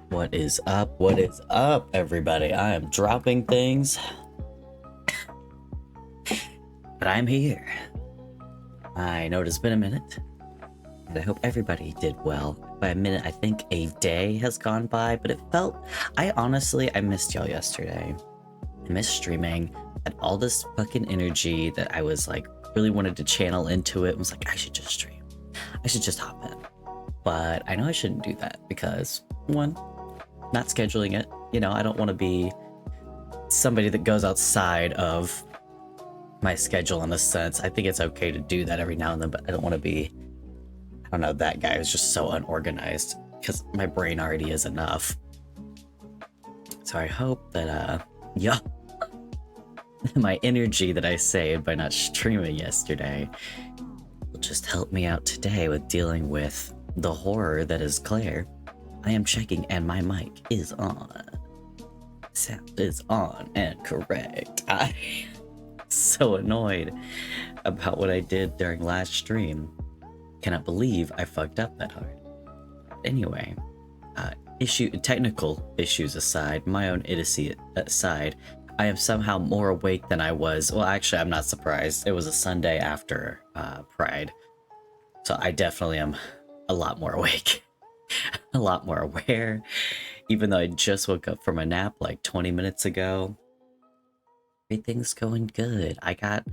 What is up? What is up, everybody? I am dropping things, but I'm here. I know it's been a minute, and I hope everybody did well. By a minute, I think a day has gone by, but it felt... I missed y'all yesterday. I missed streaming. I had all this fucking energy that I was like, really wanted to channel into it. I was like, I should just stream. I should just hop in. But I know I shouldn't do that because, one, not scheduling it. You know, I don't want to be somebody that goes outside of my schedule in a sense. I think it's okay to do that every now and then, but I don't want to be, I don't know, that guy who's just so unorganized because my brain already is enough. So I hope that, yeah, my energy that I saved by not streaming yesterday will just help me out today with dealing with the horror that is Claire. I am checking and my mic is on. Sound is on and correct. I'm so annoyed about what I did during last stream. Cannot believe I fucked up that hard. Anyway, technical issues aside, my own idiocy aside, I am somehow more awake than I was. Well, actually, I'm not surprised. It was a Sunday after Pride. So I definitely am a lot more awake. A lot more aware, even though I just woke up from a nap like 20 minutes ago. Everything's going good. I got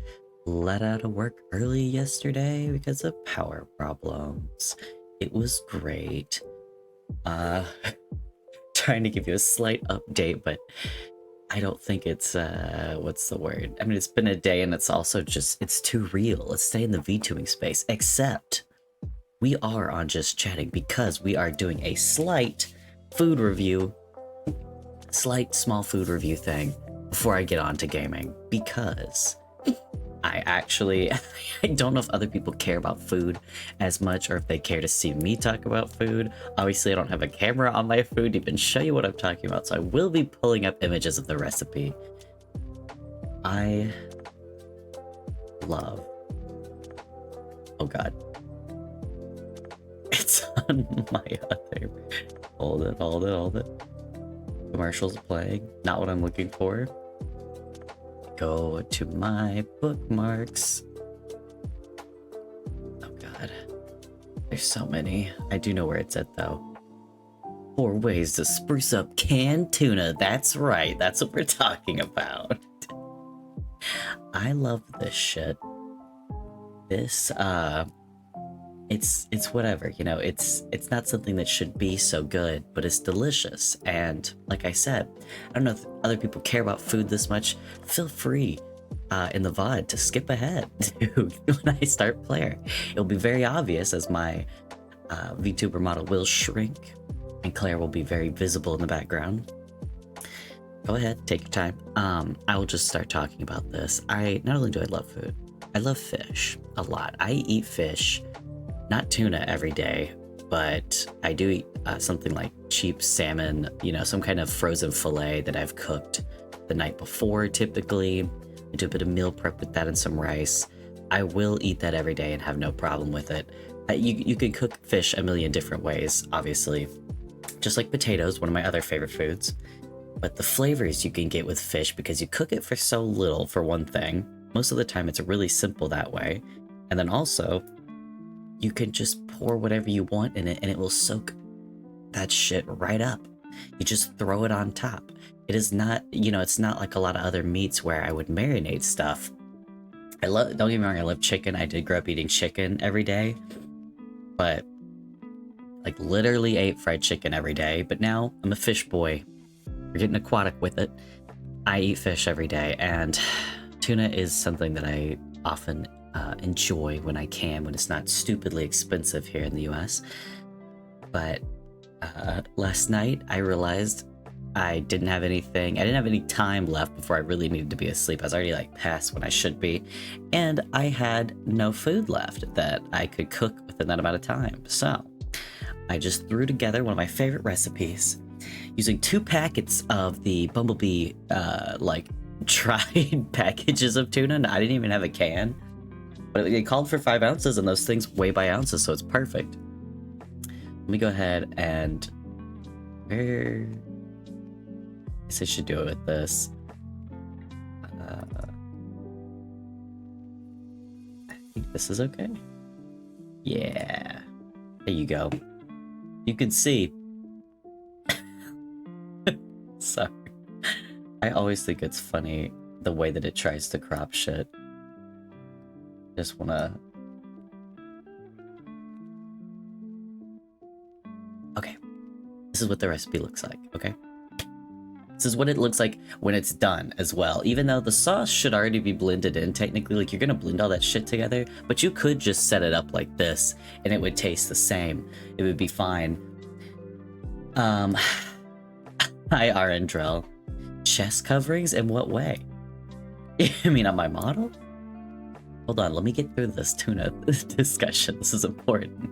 let out of work early yesterday because of power problems. It was great. Trying to give you a slight update, but I don't think it's, what's the word? I mean, it's been a day and it's also just, it's too real. Let's stay in the VTubing space, except we are on Just Chatting because we are doing a slight small food review thing before I get on to gaming, because I don't know if other people care about food as much or if they care to see me talk about food. Obviously, I don't have a camera on my food to even show you what I'm talking about, so I will be pulling up images of the recipe. I love... Oh god. It's on my other... Hold it. Commercials playing. Not what I'm looking for. Go to my bookmarks. Oh god. There's so many. I do know where it's at though. 4 ways to spruce up canned tuna. That's right. That's what we're talking about. I love this shit. This, it's whatever, you know, it's not something that should be so good, but it's delicious. And like I said, I don't know if other people care about food this much. Feel free in the VOD to skip ahead to when I start player. It'll be very obvious as my VTuber model will shrink and Claire will be very visible in the background. Go ahead, take your time. I will just start talking about this. Not only do I love food, I love fish a lot. I eat fish. Not tuna every day, but I do eat something like cheap salmon, you know, some kind of frozen fillet that I've cooked the night before typically. I do a bit of meal prep with that and some rice. I will eat that every day and have no problem with it. You can cook fish a million different ways, obviously. Just like potatoes, one of my other favorite foods. But the flavors you can get with fish, because you cook it for so little, for one thing. Most of the time it's really simple that way. And then also, you can just pour whatever you want in it and it will soak that shit right up. You just throw it on top. It is not, you know, it's not like a lot of other meats where I would marinate stuff. Don't get me wrong, I love chicken. I did grow up eating chicken every day, but like literally ate fried chicken every day. But now I'm a fish boy. We're getting aquatic with it. I eat fish every day, and tuna is something that I often enjoy when I can, when it's not stupidly expensive here in the US. But last night I realized I didn't have any time left before I really needed to be asleep. I was already like past when I should be, and I had no food left that I could cook within that amount of time. So I just threw together one of my favorite recipes using 2 packets of the Bumblebee, like, dried packages of tuna. And I didn't even have a can. But it called for 5 ounces, and those things weigh by ounces, so it's perfect. Let me go ahead and... I guess I should do it with this. I think this is okay. Yeah. There you go. You can see. Sorry. I always think it's funny the way that it tries to crop shit. Just wanna... Okay. This is what the recipe looks like, okay? This is what it looks like when it's done as well. Even though the sauce should already be blended in, technically, like, you're gonna blend all that shit together, but you could just set it up like this, and it would taste the same. It would be fine. Hi, Arendrell. Chest coverings? In what way? You mean on my model? Hold on, let me get through this tuna discussion. This is important.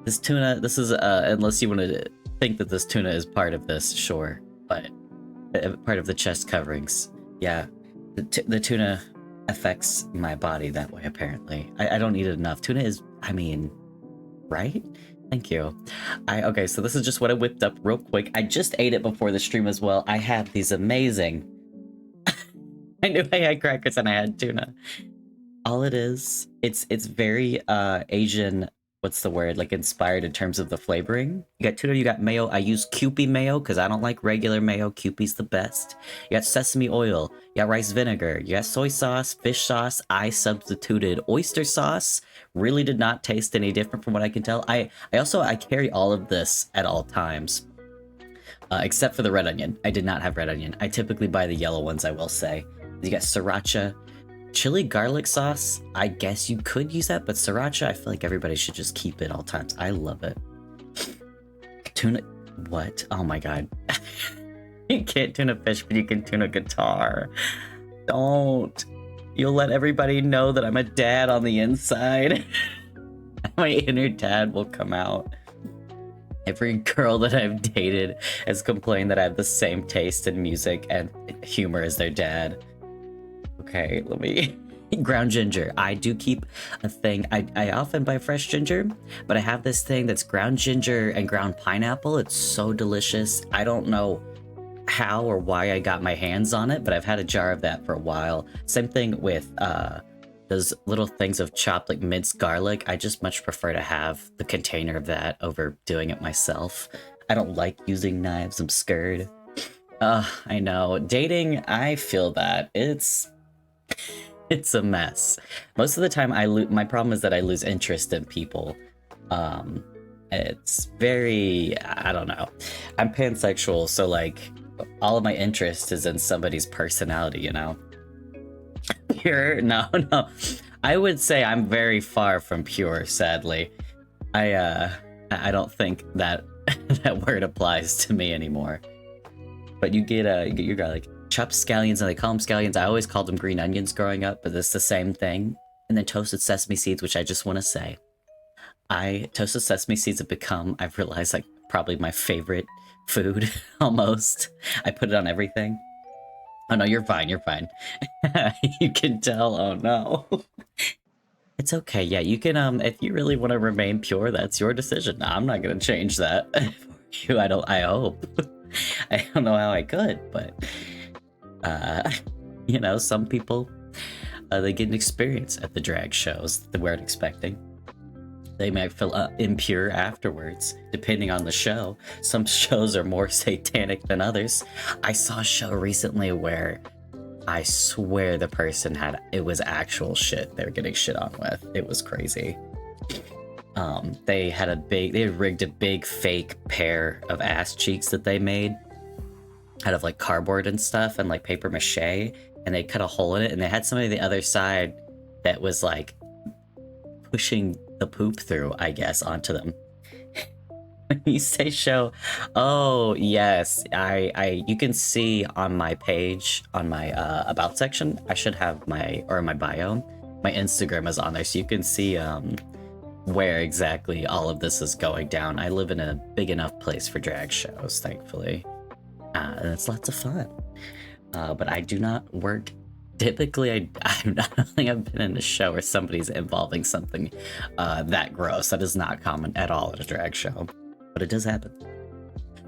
This tuna, this is, unless you want to think that this tuna is part of this, sure. But part of the chest coverings. Yeah, the tuna affects my body that way, apparently. I don't eat it enough. Tuna is, I mean, right? Thank you. Okay, so this is just what I whipped up real quick. I just ate it before the stream as well. I had these amazing... I knew I had crackers and I had tuna. All it is, it's very Asian, what's the word, like inspired in terms of the flavoring. You got tuna, you got mayo. I use Kewpie mayo because I don't like regular mayo. Kewpie's the best. You got sesame oil, you got rice vinegar, you got soy sauce, fish sauce. I substituted oyster sauce. Really did not taste any different from what I can tell. I carry all of this at all times. Except for the red onion. I did not have red onion. I typically buy the yellow ones, I will say. You got sriracha, chili garlic sauce. I guess you could use that, but sriracha, I feel like everybody should just keep it all times. I love it. Tuna, what? Oh my god. You can't tuna fish, but you can tuna guitar. Don't. You'll let everybody know that I'm a dad on the inside. My inner dad will come out. Every girl that I've dated has complained that I have the same taste in music and humor as their dad. Okay, let me... Ground ginger. I do keep a thing. I often buy fresh ginger, but I have this thing that's ground ginger and ground pineapple. It's so delicious. I don't know how or why I got my hands on it, but I've had a jar of that for a while. Same thing with those little things of chopped, like, minced garlic. I just much prefer to have the container of that over doing it myself. I don't like using knives. I'm scared. I know. Dating, I feel that. It's a mess. Most of the time, my problem is that I lose interest in people. It's very... I don't know. I'm pansexual, so, like, all of my interest is in somebody's personality, you know? Pure? No. I would say I'm very far from pure, sadly. I don't think that that word applies to me anymore. But you get your garlic. Chopped scallions, and they call them scallions. I always called them green onions growing up, but it's the same thing. And then toasted sesame seeds, which I just want to say. Toasted sesame seeds have become, I've realized, like, probably my favorite food, almost. I put it on everything. Oh no, you're fine, you're fine. You can tell, oh no. It's okay, yeah, you can, if you really want to remain pure, that's your decision. No, I'm not gonna change that for you, I hope. I don't know how I could, but, you know, some people, they get an experience at the drag shows that they weren't expecting. They might feel impure afterwards, depending on the show. Some shows are more satanic than others. I saw a show recently where I swear the person it was actual shit they were getting shit on with. It was crazy. They had rigged a big fake pair of ass cheeks that they made out of, like, cardboard and stuff and, like, paper mache, and they cut a hole in it, and they had somebody on the other side that was, like, pushing the poop through, I guess, onto them. When you say show, oh yes, you can see on my page, on my about section, I should have my bio, my Instagram is on there, so you can see where exactly all of this is going down. I live in a big enough place for drag shows, thankfully, and it's lots of fun. But I do not work. Typically, I don't think I've been in a show where somebody's involving something that gross. That is not common at all at a drag show, but it does happen.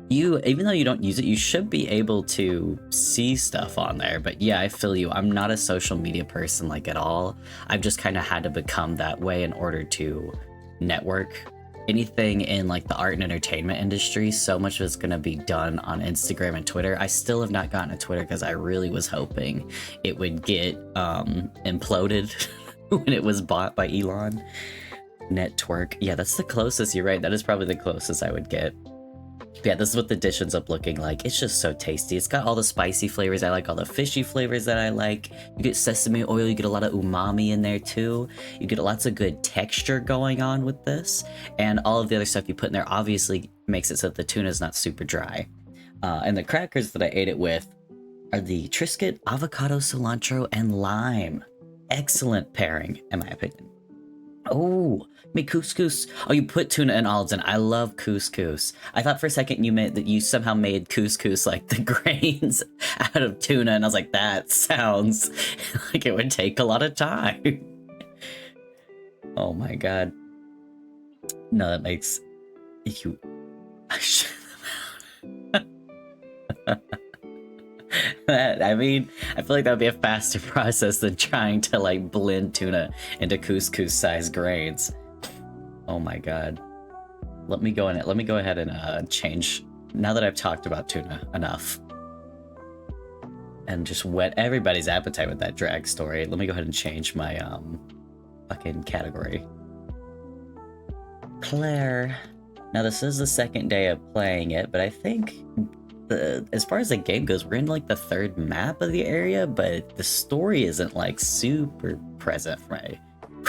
Even though you don't use it, you should be able to see stuff on there. But yeah, I feel you. I'm not a social media person like at all. I've just kind of had to become that way in order to network. Anything in like the art and entertainment industry, so much of it's going to be done on Instagram and Twitter. I still have not gotten a Twitter because I really was hoping it would get imploded when it was bought by Elon. Network. Yeah, that's the closest. You're right. That is probably the closest I would get. Yeah, this is what the dish ends up looking like. It's just so tasty. It's got all the spicy flavors I like, all the fishy flavors that I like. You get sesame oil, you get a lot of umami in there too. You get lots of good texture going on with this. And all of the other stuff you put in there obviously makes it so that the tuna is not super dry. And the crackers that I ate it with are the Triscuit, avocado, cilantro, and lime. Excellent pairing, in my opinion. Oh, make couscous. Oh, you put tuna and olives in. I love couscous. I thought for a second you somehow made couscous like the grains out of tuna, and I was like, that sounds like it would take a lot of time. Oh my god. No, that makes you. I mean, I feel like that would be a faster process than trying to like blend tuna into couscous-sized grains. Oh my god. Let me go ahead and change. Now that I've talked about tuna enough, and just whet everybody's appetite with that drag story, let me go ahead and change my fucking category. Claire. Now this is the second day of playing it, but I think as far as the game goes, we're in like the third map of the area, but the story isn't like super present from I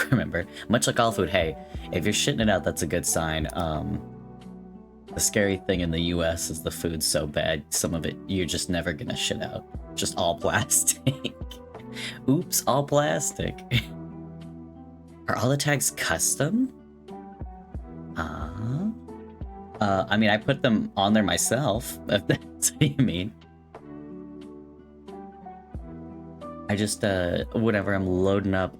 remember. Much like all food, hey, if you're shitting it out, that's a good sign. The scary thing in the US is the food's so bad, some of it you're just never gonna shit out. Just all plastic. Oops, all plastic. Are all the tags custom? I mean, I put them on there myself, if that's what you mean. I just, whenever I'm loading up,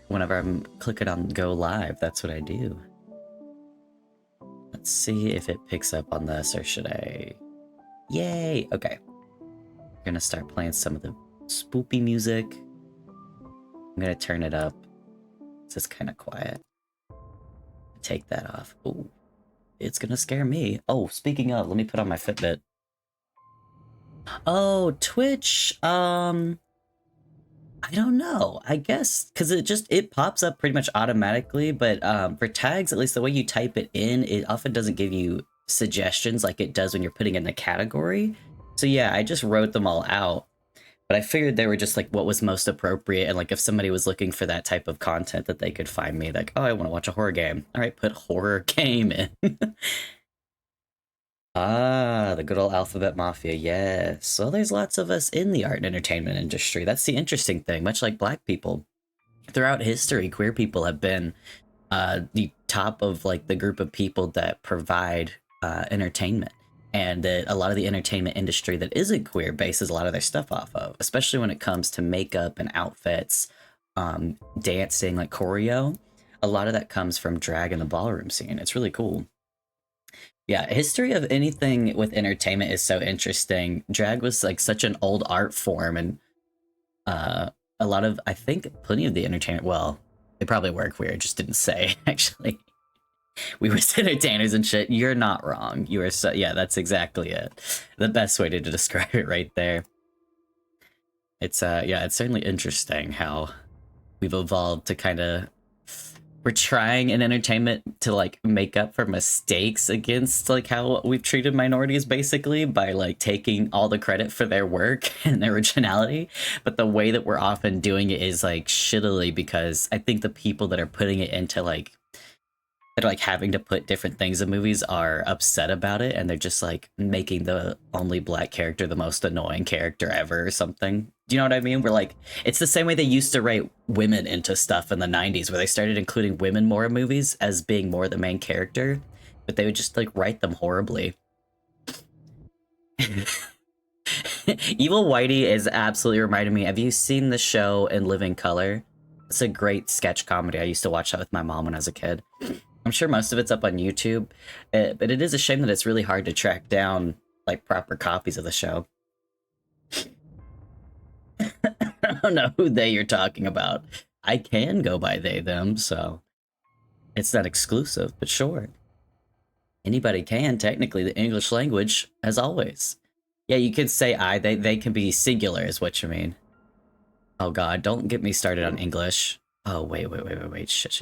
whenever I'm clicking on go live, that's what I do. Let's see if it picks up on this, or should I? Yay! Okay. I'm gonna start playing some of the spoopy music. I'm gonna turn it up. It's just kind of quiet. Take that off. Ooh. It's gonna scare me. Oh, speaking of, let me put on my Fitbit. Oh, Twitch, I don't know. I guess, because it pops up pretty much automatically, but for tags, at least the way you type it in, it often doesn't give you suggestions like it does when you're putting in the category. So yeah, I just wrote them all out. But I figured they were just like what was most appropriate, and like if somebody was looking for that type of content that they could find me, like, oh, I want to watch a horror game. All right, put horror game in. Ah, the good old Alphabet Mafia, yes. So there's lots of us in the art and entertainment industry. That's the interesting thing. Much like black people, throughout history, queer people have been the top of like the group of people that provide entertainment. And that a lot of the entertainment industry that isn't queer bases a lot of their stuff off of, especially when it comes to makeup and outfits, dancing, like choreo. A lot of that comes from drag and the ballroom scene. It's really cool. Yeah, history of anything with entertainment is so interesting. Drag was like such an old art form, and a lot of, I think, plenty of the entertainment, well, they probably were queer, just didn't say, actually. We were entertainers and shit. You're not wrong. You are so, yeah, that's exactly it. The best way to describe it right there. It's yeah, it's certainly interesting how we've evolved to kind of, we're trying in entertainment to like make up for mistakes against like how we've treated minorities, basically, by like taking all the credit for their work and their originality. But the way that we're often doing it is like shittily, because I think the people that are putting it into like that are like having to put different things in movies are upset about it, and they're just like making the only black character the most annoying character ever or something. Do you know what I mean? We're like, it's the same way they used to write women into stuff in the 90s, where they started including women more in movies as being more the main character, but they would just like write them horribly. Evil Whitey is absolutely reminding me. Have you seen the show In Living Color? It's a great sketch comedy. I used to watch that with my mom when I was a kid. I'm sure most of it's up on YouTube, but it is a shame that it's really hard to track down like proper copies of the show. I don't know who they you're talking about. I can go by they, them, so it's not exclusive, but sure. Anybody can, technically, the English language, as always. Yeah, you could say I, they can be singular, is what you mean. Oh god, don't get me started on English. Oh, wait. Shit.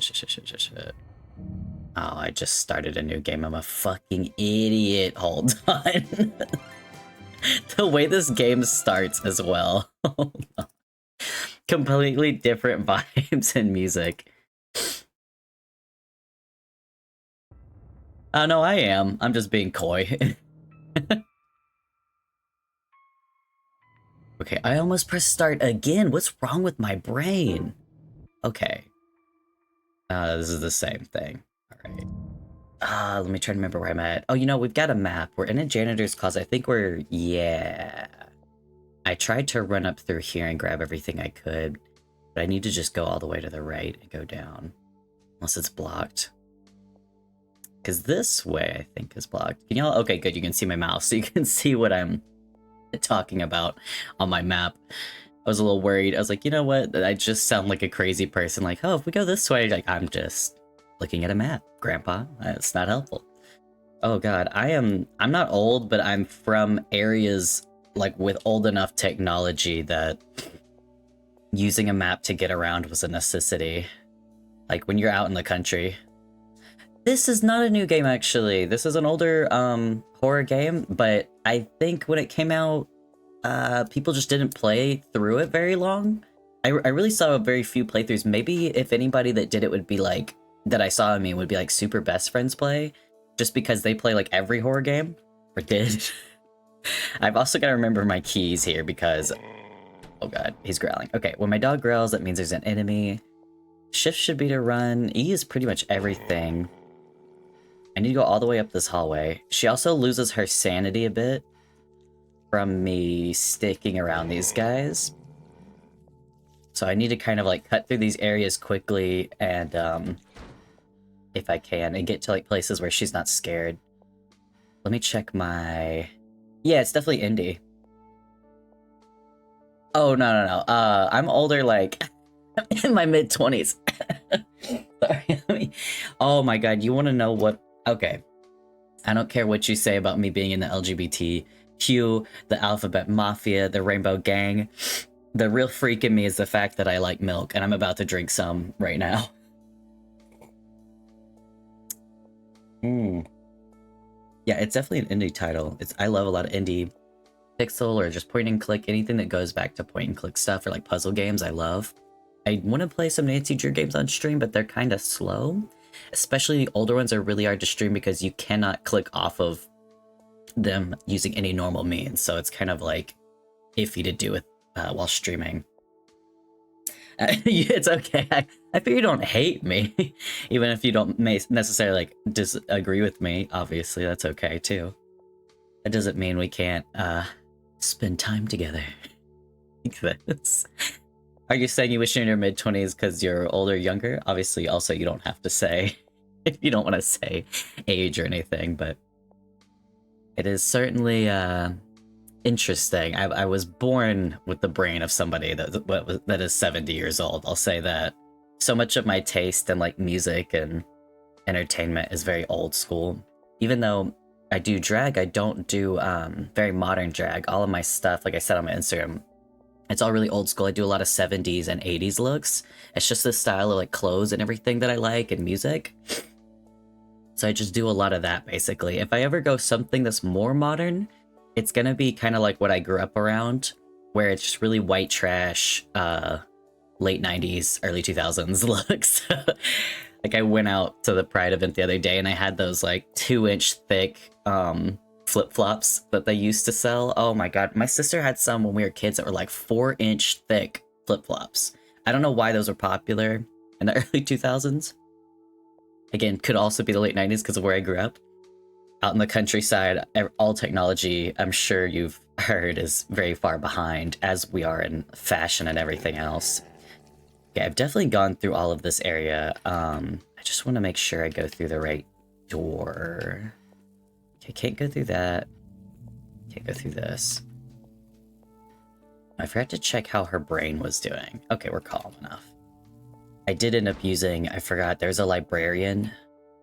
Oh, I just started a new game. I'm a fucking idiot. Hold on. The way this game starts as well. Completely different vibes and music. Oh, no, I am. I'm just being coy. Okay, I almost pressed start again. What's wrong with my brain? Okay. This is the same thing. Alright. Let me try to remember where I'm at. Oh, you know, we've got a map. We're in a janitor's closet. I think we're... Yeah. I tried to run up through here and grab everything I could, but I need to just go all the way to the right and go down. Unless it's blocked. Because this way, I think, is blocked. Can y'all... Okay, good. You can see my mouse, so you can see what I'm talking about on my map. I was a little worried. I was like, you know what? I just sound like a crazy person. Like, oh, if we go this way, like, I'm just looking at a map, Grandpa. It's not helpful. Oh god, I'm not old, but I'm from areas like with old enough technology that using a map to get around was a necessity. Like when you're out in the country. This is not a new game, actually. This is an older horror game, but I think when it came out, people just didn't play through it very long. I really saw very few playthroughs. Maybe if anybody that did it would be like, that I saw, I mean, would be like super best friends play, just because they play like every horror game, or did. I've also got to remember my keys here because, oh god, he's growling. Okay, when my dog growls, that means there's an enemy. Shift should be to run. E is pretty much everything. I need to go all the way up this hallway. She also loses her sanity a bit from me sticking around these guys. So I need to kind of like cut through these areas quickly and if I can, and get to like places where she's not scared. Let me check my... Yeah, it's definitely indie. Oh, no. I'm older, like, in my mid-20s. Sorry, Oh my god, you want to know what... Okay. I don't care what you say about me being in the LGBTQ, the Alphabet Mafia, the Rainbow Gang. The real freak in me is the fact that I like milk, and I'm about to drink some right now. Yeah, it's definitely an indie title. I love a lot of indie pixel or just point and click, anything that goes back to point and click stuff or like puzzle games I love. I want to play some Nancy Drew games on stream, but they're kind of slow. Especially the older ones are really hard to stream because you cannot click off of them using any normal means. So it's kind of like iffy to do it while streaming. It's okay. I feel you don't hate me, even if you don't necessarily like disagree with me. Obviously, that's okay too. That doesn't mean we can't spend time together. Like this. Are you saying you wish you're in your mid-20s because you're older, younger? Obviously, also you don't have to say if you don't want to say age or anything, but it is certainly interesting. I was born with the brain of somebody that is 70 years old. I'll say that. So much of my taste in like music and entertainment is very old school. Even though I do drag, I don't do very modern drag. All of my stuff, like I said on my Instagram, it's all really old school. I do a lot of 70s and 80s looks. It's just the style of like clothes and everything that I like and music. So I just do a lot of that basically. If I ever go something that's more modern, it's gonna be kind of like what I grew up around, where it's just really white trash, late 90s, early 2000s looks. Like I went out to the Pride event the other day and I had those like 2-inch thick flip-flops that they used to sell. Oh my god, my sister had some when we were kids that were like 4-inch thick flip-flops. I don't know why those were popular in the early 2000s. Again, could also be the late 90s because of where I grew up. Out in the countryside, all technology, I'm sure you've heard, is very far behind, as we are in fashion and everything else. Okay, I've definitely gone through all of this area. I just want to make sure I go through the right door. Okay, can't go through that. Can't go through this. I forgot to check how her brain was doing. Okay, we're calm enough. I did end up using, I forgot, there's a librarian.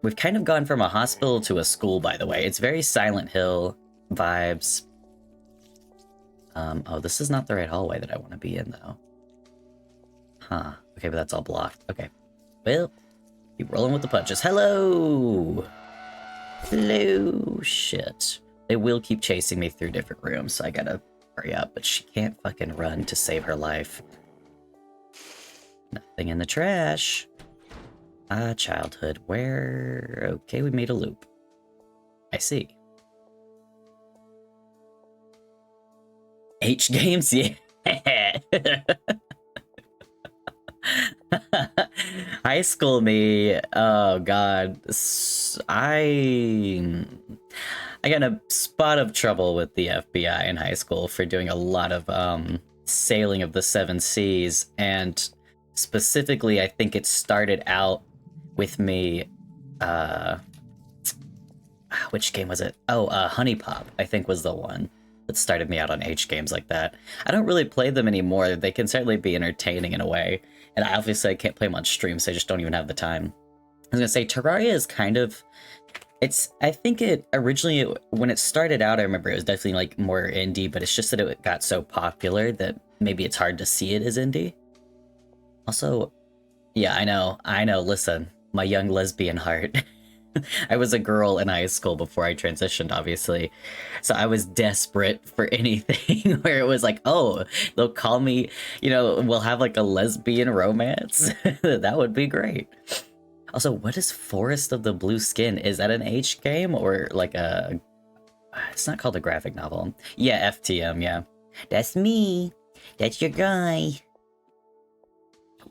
We've kind of gone from a hospital to a school, by the way. It's very Silent Hill vibes. Oh, this is not the right hallway that I want to be in, though. Huh. Okay, but that's all blocked. Okay. Well, keep rolling with the punches. Hello! Hello! Shit. They will keep chasing me through different rooms, so I gotta hurry up, but she can't fucking run to save her life. Nothing in the trash. Childhood. Where? Okay, we made a loop. I see. H games? Yeah! High school me. Oh god. I got a spot of trouble with the FBI in high school for doing a lot of sailing of the 7 seas, and specifically I think it started out with me which game was it? Oh, Honey Pop, I think was the one that started me out on H games like that. I don't really play them anymore. They can certainly be entertaining in a way, and obviously I can't play them on stream, so I just don't even have the time. I was gonna say, Terraria is kind of... I think it originally, when it started out, I remember it was definitely like more indie, but it's just that it got so popular that maybe it's hard to see it as indie. Also, yeah, I know, listen, my young lesbian heart. I was a girl in high school before I transitioned, obviously. So I was desperate for anything where it was like, oh, they'll call me, we'll have like a lesbian romance. That would be great. Also, what is Forest of the Blue Skin? Is that an H game or like a... It's not called a graphic novel. Yeah, FTM, yeah. That's me. That's your guy.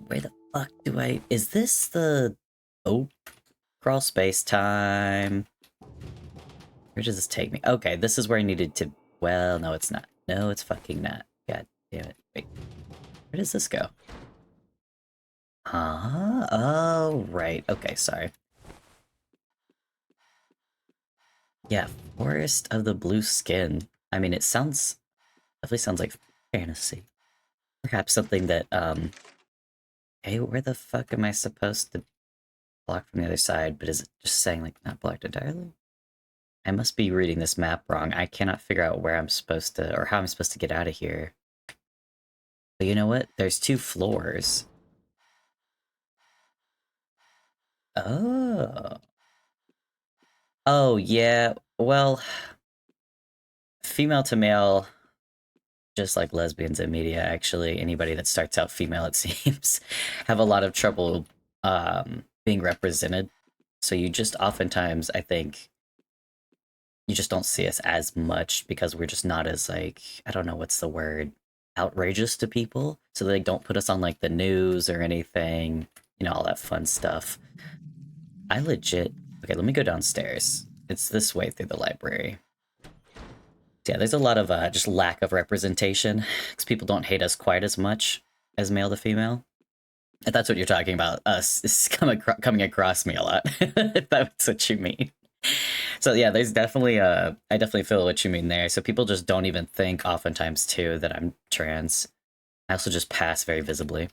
Where the fuck do I... Is this the... Oh, crawl space time. Where does this take me? Okay, this is where I needed to... Well, no, it's not. No, it's fucking not. God damn it. Wait. Where does this go? Huh? Oh, right. Okay, sorry. Yeah, Forest of the Blue Skin. I mean, it definitely sounds like fantasy. Perhaps something that, hey, where the fuck am I supposed to block from the other side? But is it just saying, like, not blocked entirely? I must be reading this map wrong. I cannot figure out where I'm supposed to, or how I'm supposed to get out of here. But you know what? There's 2 floors. Oh. Oh, yeah. Well, female to male, just like lesbians in media, actually, anybody that starts out female, it seems, have a lot of trouble being represented. So you just oftentimes, I think, you just don't see us as much because we're just not as, like, I don't know what's the word, outrageous to people. So they don't put us on, like, the news or anything, all that fun stuff. I legit... Okay, let me go downstairs. It's this way through the library. Yeah, there's a lot of just lack of representation, because people don't hate us quite as much as male to female. If that's what you're talking about, us is coming across me a lot, if that's what you mean. So yeah, there's definitely, I definitely feel what you mean there. So people just don't even think, oftentimes, too, that I'm trans. I also just pass very visibly.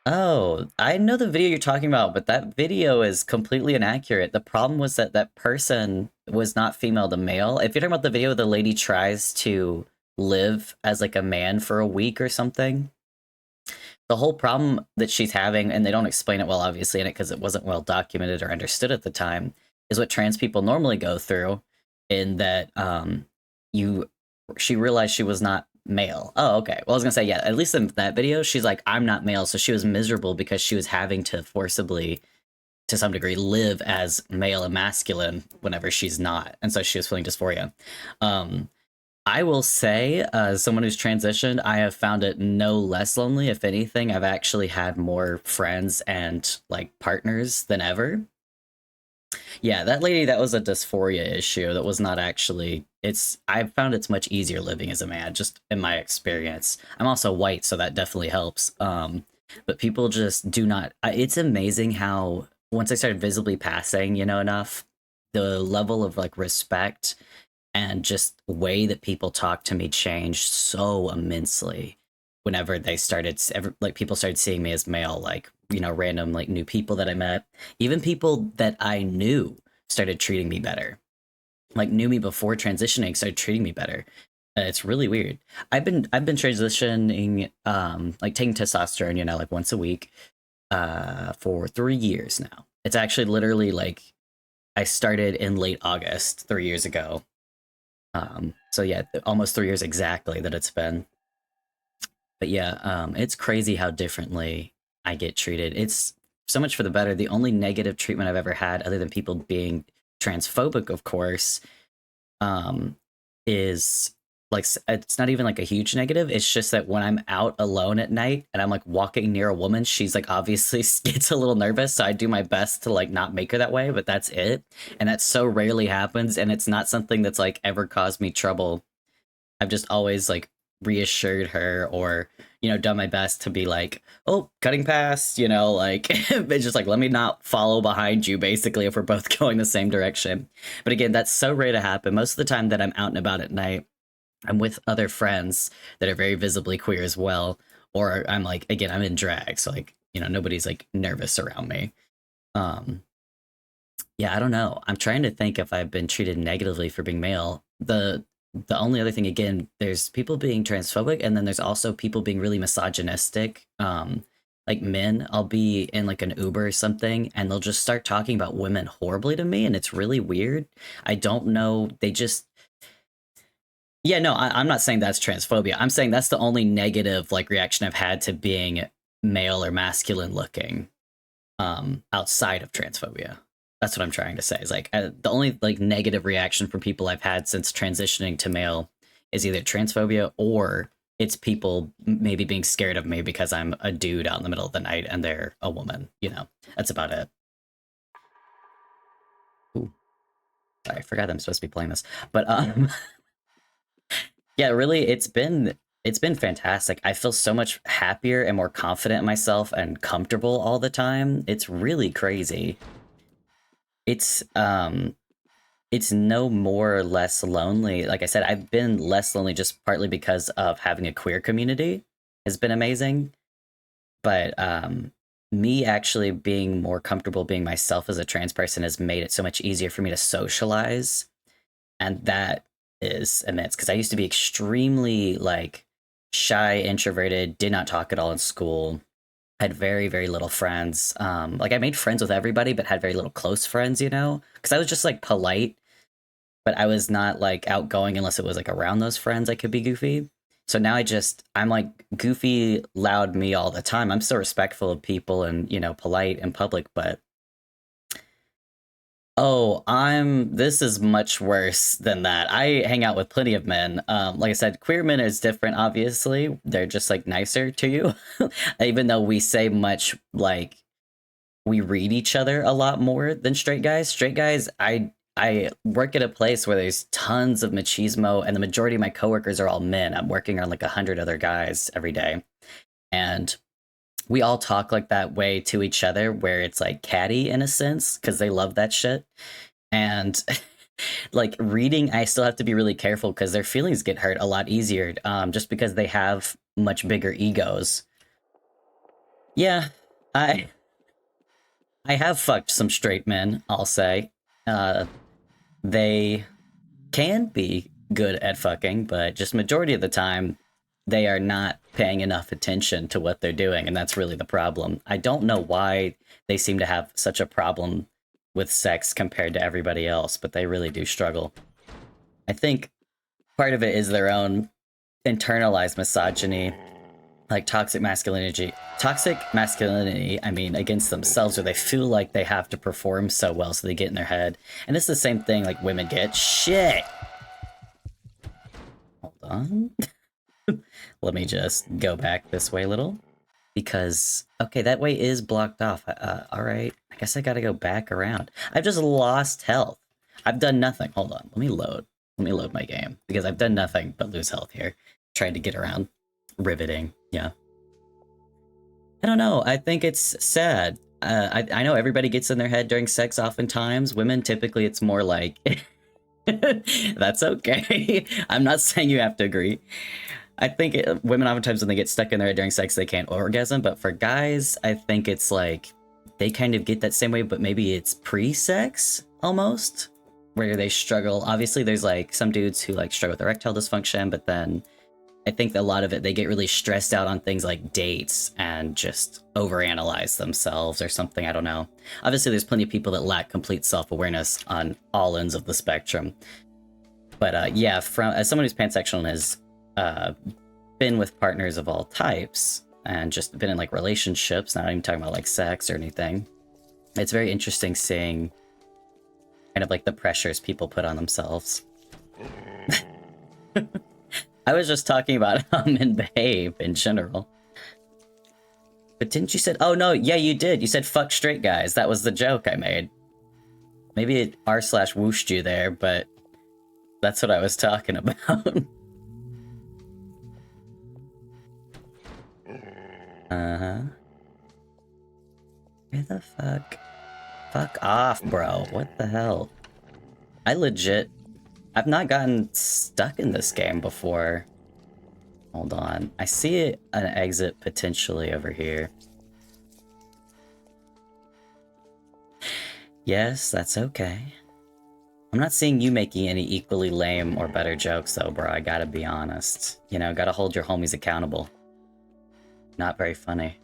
Oh, I know the video you're talking about, but that video is completely inaccurate. The problem was that that person was not female to male. If you're talking about the video where the lady tries to live as like a man for a week or something, the whole problem that she's having, and they don't explain it well, obviously, in it because it wasn't well documented or understood at the time, is what trans people normally go through, in that she realized she was not male. Oh, okay. Well, I was gonna say, yeah, at least in that video, she's like, I'm not male. So she was miserable because she was having to forcibly, to some degree, live as male and masculine whenever she's not. And so she was feeling dysphoria. Um, I will say, as someone who's transitioned, I have found it no less lonely. If anything, I've actually had more friends and like partners than ever. Yeah, that lady, that was a dysphoria issue. That was not actually. It's. I've found it's much easier living as a man, just in my experience. I'm also white, so that definitely helps. But people just do not. It's amazing how once I started visibly passing, enough, the level of like respect and just way that people talk to me changed so immensely whenever they started like people started seeing me as male, like random like new people that I met, even people that I knew started treating me better, like knew me before transitioning, started treating me better. It's really weird. I've been transitioning, like taking testosterone, like once a week, for 3 years now. It's actually literally like I started in late August 3 years ago. So yeah, almost 3 years exactly that it's been. But yeah, it's crazy how differently I get treated. It's so much for the better. The only negative treatment I've ever had, other than people being transphobic, of course, um, is like it's not even like a huge negative. It's just that when I'm out alone at night and I'm like walking near a woman, she's like obviously gets a little nervous. So I do my best to like not make her that way, but that's it. And that so rarely happens. And it's not something that's like ever caused me trouble. I've just always like reassured her or done my best to be like, oh, cutting past, like it's just like, let me not follow behind you basically if we're both going the same direction. But again, that's so rare to happen. Most of the time that I'm out and about at night, I'm with other friends that are very visibly queer as well, or I'm like, again, I'm in drag, so like nobody's like nervous around me. um yeah, I don't know. I'm trying to think if I've been treated negatively for being male. The only other thing, again, there's people being transphobic, and then there's also people being really misogynistic. Like men, I'll be in like an Uber or something, and they'll just start talking about women horribly to me, and it's really weird. I don't know. They just, yeah, no, I'm not saying that's transphobia. I'm saying that's the only negative like reaction I've had to being male or masculine looking, outside of transphobia. That's what I'm trying to say. Is like the only like negative reaction from people I've had since transitioning to male is either transphobia or it's people maybe being scared of me because I'm a dude out in the middle of the night and they're a woman. That's about it. Ooh, sorry, I forgot I'm supposed to be playing this. But yeah, really, it's been fantastic. I feel so much happier and more confident in myself and comfortable all the time. It's really crazy. It's it's no more or less lonely. Like I said, I've been less lonely just partly because of having a queer community has been amazing. But me actually being more comfortable being myself as a trans person has made it so much easier for me to socialize. And that is immense because I used to be extremely like shy, introverted, did not talk at all in school, had very, very little friends. Like I made friends with everybody, but had very little close friends, because I was just like polite, but I was not like outgoing unless it was like around those friends I could be goofy. So now I'm like goofy, loud me all the time. I'm still respectful of people and, polite in public, but oh, this is much worse than that. I hang out with plenty of men. Like I said, queer men is different, obviously. They're just like nicer to you. Even though we say much like we read each other a lot more than straight guys. Straight guys, I work at a place where there's tons of machismo, and the majority of my coworkers are all men. I'm working on like 100 other guys every day, and we all talk like that way to each other, where it's like catty in a sense because they love that shit. And like reading, I still have to be really careful because their feelings get hurt a lot easier, just because they have much bigger egos. Yeah, I I have fucked some straight men, I'll say. Uh, they can be good at fucking, but just majority of the time, they are not paying enough attention to what they're doing, and that's really the problem. I don't know why they seem to have such a problem with sex compared to everybody else, but they really do struggle. I think part of it is their own internalized misogyny, like toxic masculinity, I mean, against themselves, or they feel like they have to perform so well, so they get in their head. And it's the same thing like women get. Shit! Hold on. Let me just go back this way a little. Because, okay, that way is blocked off. Alright, I guess I gotta go back around. I've just lost health. I've done nothing. Hold on, let me load. Let me load my game. Because I've done nothing but lose health here. Trying to get around. Riveting, yeah. I don't know, I think it's sad. I know everybody gets in their head during sex oftentimes. Women, typically, it's more like... That's okay. I'm not saying you have to agree. I think women oftentimes when they get stuck in their head during sex, they can't orgasm. But for guys, I think it's like they kind of get that same way, but maybe it's pre-sex almost, where they struggle. Obviously, there's like some dudes who like struggle with erectile dysfunction, but then I think a lot of it, they get really stressed out on things like dates and just overanalyze themselves or something. I don't know. Obviously, there's plenty of people that lack complete self-awareness on all ends of the spectrum. But yeah, as someone who's pansexual and has been with partners of all types and just been in like relationships, not even talking about like sex or anything, it's very interesting seeing kind of like the pressures people put on themselves. I was just talking about hum and behave in general. But didn't you said, oh no, yeah you did, you said fuck straight guys. That was the joke I made. Maybe it r/whooshed you there, but that's what I was talking about. Uh-huh. Where the fuck? Fuck off, bro. What the hell? I've not gotten stuck in this game before. Hold on. I see an exit potentially over here. Yes, that's okay. I'm not seeing you making any equally lame or better jokes though, bro. I gotta be honest. You know, gotta hold your homies accountable. Not very funny.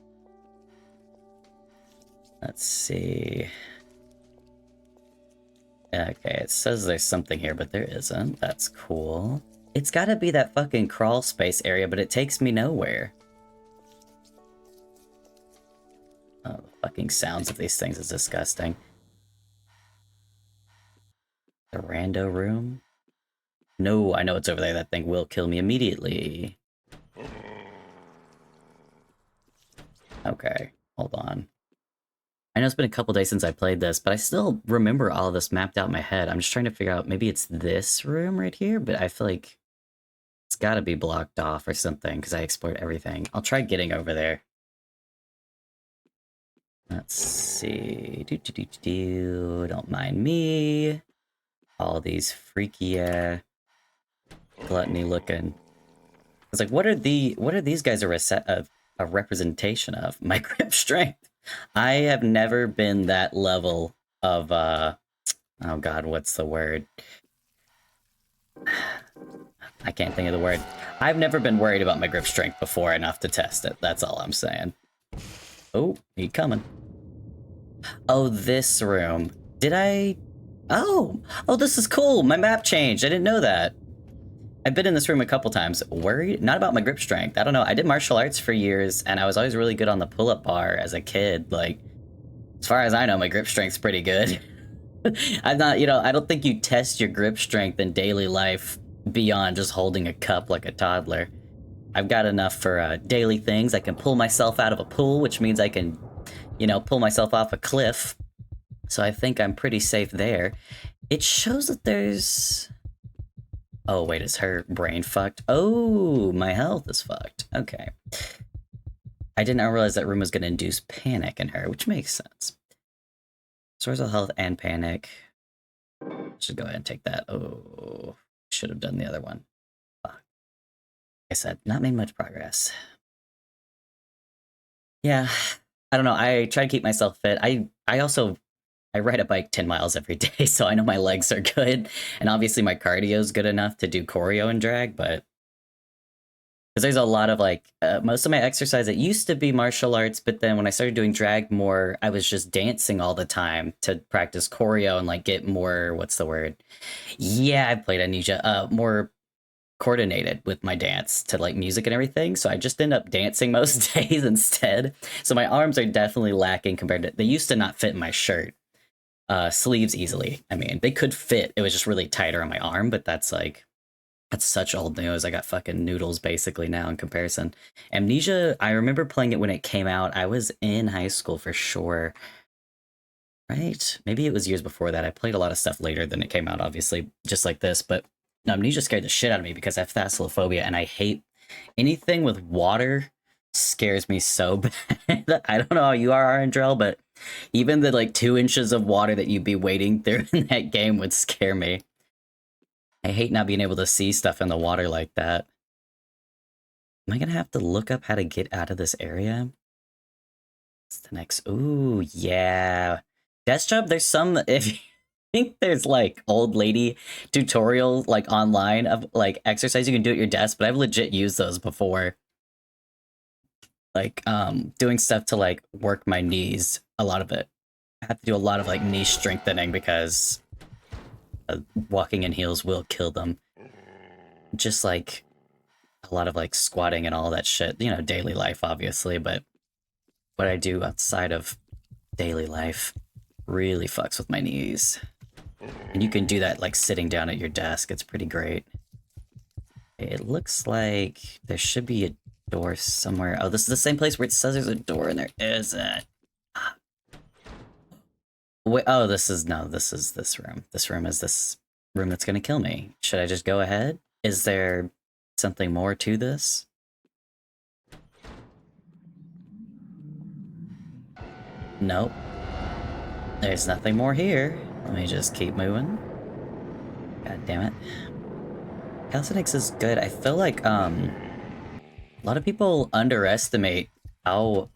Let's see. Okay, it says there's something here, but there isn't. That's cool. It's gotta be that fucking crawl space area, but it takes me nowhere. Oh, the fucking sounds of these things is disgusting. The rando room? No, I know it's over there. That thing will kill me immediately. Okay, hold on. I know it's been a couple days since I played this, but I still remember all of this mapped out in my head. I'm just trying to figure out, maybe it's this room right here, but I feel like it's gotta be blocked off or something, because I explored everything. I'll try getting over there. Let's see. Don't mind me. All these freaky, gluttony looking. It's like, what are these guys a representation of? My grip strength. I have never been that level of, oh god, what's the word? I can't think of the word. I've never been worried about my grip strength before enough to test it. That's all I'm saying. Oh, he coming. Oh, this room. Did I... Oh, this is cool. My map changed. I didn't know that. I've been in this room a couple times. Worried? Not about my grip strength. I don't know. I did martial arts for years, and I was always really good on the pull-up bar as a kid. Like, as far as I know, my grip strength's pretty good. I'm not, I don't think you test your grip strength in daily life beyond just holding a cup like a toddler. I've got enough for daily things. I can pull myself out of a pool, which means I can, pull myself off a cliff. So I think I'm pretty safe there. It shows that there's... Oh, wait, is her brain fucked? Oh, my health is fucked. Okay. I did not realize that room was going to induce panic in her, which makes sense. Source of health and panic. Should go ahead and take that. Oh, should have done the other one. Fuck. Like I said, not made much progress. Yeah, I don't know. I try to keep myself fit. I ride a bike 10 miles every day, so I know my legs are good. And obviously my cardio is good enough to do choreo and drag, but... Because there's a lot of, most of my exercise, it used to be martial arts, but then when I started doing drag more, I was just dancing all the time to practice choreo and, get more, what's the word? Yeah, I played Amnesia. More coordinated with my dance to like music and everything, so I just end up dancing most days instead. So my arms are definitely lacking compared to, they used to not fit in my shirt sleeves easily. I mean, they could fit, it was just really tighter on my arm, but that's like, that's such old news. I got fucking noodles basically now in comparison. Amnesia, I remember playing it when it came out. I was in high school for sure. Right? Maybe it was years before that. I played a lot of stuff later than it came out, obviously, just like this. But Amnesia scared the shit out of me because I have thalassophobia and I hate anything with water. Scares me so bad. I don't know how you are, Arendrell, but even the like 2 inches of water that you'd be wading through in that game would scare me. I hate not being able to see stuff in the water like that. Am I gonna have to look up how to get out of this area? What's the next? Ooh, yeah. Desk job, there's some, if you think there's like old lady tutorial like online of like exercise you can do at your desk, but I've legit used those before. Like doing stuff to like work my knees, a lot of it. I have to do a lot of like knee strengthening because walking in heels will kill them. Just like a lot of like squatting and all that shit, you know, daily life obviously, but what I do outside of daily life really fucks with my knees. And you can do that like sitting down at your desk. It's pretty great. It looks like there should be a door somewhere. Oh, this is the same place where it says there's a door and there isn't. Wait, oh, this is this room. This room is this room that's gonna kill me. Should I just go ahead? Is there something more to this? Nope. There's nothing more here. Let me just keep moving. God damn it. Calisthenics is good. I feel like a lot of people underestimate how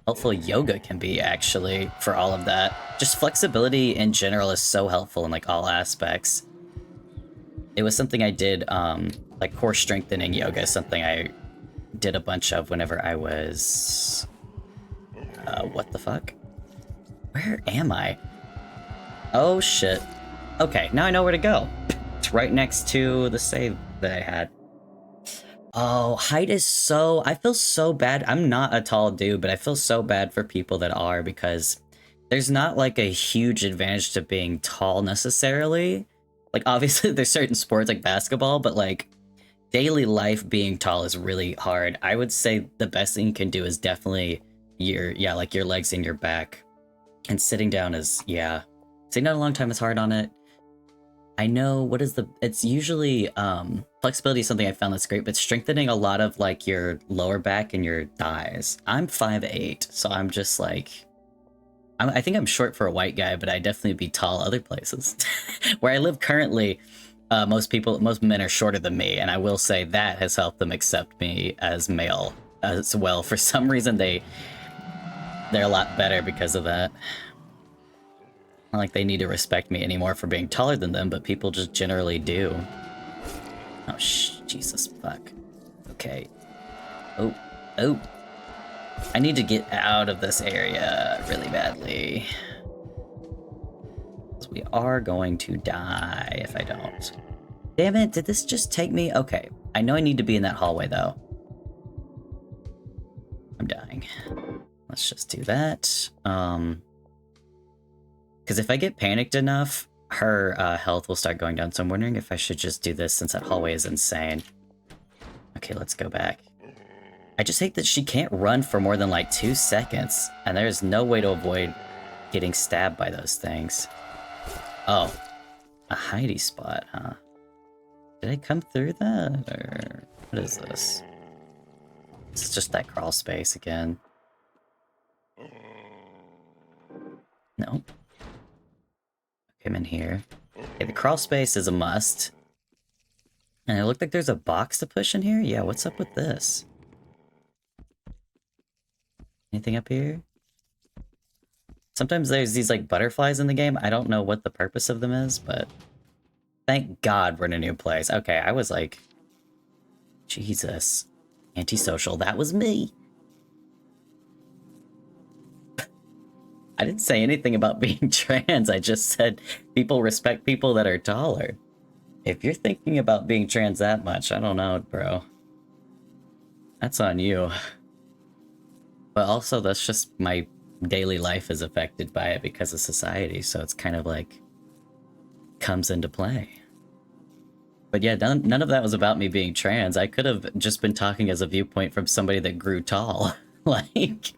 helpful yoga can be actually for all of that. Just flexibility in general is so helpful in like all aspects. It was something I did, like core strengthening yoga is something I did a bunch of whenever I was, what the fuck? Where am I? Oh shit. Okay, now I know where to go. It's right next to the save that I had. Oh, height is so... I feel so bad. I'm not a tall dude, but I feel so bad for people that are because there's not like a huge advantage to being tall necessarily. Like obviously there's certain sports like basketball, but like daily life being tall is really hard. I would say the best thing you can do is definitely like your legs and your back. And sitting down is, yeah. Sitting down a long time is hard on it. I know, it's usually, flexibility is something I found that's great, but strengthening a lot of like your lower back and your thighs. I'm 5'8", so I'm just like, I think I'm short for a white guy, but I definitely be tall other places. Where I live currently, most men are shorter than me, and I will say that has helped them accept me as male as well. For some reason, they're a lot better because of that. Not like they need to respect me anymore for being taller than them, but people just generally do. Oh, Jesus, fuck. Okay. Oh. I need to get out of this area really badly. Because we are going to die if I don't. Damn it, did this just take me? Okay. I know I need to be in that hallway, though. I'm dying. Let's just do that. Because if I get panicked enough, her health will start going down. So I'm wondering if I should just do this since that hallway is insane. Okay, let's go back. I just hate that she can't run for more than like 2 seconds. And there's no way to avoid getting stabbed by those things. Oh, a hidey spot, huh? Did I come through that? Or what is this? It's just that crawl space again. No. I'm in here. Okay, the crawl space is a must. And it looked like there's a box to push in here? Yeah, what's up with this? Anything up here? Sometimes there's these like butterflies in the game. I don't know what the purpose of them is, but thank God we're in a new place. Okay, I was like, Jesus. Antisocial, that was me. I didn't say anything about being trans. I just said people respect people that are taller. If you're thinking about being trans that much, I don't know, bro. That's on you. But also, that's just my daily life is affected by it because of society, so it's kind of like comes into play. But yeah, none of that was about me being trans. I could have just been talking as a viewpoint from somebody that grew tall. Like,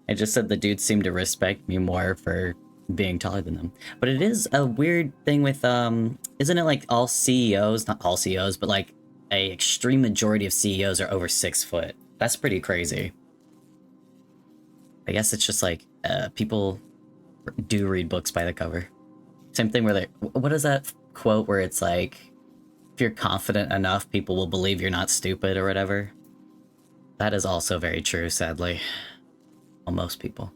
I just said the dudes seem to respect me more for being taller than them. But it is a weird thing with, isn't it like all CEOs, not all CEOs, but like a extreme majority of CEOs are over 6 foot. That's pretty crazy. I guess it's just like, people do read books by the cover. Same thing where they, what is that quote where it's like, if you're confident enough, people will believe you're not stupid or whatever. That is also very true, sadly. Well, most people.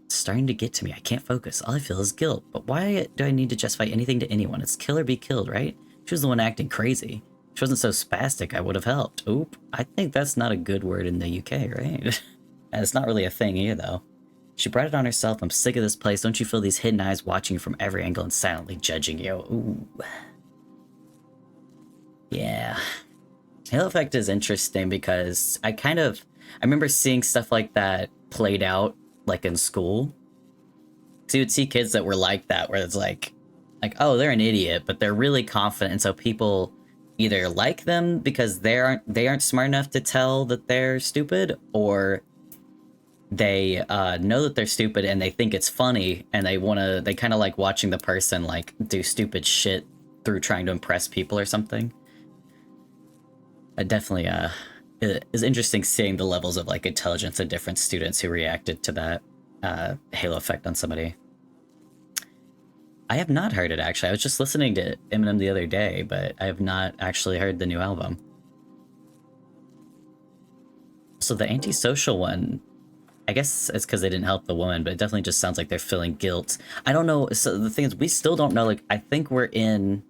It's starting to get to me. I can't focus. All I feel is guilt. But why do I need to justify anything to anyone? It's kill or be killed, right? She was the one acting crazy. If she wasn't so spastic, I would have helped. Oop. I think that's not a good word in the UK, right? And it's not really a thing either, though. She brought it on herself. I'm sick of this place. Don't you feel these hidden eyes watching you from every angle and silently judging you? Ooh. Yeah. Halo Effect is interesting because I remember seeing stuff like that played out, like in school. So you would see kids that were like that, where it's like, oh, they're an idiot, but they're really confident, and so people either like them because they aren't smart enough to tell that they're stupid, or they know that they're stupid and they think it's funny, and they kind of like watching the person like do stupid shit through trying to impress people or something. It definitely it is interesting seeing the levels of like intelligence of different students who reacted to that Halo Effect on somebody. I have not heard it, actually. I was just listening to Eminem the other day, but I have not actually heard the new album. So the antisocial one, I guess it's because they didn't help the woman, but it definitely just sounds like they're feeling guilt. I don't know. So the thing is, we still don't know. Like, I think we're in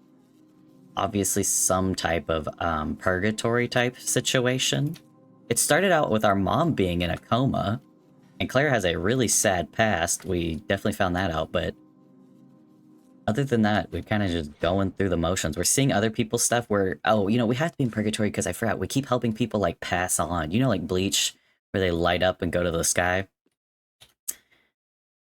obviously some type of purgatory type situation. It started out with our mom being in a coma, and Claire has a really sad past. We definitely found that out, but other than that, we're kind of just going through the motions. We're seeing other people's stuff where, oh, you know, we have to be in purgatory because I forgot. We keep helping people, like, pass on. You know, like Bleach, where they light up and go to the sky?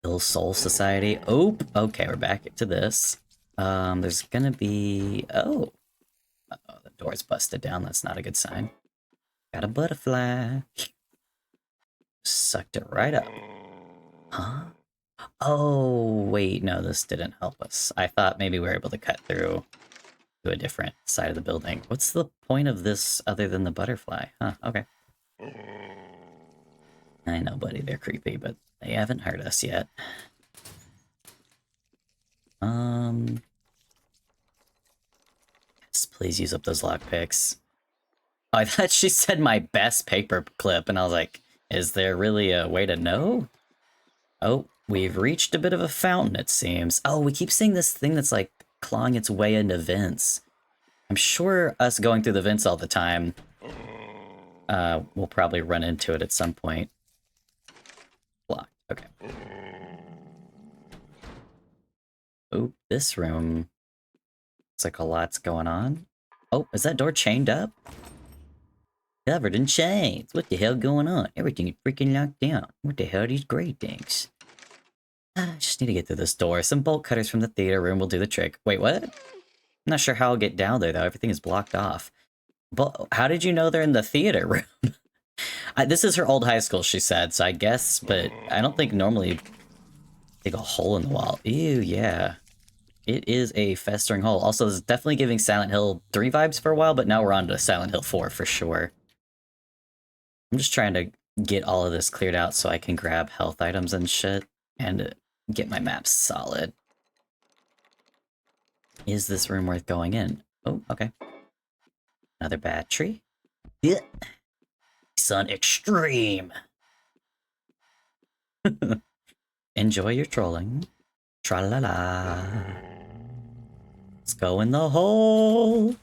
Ill Soul Society. Oh, okay, we're back to this. There's gonna be... Oh. Uh-oh, the door's busted down. That's not a good sign. Got a butterfly. Sucked it right up. Huh? Oh, wait, no, this didn't help us. I thought maybe we were able to cut through to a different side of the building. What's the point of this other than the butterfly? Huh, okay. I know, buddy, they're creepy, but they haven't hurt us yet. Yes, please use up those lockpicks. Oh, I thought she said my best paper clip, and I was like, is there really a way to know? Oh, we've reached a bit of a fountain, it seems. Oh, we keep seeing this thing that's like clawing its way into vents. I'm sure us going through the vents all the time, we'll probably run into it at some point. Blocked, okay. Oh, this room. Looks like a lot's going on. Oh, is that door chained up? Covered in chains. What the hell going on? Everything is freaking locked down. What the hell are these great things? I just need to get through this door. Some bolt cutters from the theater room will do the trick. Wait, what? I'm not sure how I'll get down there, though. Everything is blocked off. But how did you know they're in the theater room? This is her old high school, she said, so I guess, but I don't think normally you'd dig a hole in the wall. Ew, yeah. It is a festering hole. Also, it's definitely giving Silent Hill 3 vibes for a while, but now we're on to Silent Hill 4 for sure. I'm just trying to get all of this cleared out so I can grab health items and shit and get my map solid. Is this room worth going in? Oh, okay. Another battery. Yeah. Sun Extreme. Enjoy your trolling. Tra-la-la. Let's go in the hole.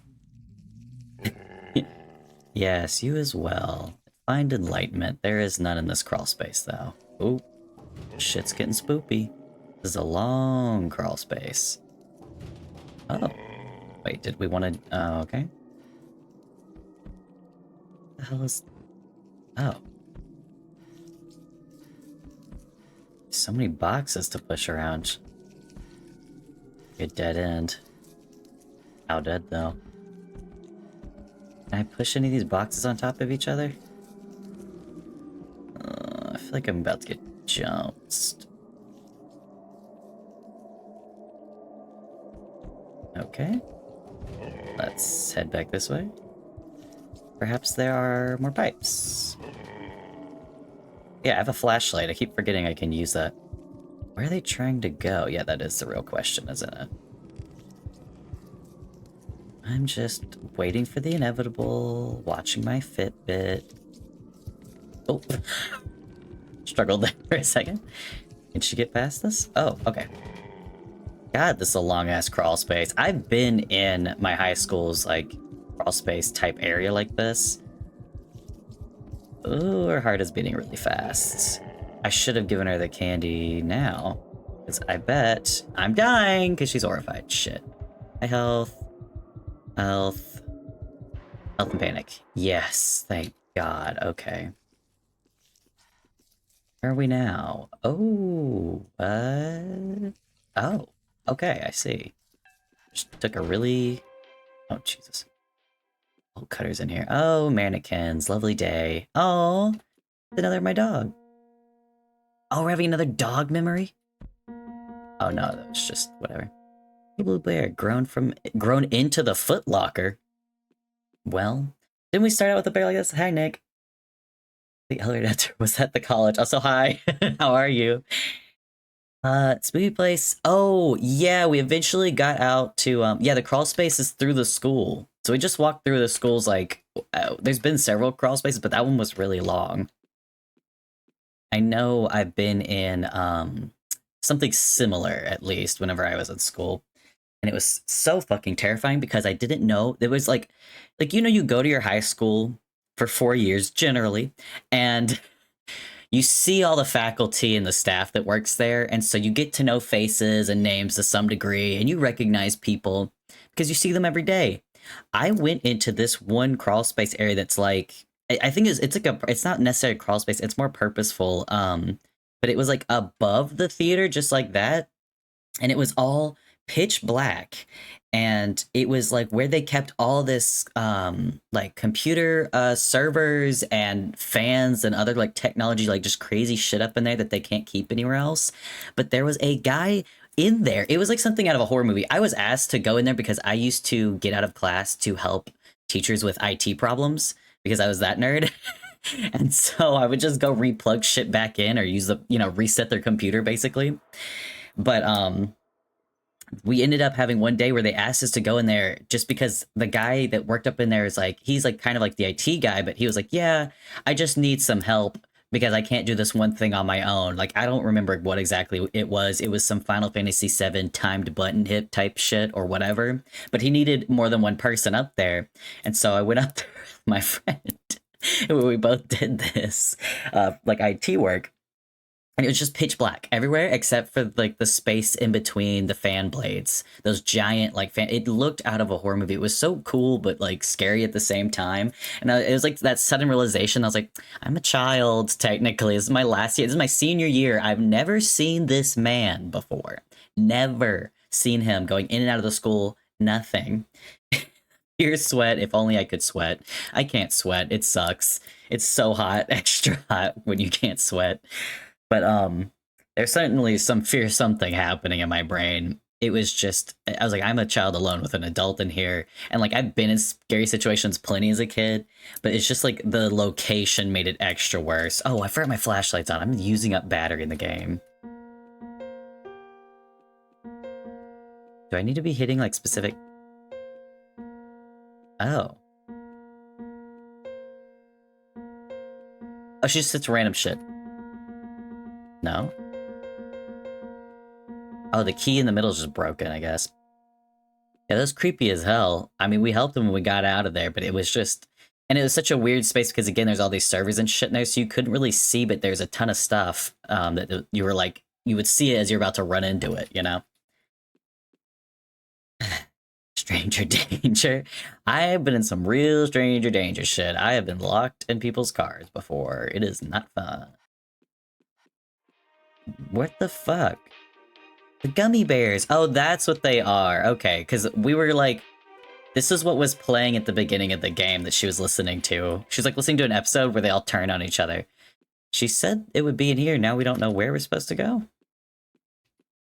Yes, you as well. Find enlightenment. There is none in this crawl space, though. Ooh. Shit's getting spoopy. This is a long crawl space. Oh. Wait, did we want to... Oh, okay. What the hell is... Oh. So many boxes to push around. A dead end. How dead, though? Can I push any of these boxes on top of each other? I feel like I'm about to get jumped. Okay. Let's head back this way. Perhaps there are more pipes. Yeah, I have a flashlight. I keep forgetting I can use that. Where are they trying to go? Yeah, that is the real question, isn't it? I'm just waiting for the inevitable, watching my Fitbit. Oh, struggled there for a second. Can she get past this? Oh, okay. God, this is a long-ass crawl space. I've been in my high school's, like, crawl space type area like this. Ooh, her heart is beating really fast. I should have given her the candy now. Because I bet I'm dying because she's horrified. Shit. Hi, health. Health. Health and panic. Yes, thank God. Okay. Where are we now? Oh, oh, okay, I see. Just took a really... Oh, Jesus. Oh, Cutter's in here. Oh, mannequins. Lovely day. Oh, another my dog. Oh, we're having another dog memory? Oh, no, that was just whatever. Blue bear, grown into the Foot Locker. Well, didn't we start out with a bear like this? Hi, Nick. The elevator was at the college. Also, hi. How are you? Spoopy place. Oh, yeah, we eventually got out to, yeah, the crawl space is through the school. So we just walked through the schools, like, there's been several crawl spaces, but that one was really long. I know I've been in, something similar, at least, whenever I was at school. And it was so fucking terrifying because I didn't know. It was like, you know, you go to your high school for 4 years, generally, and you see all the faculty and the staff that works there, and so you get to know faces and names to some degree, and you recognize people because you see them every day. I went into this one crawl space area that's like, I think it's like it's not necessarily a crawl space, it's more purposeful. But it was like above the theater, just like that, and it was all pitch black, and it was like where they kept all this like computer servers and fans and other like technology, like just crazy shit up in there that they can't keep anywhere else. But there was a guy in there. It was like something out of a horror movie. I was asked to go in there because I used to get out of class to help teachers with IT problems because I was that nerd. And so I would just go replug shit back in or use the, you know, reset their computer basically. But we ended up having one day where they asked us to go in there just because the guy that worked up in there is like, he's like kind of like the IT guy, but he was like, yeah, I just need some help because I can't do this one thing on my own. Like, I don't remember what exactly it was. It was some Final Fantasy VII timed button hit type shit or whatever, but he needed more than one person up there. And so I went up there with my friend and we both did this, like IT work. And it was just pitch black everywhere except for like the space in between the fan blades. Those giant like fan. It looked out of a horror movie. It was so cool but like scary at the same time. And it was like that sudden realization. I was like, I'm a child technically. This is my last year. This is my senior year. I've never seen this man before. Never seen him going in and out of the school. Nothing. Here's sweat. If only I could sweat. I can't sweat. It sucks. It's so hot, extra hot when you can't sweat. But there's certainly some fierce something happening in my brain. It was just, I was like, I'm a child alone with an adult in here. And like, I've been in scary situations plenty as a kid, but it's just like the location made it extra worse. Oh, I forgot my flashlight's on. I'm using up battery in the game. Do I need to be hitting like specific? Oh. Oh, she just hits random shit. No? Oh, the key in the middle is just broken, I guess. Yeah, that was creepy as hell. I mean, we helped them when we got out of there, but it was just... And it was such a weird space because, again, there's all these servers and shit in there, so you couldn't really see, but there's a ton of stuff that you were like... You would see it as you're about to run into it, you know? Stranger danger. I have been in some real stranger danger shit. I have been locked in people's cars before. It is not fun. What the fuck? The gummy bears. Oh, that's what they are. Okay, because we were like, this is what was playing at the beginning of the game that she was listening to. She was like listening to an episode where they all turn on each other. She said it would be in here. Now we don't know where we're supposed to go.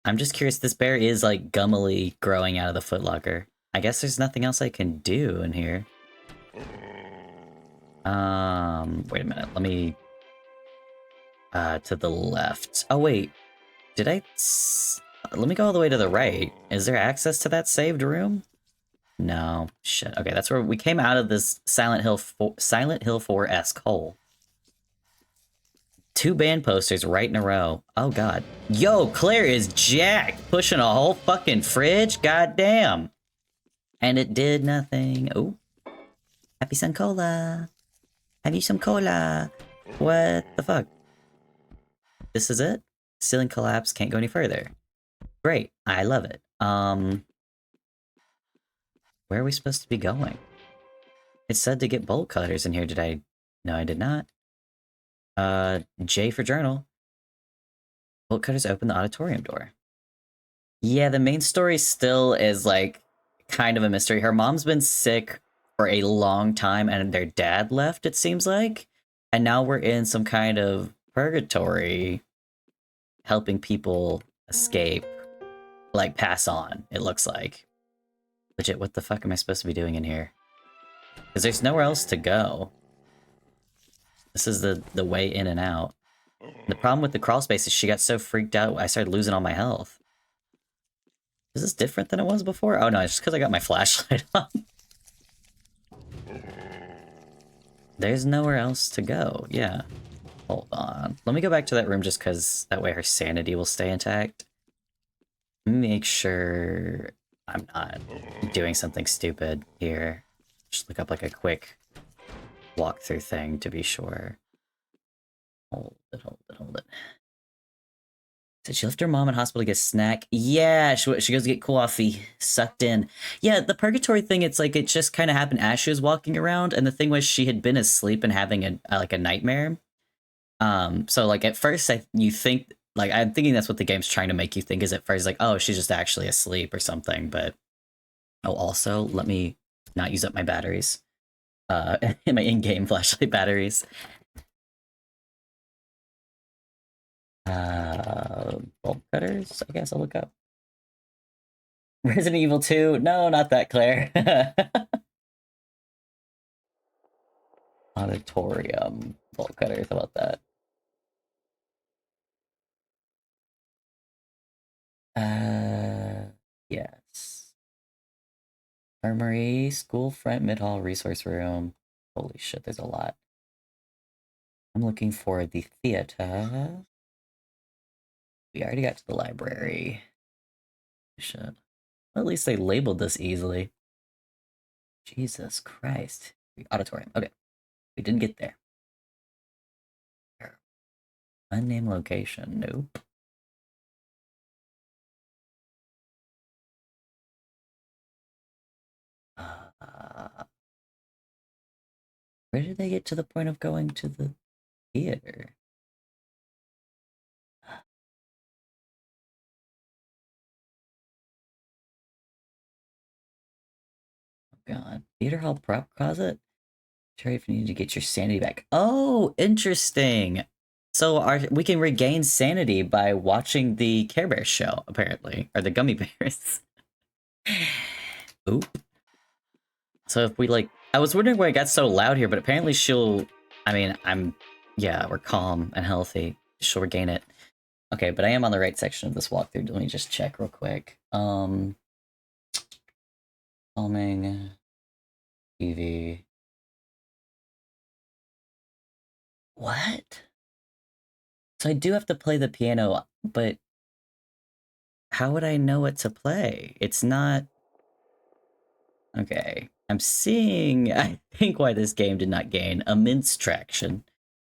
I'm just curious. This bear is like gummily growing out of the footlocker. I guess there's nothing else I can do in here. Wait a minute. Let me... to the left. Oh, wait. Did I... Let me go all the way to the right. Is there access to that saved room? No. Shit. Okay, that's where we came out of this Silent Hill 4-esque hole. 2 band posters right in a row. Oh, God. Yo, Claire is jacked. Pushing a whole fucking fridge? God damn. And it did nothing. Oh. Happy some cola. Have you some cola? What the fuck? This is it? Ceiling collapse, can't go any further. Great, I love it. Where are we supposed to be going? It said to get bolt cutters in here, did I? No, I did not. J for journal. Bolt cutters open the auditorium door. Yeah, the main story still is like kind of a mystery. Her mom's been sick for a long time and their dad left, it seems like. And now we're in some kind of purgatory helping people escape, like pass on, it looks like. Legit, what the fuck am I supposed to be doing in here? Because there's nowhere else to go. This is the way in and out. The problem with the crawl space is she got so freaked out, I started losing all my health. Is this different than it was before? Oh no, it's just because I got my flashlight on. There's nowhere else to go, yeah. Hold on. Let me go back to that room just because that way her sanity will stay intact. Make sure I'm not doing something stupid here. Just look up like a quick walkthrough thing to be sure. Hold it. Did she left her mom in hospital to get a snack? Yeah, she goes to get coffee. Sucked in. Yeah, the purgatory thing, it's like it just kind of happened as she was walking around, and the thing was she had been asleep and having a nightmare. So like at first you think, like I'm thinking that's what the game's trying to make you think is at first like, oh, she's just actually asleep or something, but oh, also let me not use up my batteries. My in-game flashlight batteries. Bolt cutters, I guess I'll look up. Resident Evil 2? No, not that, Claire. Auditorium. Bolt cutters, how about that? Yes. Armory, school front, mid-hall, resource room. Holy shit, there's a lot. I'm looking for the theater. We already got to the library. Shit. Well, at least they labeled this easily. Jesus Christ. Auditorium. Okay. We didn't get there. Unnamed location. Nope. Where did they get to the point of going to the theater? Oh god. Theater hall prop closet? Try if you need to get your sanity back. Oh, interesting. So we can regain sanity by watching the Care Bears show, apparently. Or the Gummy Bears. Oop. So if we like... I was wondering why it got so loud here, but apparently she'll... I mean, yeah, we're calm and healthy. She'll regain it. Okay, but I am on the right section of this walkthrough. Let me just check real quick. Calming... TV... What? So I do have to play the piano, but how would I know what to play? It's not... Okay. I'm seeing, I think, why this game did not gain immense traction.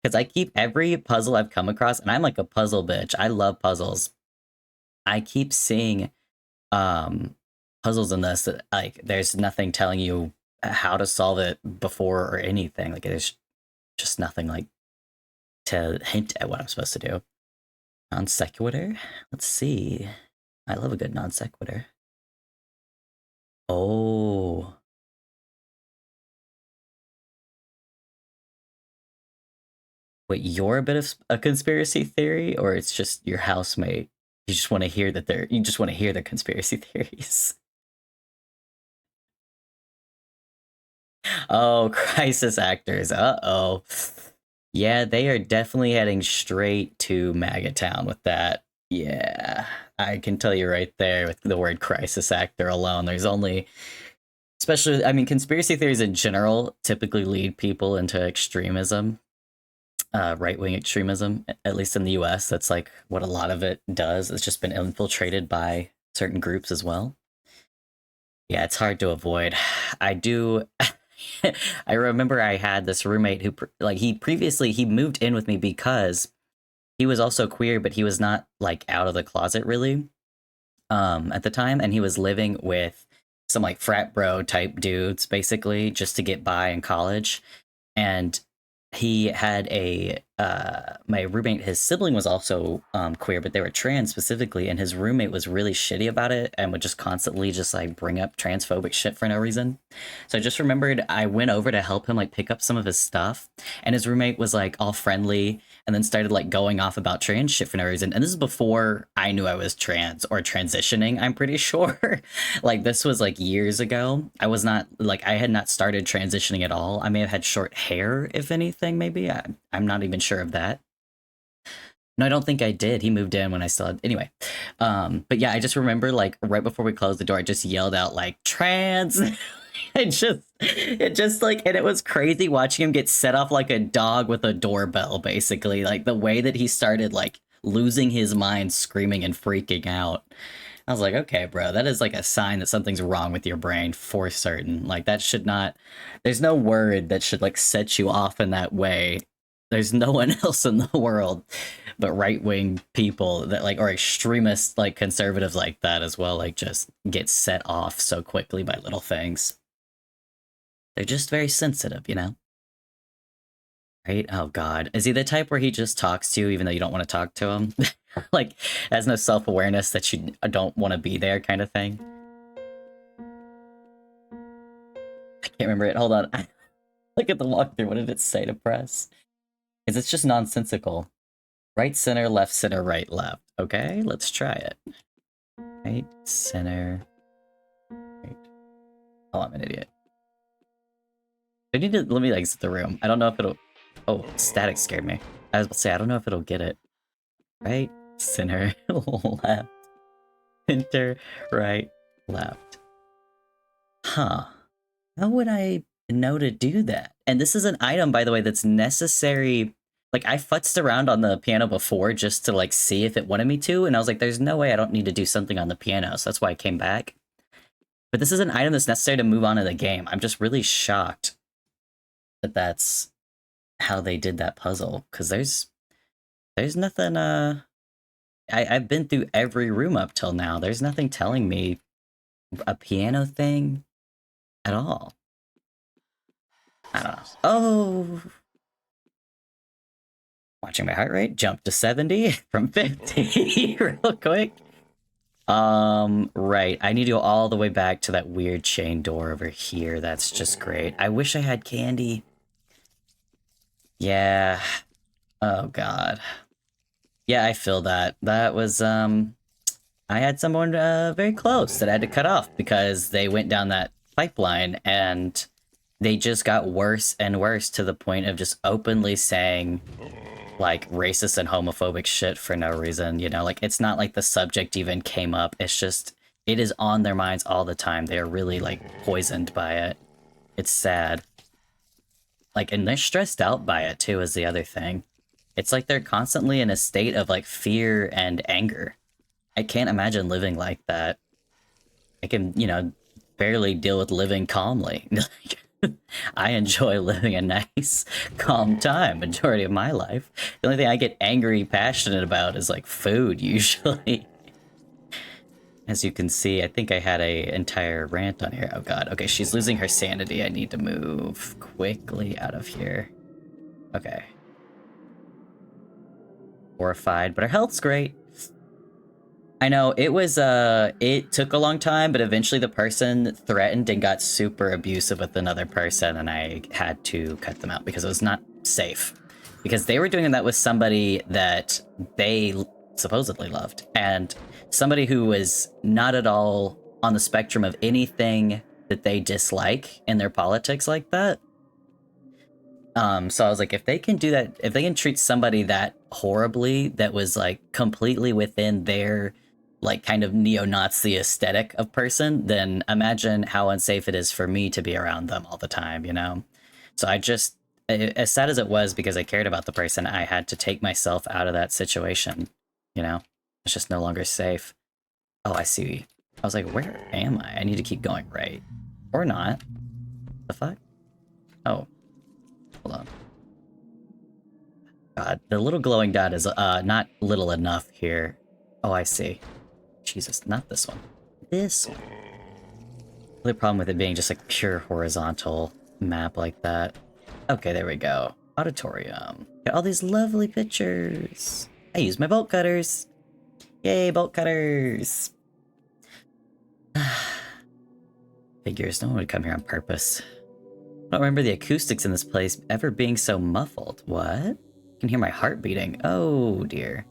Because I keep every puzzle I've come across, and I'm like a puzzle bitch. I love puzzles. I keep seeing puzzles puzzles in this that like there's nothing telling you how to solve it before or anything. Like there's just nothing like to hint at what I'm supposed to do. Non sequitur? Let's see. I love a good non sequitur. Oh. Wait, you're a bit of a conspiracy theory, or it's just your housemate? You just want to hear that you just want to hear the conspiracy theories. Oh, crisis actors. Uh-oh. Yeah, they are definitely heading straight to MAGA Town with that. Yeah, I can tell you right there with the word crisis actor alone. There's only, especially, I mean, conspiracy theories in general typically lead people into extremism, right-wing extremism, at least in the US. That's like what a lot of it does. It's just been infiltrated by certain groups as well. Yeah, it's hard to avoid. I do. I remember I had this roommate who, like, he moved in with me because he was also queer, but he was not like out of the closet really, at the time, and he was living with some like frat bro type dudes basically just to get by in college, and he had my roommate, his sibling was also queer, but they were trans specifically, and his roommate was really shitty about it and would just constantly just like bring up transphobic shit for no reason. So I just remembered I went over to help him like pick up some of his stuff, and his roommate was like all friendly and then started like going off about trans shit for no reason. And this is before I knew I was trans or transitioning, I'm pretty sure. Like this was like years ago. I was not like, I had not started transitioning at all. I may have had short hair, if anything, maybe. I'm not even sure of that. No, I don't think I did. He moved in when I still had, anyway. But yeah, I just remember like right before we closed the door, I just yelled out like trans. It just like, and it was crazy watching him get set off like a dog with a doorbell, basically. Like the way that he started like losing his mind, screaming and freaking out. I was like, okay, bro, that is like a sign that something's wrong with your brain for certain. Like that should not, there's no word that should like set you off in that way. There's no one else in the world but right-wing people that like, or extremist like conservatives like that as well, like just get set off so quickly by little things. They're just very sensitive, you know? Right? Oh god. Is he the type where he just talks to you even though you don't want to talk to him? Like has no self-awareness that you don't want to be there kind of thing? I can't remember it. Hold on. Look at the walkthrough. What did it say to press? Is it's just nonsensical. Right, center, right, left. Okay, let's try it. Right, center, right. Oh, I'm an idiot. I need to, let me exit the room. I don't know if it'll, oh, static scared me. I was about to say, I don't know if it'll get it. Right, center, left, center, right, left. Huh. How would I know to do that? And this is an item, by the way, that's necessary. Like, I futzed around on the piano before just to, like, see if it wanted me to, and I was like, there's no way I don't need to do something on the piano, so that's why I came back. But this is an item that's necessary to move on to the game. I'm just really shocked that that's how they did that puzzle, because there's nothing, I've been through every room up till now. There's nothing telling me a piano thing at all. I don't know. Oh! Watching my heart rate jump to 70 from 50 real quick. Right. I need to go all the way back to that weird chain door over here. That's just great. I wish I had candy. Yeah. Oh, God. Yeah, I feel that. That was, I had someone very close that I had to cut off because they went down that pipeline and they just got worse and worse to the point of just openly saying like racist and homophobic shit for no reason, you know? Like it's not like the subject even came up. It's just, it is on their minds all the time. They are really like poisoned by it. It's sad. Like, and they're stressed out by it too is the other thing. It's like they're constantly in a state of like fear and anger. I can't imagine living like that. I can, you know, barely deal with living calmly. I enjoy living a nice, calm time majority of my life. The only thing I get angry, passionate about is like food, usually. As you can see, I think I had a entire rant on here. Oh god. Okay, she's losing her sanity. I need to move quickly out of here. Okay. Horrified, but her health's great. I know, it took a long time, but eventually the person threatened and got super abusive with another person, and I had to cut them out because it was not safe. Because they were doing that with somebody that they supposedly loved, and somebody who was not at all on the spectrum of anything that they dislike in their politics like that. So I was like, if they can do that, if they can treat somebody that horribly, that was like completely within their like kind of neo-Nazi aesthetic of person, then imagine how unsafe it is for me to be around them all the time, you know? So I just, as sad as it was because I cared about the person, I had to take myself out of that situation, you know? It's just no longer safe. Oh, I see. I was like, where am I? I need to keep going right. Or not. The fuck? Oh. Hold on. God, the little glowing dot is not little enough here. Oh, I see. Jesus, not this one. This one. The problem with it being just like pure horizontal map like that. Okay, there we go. Auditorium. Got all these lovely pictures. I use my bolt cutters. Yay, bolt cutters. Figures, no one would come here on purpose. I don't remember the acoustics in this place ever being so muffled. What? I can hear my heart beating. Oh, dear.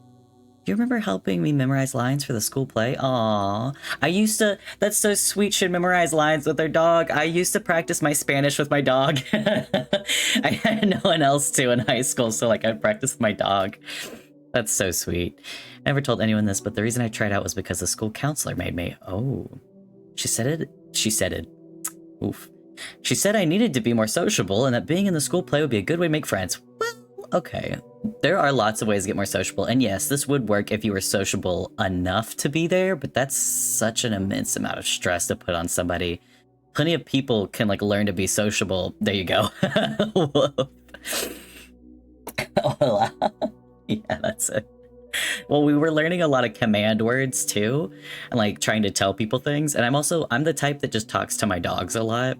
Do you remember helping me memorize lines for the school play? Aww. I used to... That's so sweet. Should memorize lines with their dog. I used to practice my Spanish with my dog. I had no one else to in high school, so like I practiced with my dog. That's so sweet. I never told anyone this, but the reason I tried out was because the school counselor made me. Oh. She said it. Oof. She said I needed to be more sociable and that being in the school play would be a good way to make friends. Well, okay. There are lots of ways to get more sociable, and yes, this would work if you were sociable enough to be there, but that's such an immense amount of stress to put on somebody. Plenty of people can, like, learn to be sociable. There you go. Hola. Yeah, that's it. Well, we were learning a lot of command words, too, and, like, trying to tell people things, and I'm the type that just talks to my dogs a lot.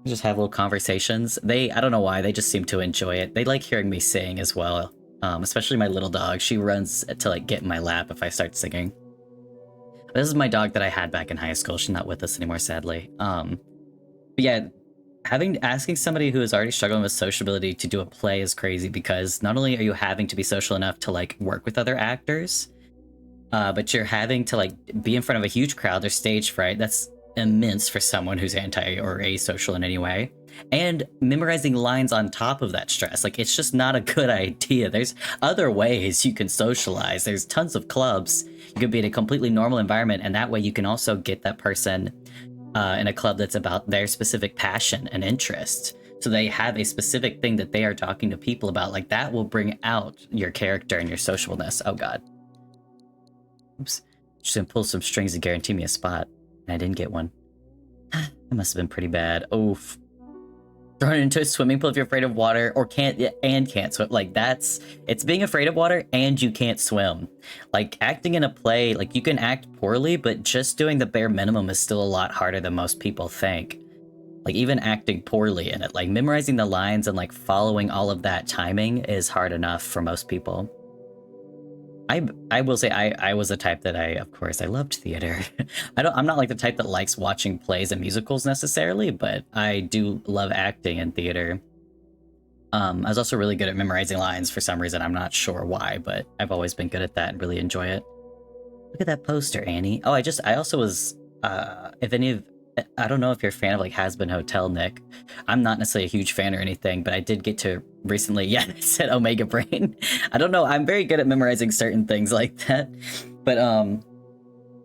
Just have little conversations. I don't know why, they just seem to enjoy it. They like hearing me sing as well. Especially my little dog. She runs to like get in my lap if I start singing. This is my dog that I had back in high school. She's not with us anymore, sadly. But yeah, asking somebody who is already struggling with sociability to do a play is crazy because not only are you having to be social enough to like work with other actors, but you're having to like be in front of a huge crowd. There's stage fright. That's immense for someone who's anti or asocial in any way, and memorizing lines on top of that stress. Like, it's just not a good idea. There's other ways you can socialize. There's tons of clubs. You could be in a completely normal environment, and that way you can also get that person in a club that's about their specific passion and interest. So they have a specific thing that they are talking to people about. Like, that will bring out your character and your socialness. Oh god. Oops. Just gonna pull some strings to guarantee me a spot. I didn't get one. It must have been pretty bad. Oof. Thrown into a swimming pool if you're afraid of water or can't swim. Like, it's being afraid of water and you can't swim. Like, acting in a play, like, you can act poorly, but just doing the bare minimum is still a lot harder than most people think. Like, even acting poorly in it, like, memorizing the lines and, like, following all of that timing is hard enough for most people. I will say I was the type that of course I loved theater. I'm not like the type that likes watching plays and musicals necessarily, but I do love acting in theater. I was also really good at memorizing lines for some reason. I'm not sure why, but I've always been good at that and really enjoy it. Look at that poster, Annie. Oh, I also was, I don't know if you're a fan of like Has Been Hotel, Nick. I'm not necessarily a huge fan or anything, but I did get to recently, yeah, I said Omega Brain. I don't know, I'm very good at memorizing certain things like that. But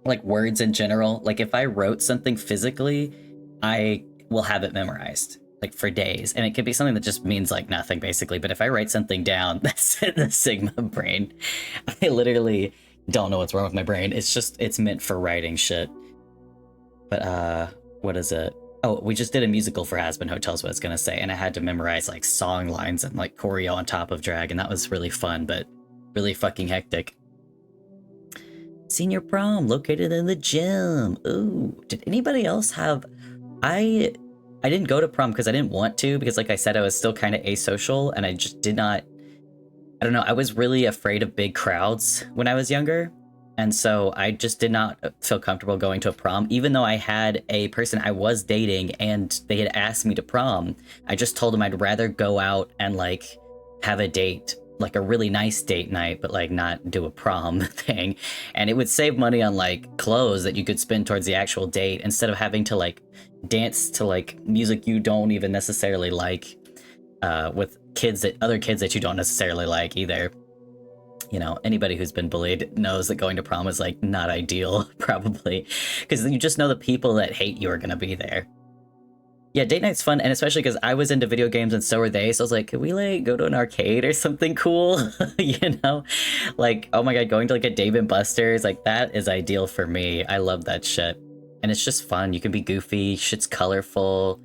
like words in general, like if I wrote something physically, I will have it memorized like for days. And it could be something that just means like nothing basically. But if I write something down, that's the Sigma brain. I literally don't know what's wrong with my brain. It's meant for writing shit. But what is it? Oh, we just did a musical for Has Been Hotel is what I was gonna say, and I had to memorize like song lines and like choreo on top of drag, and that was really fun, but really fucking hectic. Senior prom located in the gym. Ooh, did anybody else have... I didn't go to prom because I didn't want to, because like I said, I was still kind of asocial and I just did not... I don't know, I was really afraid of big crowds when I was younger. And so I just did not feel comfortable going to a prom, even though I had a person I was dating and they had asked me to prom. I just told them I'd rather go out and like have a date, like a really nice date night, but like not do a prom thing. And it would save money on like clothes that you could spend towards the actual date instead of having to like dance to like music you don't even necessarily like, with other kids that you don't necessarily like either. You know, anybody who's been bullied knows that going to prom is like not ideal, probably, because you just know the people that hate you are gonna be there. Yeah, date night's fun, and especially because I was into video games and so were they, so I was like, could we like go to an arcade or something cool? You know, like, oh my god, going to like a Dave & Buster's, like that is ideal for me. I love that shit. And it's just fun. You can be goofy, shit's colorful.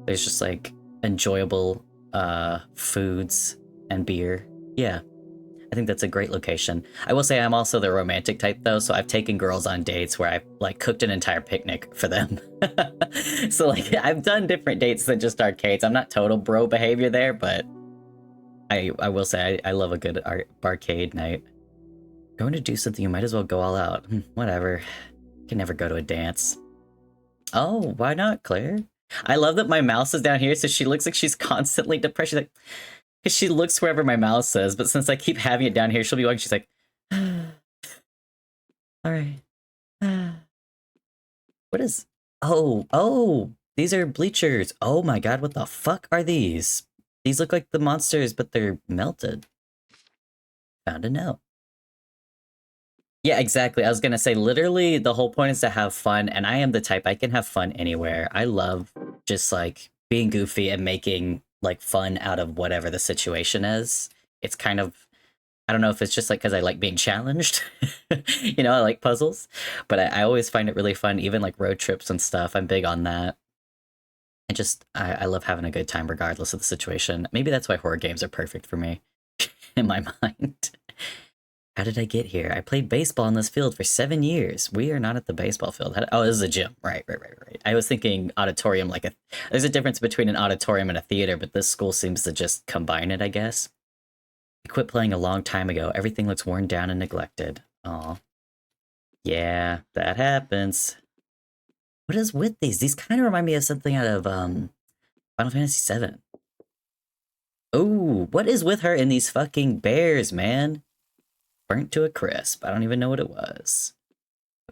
There's just like enjoyable foods and beer. Yeah. I think that's a great location. I will say I'm also the romantic type though, so I've taken girls on dates where I've like cooked an entire picnic for them. So like I've done different dates than just arcades. I'm not total bro behavior there, but I will say I love a good arcade night. Going to do something, you might as well go all out. Whatever. You can never go to a dance. Oh, why not, Claire? I love that my mouse is down here, so she looks like she's constantly depressed. She's like, because she looks wherever my mouse is, but since I keep having it down here, she'll be walking, she's like, alright. What is... Oh, these are bleachers. Oh my god, what the fuck are these? These look like the monsters, but they're melted. Found a note. Yeah, exactly. I was gonna say, literally, the whole point is to have fun, and I am the type, I can have fun anywhere. I love just, like, being goofy and making, like, fun out of whatever the situation is. It's kind of... I don't know if it's just, like, because I like being challenged. You know, I like puzzles. But I always find it really fun, even, like, road trips and stuff. I'm big on that. I love having a good time regardless of the situation. Maybe that's why horror games are perfect for me, in my mind. How did I get here? I played baseball in this field for 7 years. We are not at the baseball field. Oh, this is a gym. Right. I was thinking auditorium, like there's a difference between an auditorium and a theater, but this school seems to just combine it, I guess. I quit playing a long time ago. Everything looks worn down and neglected. Aw. Yeah, that happens. What is with these? These kind of remind me of something out of Final Fantasy VII. Oh, what is with her and these fucking bears, man? Burnt to a crisp. I don't even know what it was.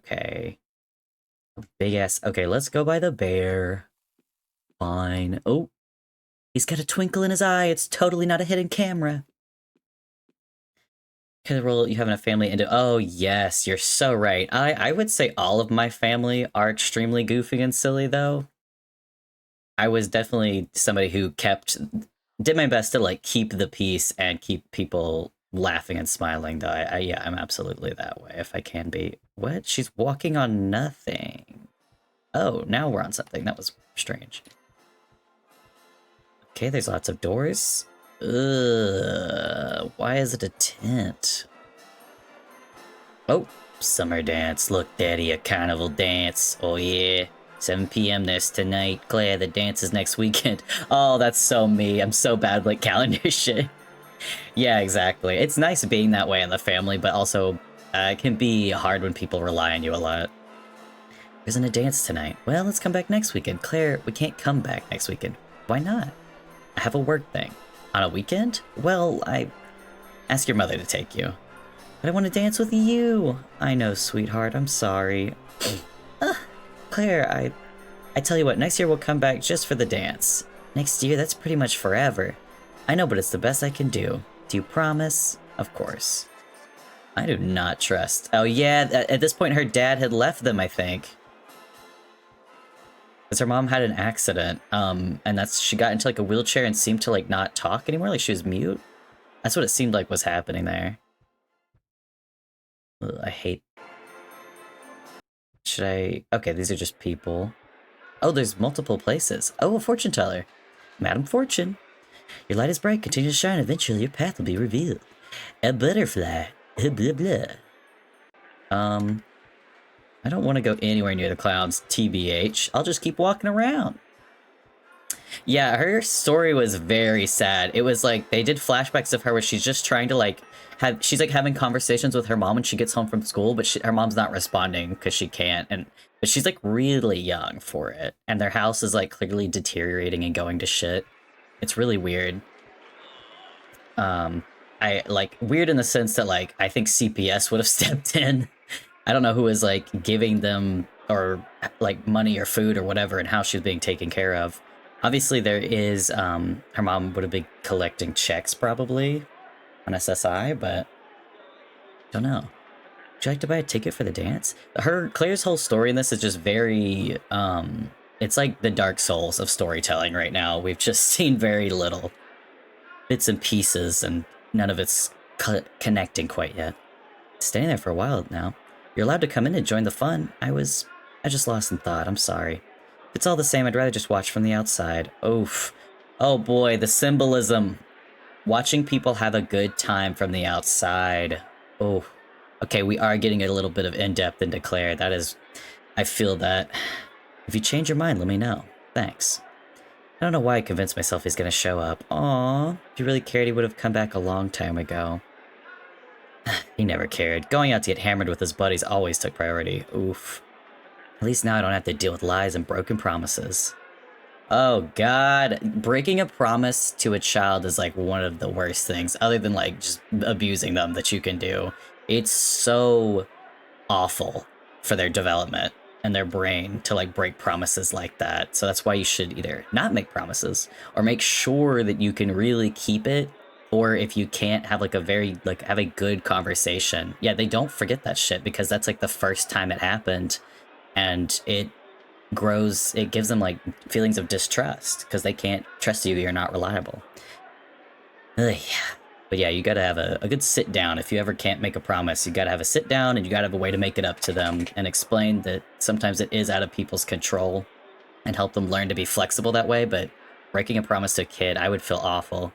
Okay. Big ass. Okay, let's go by the bear. Fine. Oh, he's got a twinkle in his eye. It's totally not a hidden camera. The role you have in a family into... Oh, yes, you're so right. I would say all of my family are extremely goofy and silly, though. I was definitely somebody who did my best to, like, keep the peace and keep people laughing and smiling, though. Yeah, I'm absolutely that way, if I can be. What? She's walking on nothing. Oh, now we're on something. That was strange. Okay, there's lots of doors. Ugh, why is it a tent? Oh, summer dance. Look, Daddy, a carnival dance. Oh, yeah. 7 p.m. this tonight. Claire, the dance is next weekend. Oh, that's so me. I'm so bad with calendar shit. Yeah, exactly. It's nice being that way in the family, but also it can be hard when people rely on you a lot. There isn't a dance tonight. Well, let's come back next weekend. Claire, we can't come back next weekend. Why not? I have a work thing. On a weekend? Well, ask your mother to take you. But I want to dance with you. I know, sweetheart. I'm sorry. Claire, I tell you what, next year we'll come back just for the dance. Next year? That's pretty much forever. I know, but it's the best I can do. Do you promise? Of course. I do not trust. Oh yeah, at this point her dad had left them, I think. Because her mom had an accident, and she got into like a wheelchair and seemed to like not talk anymore, like she was mute. That's what it seemed like was happening there. Ugh, I hate... Okay, these are just people. Oh, there's multiple places. Oh, a fortune teller. Madam Fortune. Your light is bright, continue to shine, eventually your path will be revealed. A butterfly. Blah blah. I don't want to go anywhere near the clouds, TBH. I'll just keep walking around. Yeah, her story was very sad. It was like they did flashbacks of her where she's just trying to like she's like having conversations with her mom when she gets home from school, but her mom's not responding because she can't. But she's like really young for it, and their house is like clearly deteriorating and going to shit. It's really weird. I like weird in the sense that like I think CPS would have stepped in. I don't know who was like giving them or like money or food or whatever and how she was being taken care of. Obviously there is her mom would have been collecting checks probably on SSI, but don't know. Would you like to buy a ticket for the dance? Claire's whole story in this is just very it's like the Dark Souls of storytelling right now. We've just seen very little bits and pieces and none of it's connecting quite yet. Staying there for a while now. You're allowed to come in and join the fun. I just lost in thought. I'm sorry. If it's all the same, I'd rather just watch from the outside. Oof. Oh boy, the symbolism. Watching people have a good time from the outside. Oh. Okay, we are getting a little bit of in-depth into Claire. That is... I feel that. If you change your mind, let me know. Thanks. I don't know why I convinced myself he's gonna show up. Aww. If he really cared, he would have come back a long time ago. He never cared. Going out to get hammered with his buddies always took priority. Oof. At least now I don't have to deal with lies and broken promises. Oh god. Breaking a promise to a child is like one of the worst things, other than like just abusing them, that you can do. It's so awful for their development and their brain to like break promises like that. So that's why you should either not make promises or make sure that you can really keep it. Or if you can't, have like have a good conversation. Yeah, they don't forget that shit because that's like the first time it happened, and it gives them like feelings of distrust because they can't trust you. You're not reliable. Ugh. But yeah, you gotta have a good sit down. If you ever can't make a promise, you gotta have a sit down and you gotta have a way to make it up to them and explain that sometimes it is out of people's control and help them learn to be flexible that way. But breaking a promise to a kid, I would feel awful.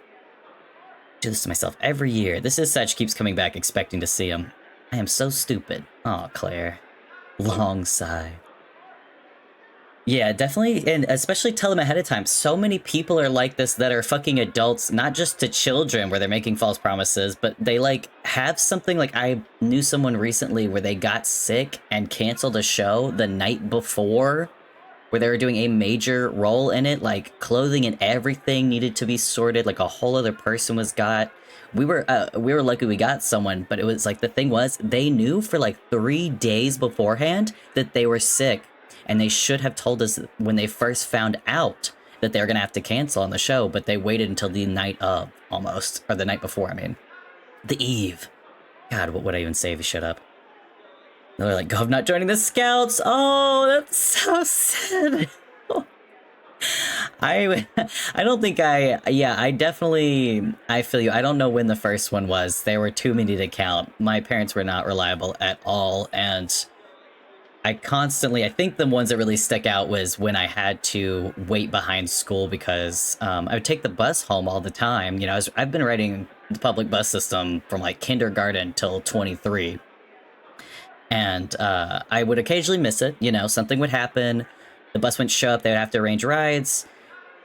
Do this to myself every year. This is such keeps coming back expecting to see him. I am so stupid. Aw, Claire. Long sigh. Yeah, definitely, and especially tell them ahead of time. So many people are like this that are fucking adults, not just to children where they're making false promises, but they like have something like I knew someone recently where they got sick and canceled a show the night before where they were doing a major role in it, like clothing and everything needed to be sorted, like a whole other person was got. We were lucky we got someone, but it was like the thing was they knew for like 3 days beforehand that they were sick, and they should have told us when they first found out that they were gonna have to cancel on the show, but they waited until the night of, almost, or the night before, I mean. The eve. God, what would I even say if he shut up? They're like, I'm not joining the scouts. Oh, that's so sad. I don't think I feel you. I don't know when the first one was. There were too many to count. My parents were not reliable at all, and I think the ones that really stuck out was when I had to wait behind school because I would take the bus home all the time. You know, I've been riding the public bus system from like kindergarten till 23. And I would occasionally miss it. You know, something would happen. The bus wouldn't show up. They would have to arrange rides.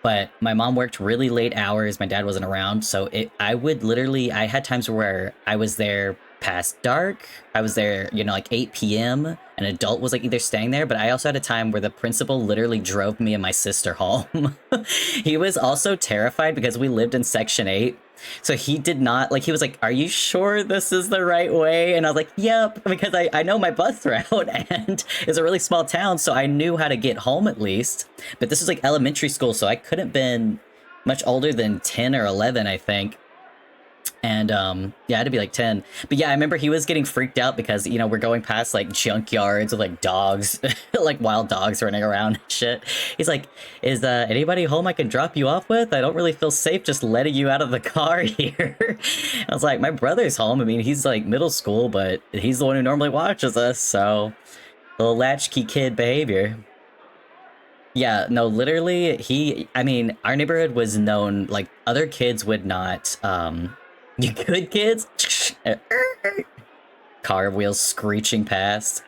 But my mom worked really late hours. My dad wasn't around. So I had times where I was there past dark. I was there, you know, like 8 p.m. An adult was like either staying there. But I also had a time where the principal literally drove me and my sister home. He was also terrified because we lived in Section 8. So he did not, like, he was like, are you sure this is the right way? And I was like, yep, because I know my bus route, and it's a really small town, so I knew how to get home at least. But this was like elementary school, so I couldn't have been much older than 10 or 11, I think. And yeah, I had to be like 10. But yeah, I remember he was getting freaked out because, you know, we're going past like junkyards with like dogs, like wild dogs running around and shit. He's like, is anybody home I can drop you off with? I don't really feel safe just letting you out of the car here. I was like, my brother's home. I mean, he's like middle school, but he's the one who normally watches us. So little latchkey kid behavior. Yeah, no, literally, our neighborhood was known, like, other kids would not, you good kids? car wheels screeching past.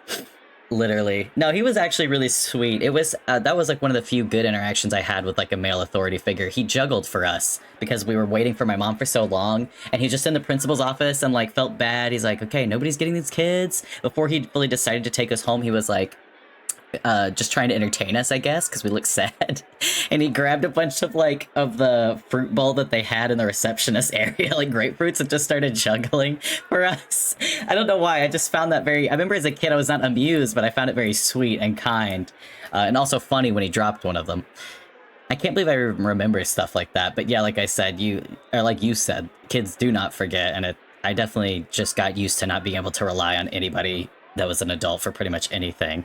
Literally. No, he was actually really sweet. It was that was like one of the few good interactions I had with like a male authority figure. He juggled for us because we were waiting for my mom for so long, and he's just in the principal's office and like felt bad. He's like, okay, nobody's getting these kids. Before he fully decided to take us home, he was like, just trying to entertain us, I guess, because we look sad. And he grabbed a bunch of like of the fruit bowl that they had in the receptionist area, like grapefruits, and just started juggling for us. I don't know why. I just found that very. I remember as a kid, I was not amused, but I found it very sweet and kind, and also funny when he dropped one of them. I can't believe I remember stuff like that. But yeah, like I said, like you said, kids do not forget, and I definitely just got used to not being able to rely on anybody that was an adult for pretty much anything.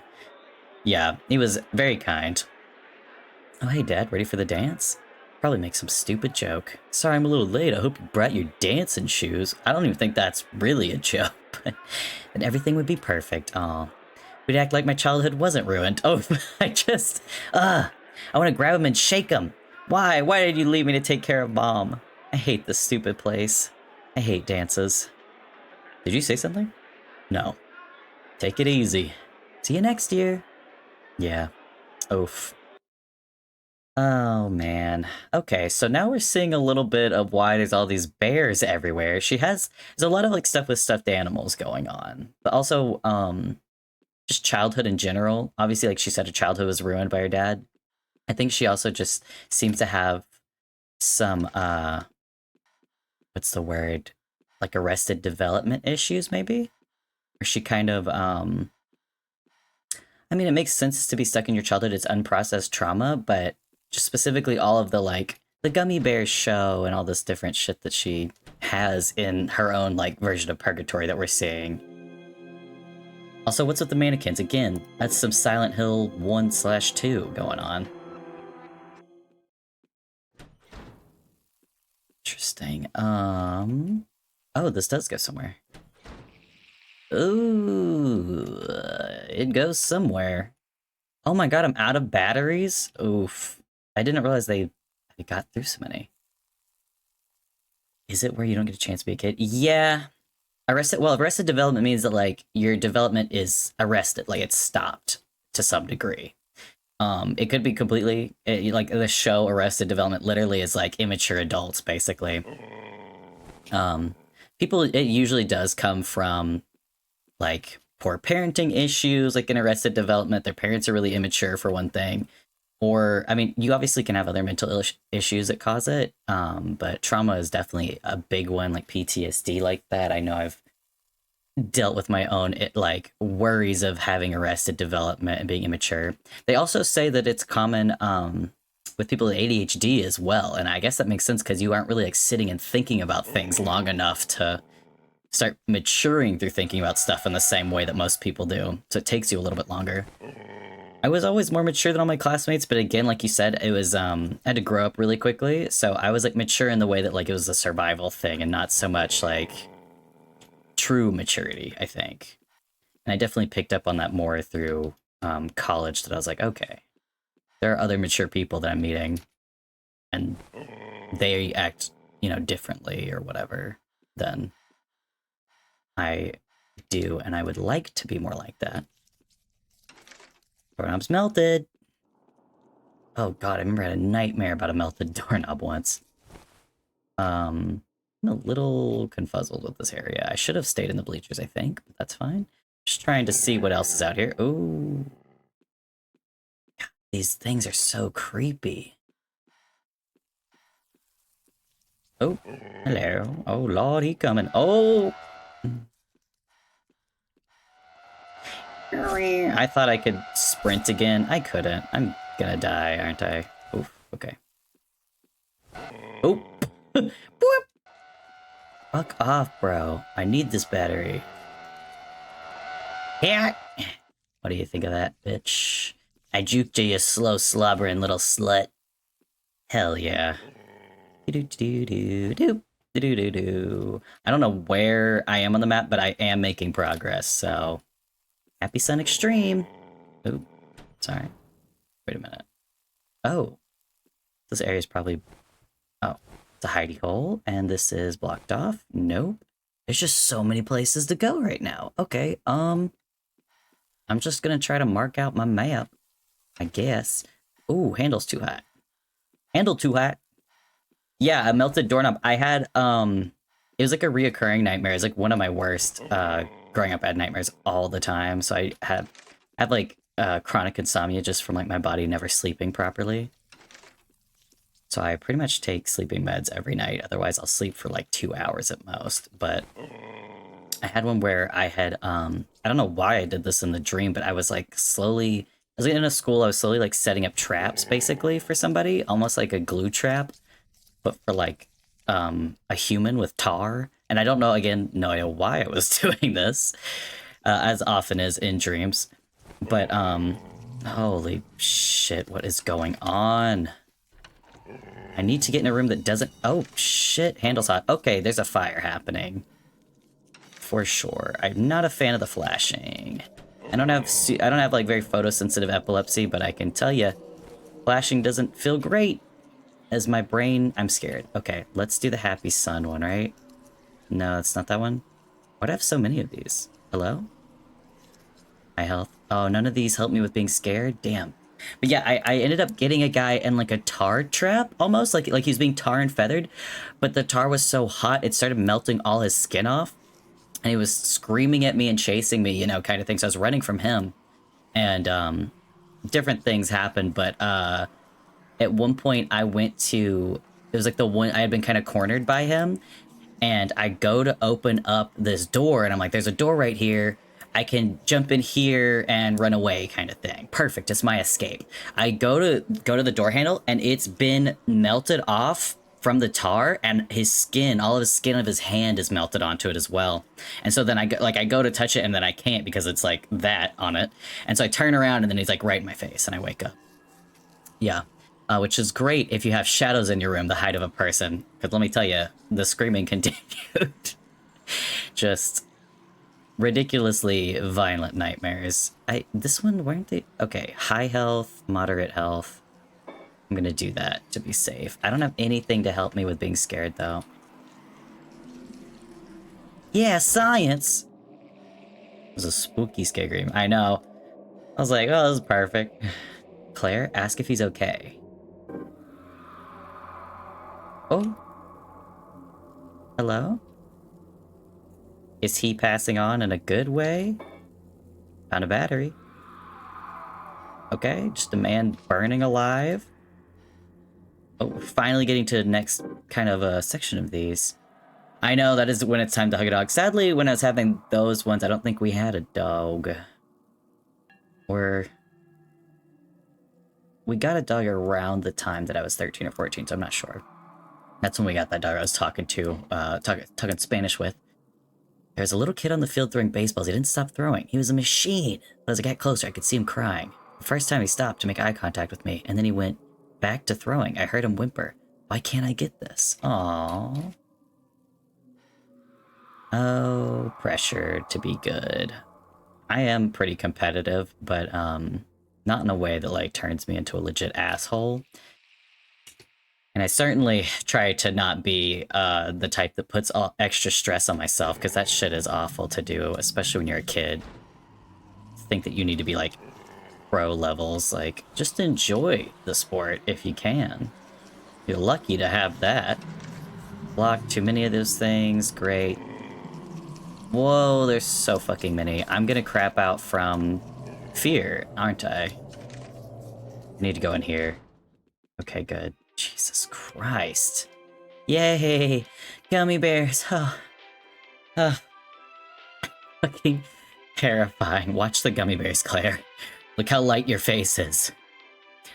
Yeah, he was very kind. Oh, hey, Dad, ready for the dance? Probably make some stupid joke. Sorry I'm a little late. I hope you brought your dancing shoes. I don't even think that's really a joke. And everything would be perfect. Aw. We'd act like my childhood wasn't ruined. Oh, I want to grab him and shake him. Why? Why did you leave me to take care of Mom? I hate this stupid place. I hate dances. Did you say something? No. Take it easy. See you next year. Yeah. Oof. Oh man. Okay, so now we're seeing a little bit of why there's all these bears everywhere. There's a lot of like stuff with stuffed animals going on. But also just childhood in general. Obviously, like she said, her childhood was ruined by her dad. I think she also just seems to have some what's the word? Like arrested development issues, maybe? Or she kind of I mean, it makes sense to be stuck in your childhood. It's unprocessed trauma, but just specifically all of the like the gummy bears show and all this different shit that she has in her own like version of purgatory that we're seeing. Also, what's with the mannequins? Again, that's some Silent Hill 1/2 going on. Interesting. Oh, this does go somewhere. Ooh, it goes somewhere. Oh my god, I'm out of batteries? Oof. I didn't realize they got through so many. Is it where you don't get a chance to be a kid? Yeah. Arrested development means that, like, your development is arrested. Like, it's stopped to some degree. It could be completely, like, the show Arrested Development literally is, like, immature adults, basically. People, it usually does come from, like, poor parenting issues, like in Arrested Development. Their parents are really immature, for one thing. Or, I mean, you obviously can have other mental issues that cause it, but trauma is definitely a big one, like PTSD like that. I know I've dealt with my own like worries of having arrested development and being immature. They also say that it's common with people with ADHD as well, and I guess that makes sense because you aren't really like sitting and thinking about things long enough to start maturing through thinking about stuff in the same way that most people do. So it takes you a little bit longer. I was always more mature than all my classmates, but again, like you said, it was I had to grow up really quickly, so I was like mature in the way that like it was a survival thing and not so much like true maturity, I think. And I definitely picked up on that more through college, that I was like, okay, there are other mature people that I'm meeting and they act, differently or whatever than I do, and I would like to be more like that. Doorknob's melted. Oh god, I remember I had a nightmare about a melted doorknob once. I'm a little confuzzled with this area. I should have stayed in the bleachers, I think, but that's fine. Just trying to see what else is out here. Ooh. God, these things are so creepy. Oh, hello. Oh lord, he coming. Oh! I thought I could sprint again. I couldn't. I'm gonna die, aren't I? Oof, okay. Oh! Boop! Fuck off, bro. I need this battery. Yeah! What do you think of that, bitch? I juked you, you slow slobbering little slut. Hell yeah. Do-do-do-do-do. Do-do-do-do. I don't know where I am on the map, but I am making progress, so... Happy Sun Extreme! Oh, sorry. Wait a minute. Oh. This area is probably... Oh. It's a hidey hole, and this is blocked off? Nope. There's just so many places to go right now. Okay, I'm just gonna try to mark out my map, I guess. Ooh, handle's too hot. Handle too hot. Yeah, a melted doorknob. I had, it was like a reoccurring nightmare. It's like one of my worst, growing up. I had nightmares all the time. So I have like, chronic insomnia just from like my body never sleeping properly. So I pretty much take sleeping meds every night. Otherwise, I'll sleep for like 2 hours at most. But I had one where I had, I don't know why I did this in the dream, but I was like slowly, I was in a school, I was slowly like setting up traps basically for somebody, almost like a glue trap, but for like a human with tar. And I don't know, again, no idea why I was doing this, as often as in dreams. But holy shit, what is going on? I need to get in a room that doesn't... Oh, shit. Handle's hot. Okay, there's a fire happening. For sure. I'm not a fan of the flashing. I don't have like very photosensitive epilepsy, but I can tell you, flashing doesn't feel great. As my brain... I'm scared. Okay, let's do the happy sun one, right? No, it's not that one. Why do I have so many of these? Hello? High health. Oh, none of these help me with being scared? Damn. But yeah, I ended up getting a guy in like a tar trap, almost like he was being tar and feathered, but the tar was so hot it started melting all his skin off, and he was screaming at me and chasing me, you know, kind of thing. So I was running from him, and different things happened. But at one point I went to, it was like the one I had been kind of cornered by him, and I go to open up this door, and I'm like, there's a door right here. I can jump in here and run away, kind of thing. Perfect, it's my escape. I go to the door handle, and it's been melted off from the tar, and his skin, all of his skin of his hand is melted onto it as well. And so then I go to touch it, and then I can't because it's like that on it. And so I turn around, and then he's like right in my face, and I wake up. Yeah. Which is great if you have shadows in your room the height of a person. Because let me tell you, the screaming continued. Just ridiculously violent nightmares. This one, weren't they? Okay, high health, moderate health. I'm gonna do that to be safe. I don't have anything to help me with being scared, though. Yeah, science! It was a spooky scare dream. I know. I was like, oh, this is perfect. Claire, ask if he's okay. Oh. Hello? Is he passing on in a good way? Found a battery. Okay, just a man burning alive. Oh, we're finally getting to the next kind of a section of these. I know, that is when it's time to hug a dog. Sadly, when I was having those ones, I don't think we had a dog. Or... we got a dog around the time that I was 13 or 14, so I'm not sure. That's when we got that dog I was talking to, talking Spanish with. There was a little kid on the field throwing baseballs. He didn't stop throwing. He was a machine. But as I got closer, I could see him crying. The first time he stopped to make eye contact with me, and then he went back to throwing. I heard him whimper. Why can't I get this? Aww. Oh, pressure to be good. I am pretty competitive, but not in a way that like turns me into a legit asshole. And I certainly try to not be the type that puts all extra stress on myself, because that shit is awful to do, especially when you're a kid. Think that you need to be like pro levels. Like, just enjoy the sport if you can. You're lucky to have that. Block too many of those things. Great. Whoa, there's so fucking many. I'm gonna crap out from fear, aren't I? I need to go in here. Okay, good. Jesus Christ. Yay! Gummy bears! Oh. Oh. Fucking terrifying. Watch the gummy bears, Claire. Look how light your face is.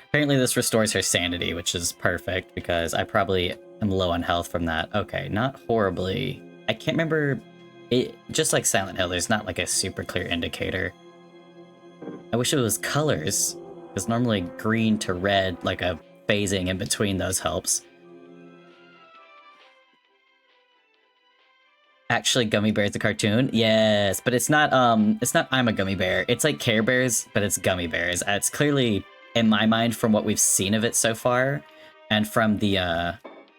Apparently this restores her sanity, which is perfect, because I probably am low on health from that. Okay, not horribly. I can't remember... it. Just like Silent Hill, there's not like a super clear indicator. I wish it was colors, because normally green to red, like a phasing in between those helps. Actually, Gummy Bears the cartoon? Yes, but it's not I'm a Gummy Bear. It's like Care Bears, but it's Gummy Bears. It's clearly, in my mind, from what we've seen of it so far, and from the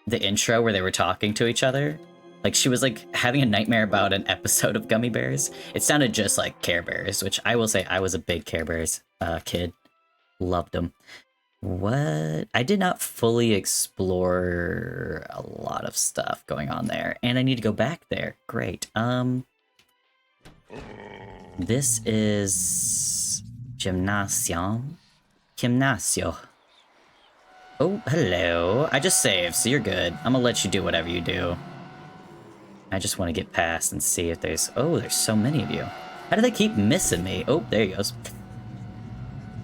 intro where they were talking to each other, Like she was like having a nightmare about an episode of Gummy Bears. It sounded just like Care Bears, which I will say I was a big Care Bears kid. Loved them. What? I did not fully explore a lot of stuff going on there, and I need to go back there. Great. This is Gymnasium. Gymnasio. Oh, hello. I just saved, so you're good. I'm gonna let you do whatever you do. I just want to get past and see if there's... Oh, there's so many of you. How do they keep missing me? Oh, there he goes.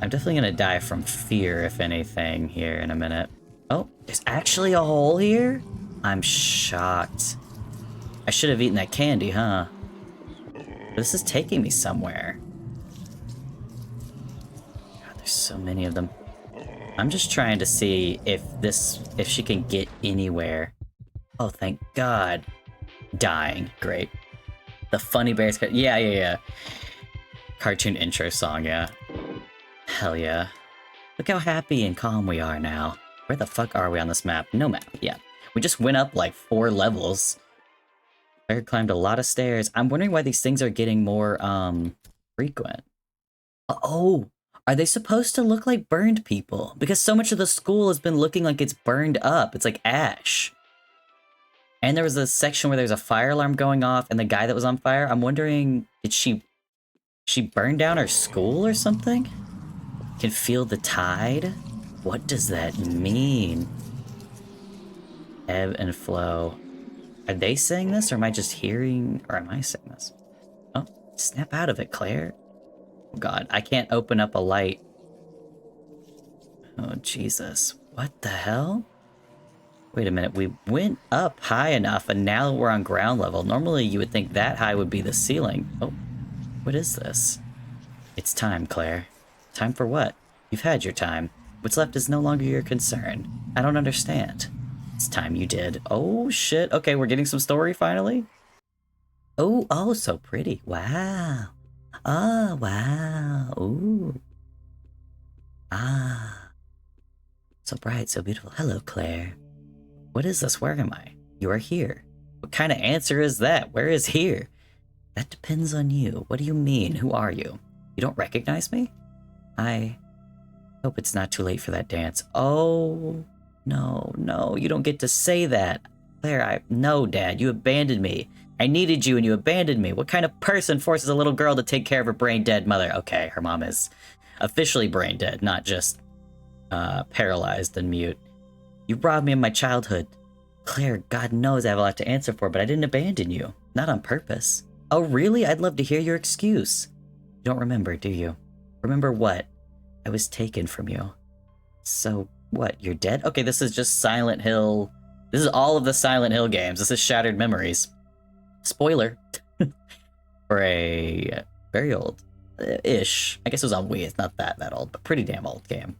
I'm definitely gonna die from fear, if anything, here in a minute. Oh, there's actually a hole here? I'm shocked. I should have eaten that candy, huh? This is taking me somewhere. God, there's so many of them. I'm just trying to see if she can get anywhere. Oh, thank God. Dying. Great. The Funny Bears... Yeah. Cartoon intro song, yeah. Hell yeah. Look how happy and calm we are now. Where the fuck are we on this map? No map, yeah. We just went up like 4 levels. Bear climbed a lot of stairs. I'm wondering why these things are getting more, frequent. Oh, are they supposed to look like burned people? Because so much of the school has been looking like it's burned up. It's like ash. And there was a section where there's a fire alarm going off, and the guy that was on fire, I'm wondering, did she burn down her school or something? Can feel the tide? What does that mean? Ebb and flow. Are they saying this, or am I just hearing, or am I saying this? Oh, snap out of it, Claire. Oh God, I can't open up a light. Oh, Jesus. What the hell? Wait a minute, we went up high enough, and now we're on ground level. Normally, you would think that high would be the ceiling. Oh, what is this? It's time, Claire. Time for what? You've had your time. What's left is no longer your concern. I don't understand. It's time you did. Oh, shit. Okay, we're getting some story, finally. Oh, so pretty. Wow. Oh, wow. Ooh. Ah. So bright, so beautiful. Hello, Claire. What is this? Where am I? You are here. What kind of answer is that? Where is here? That depends on you. What do you mean? Who are you? You don't recognize me? I hope it's not too late for that dance. Oh, no, you don't get to say that. Claire, no, Dad, you abandoned me. I needed you and you abandoned me. What kind of person forces a little girl to take care of her brain-dead mother? Okay, her mom is officially brain-dead, not just paralyzed and mute. You robbed me of my childhood. Claire, God knows I have a lot to answer for, but I didn't abandon you. Not on purpose. Oh, really? I'd love to hear your excuse. You don't remember, do you? Remember what? I was taken from you. So, what? You're dead? Okay, this is just Silent Hill. This is all of the Silent Hill games. This is Shattered Memories. Spoiler. For a very old-ish. I guess it was on Wii. It's not that old, but pretty damn old game.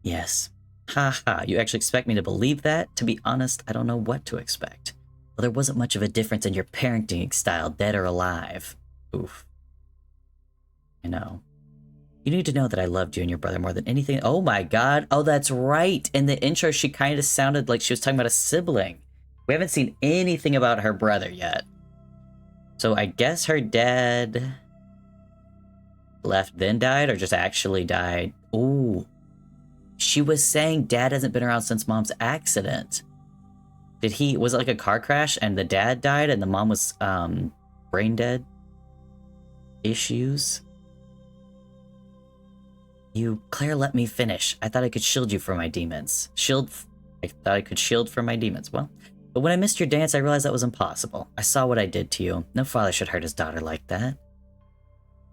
Yes. Haha, you actually expect me to believe that? To be honest, I don't know what to expect. Well, there wasn't much of a difference in your parenting style, dead or alive. Oof. I know. You need to know that I loved you and your brother more than anything. Oh my God. Oh, that's right. In the intro, she kind of sounded like she was talking about a sibling. We haven't seen anything about her brother yet. So I guess her dad left then died, or just actually died. Ooh. She was saying dad hasn't been around since mom's accident. Was it like a car crash and the dad died and the mom was brain dead? Issues? Claire, let me finish. I thought I could shield you from my demons. I thought I could shield from my demons. Well, but when I missed your dance, I realized that was impossible. I saw what I did to you. No father should hurt his daughter like that.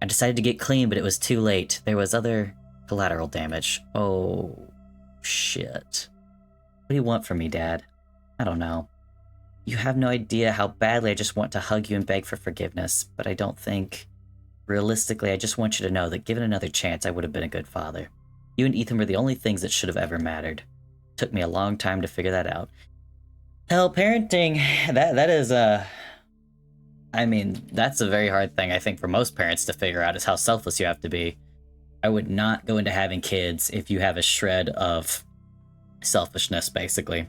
I decided to get clean, but it was too late. There was other collateral damage. Oh, shit. What do you want from me, Dad? I don't know. You have no idea how badly I just want to hug you and beg for forgiveness, but I don't think... Realistically, I just want you to know that given another chance, I would have been a good father. You and Ethan were the only things that should have ever mattered. It took me a long time to figure that out. Hell, parenting, that is I mean, that's a very hard thing, I think, for most parents to figure out, is how selfless you have to be. I would not go into having kids if you have a shred of selfishness, basically.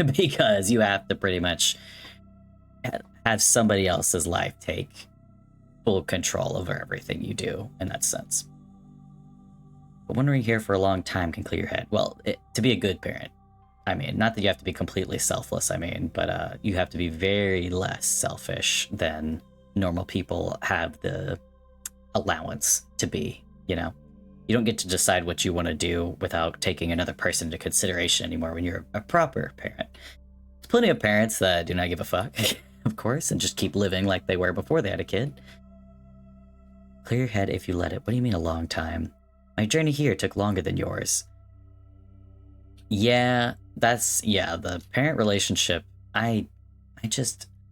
because you have to pretty much have somebody else's life take full control over everything you do in that sense. But wandering here for a long time can clear your head. Well, to be a good parent, I mean, not that you have to be completely selfless, I mean, but you have to be very less selfish than normal people have the allowance to be, you know? You don't get to decide what you want to do without taking another person into consideration anymore when you're a proper parent. There's plenty of parents that do not give a fuck, of course, and just keep living like they were before they had a kid. Clear your head if you let it. What do you mean a long time? My journey here took longer than yours. Yeah, the parent relationship. I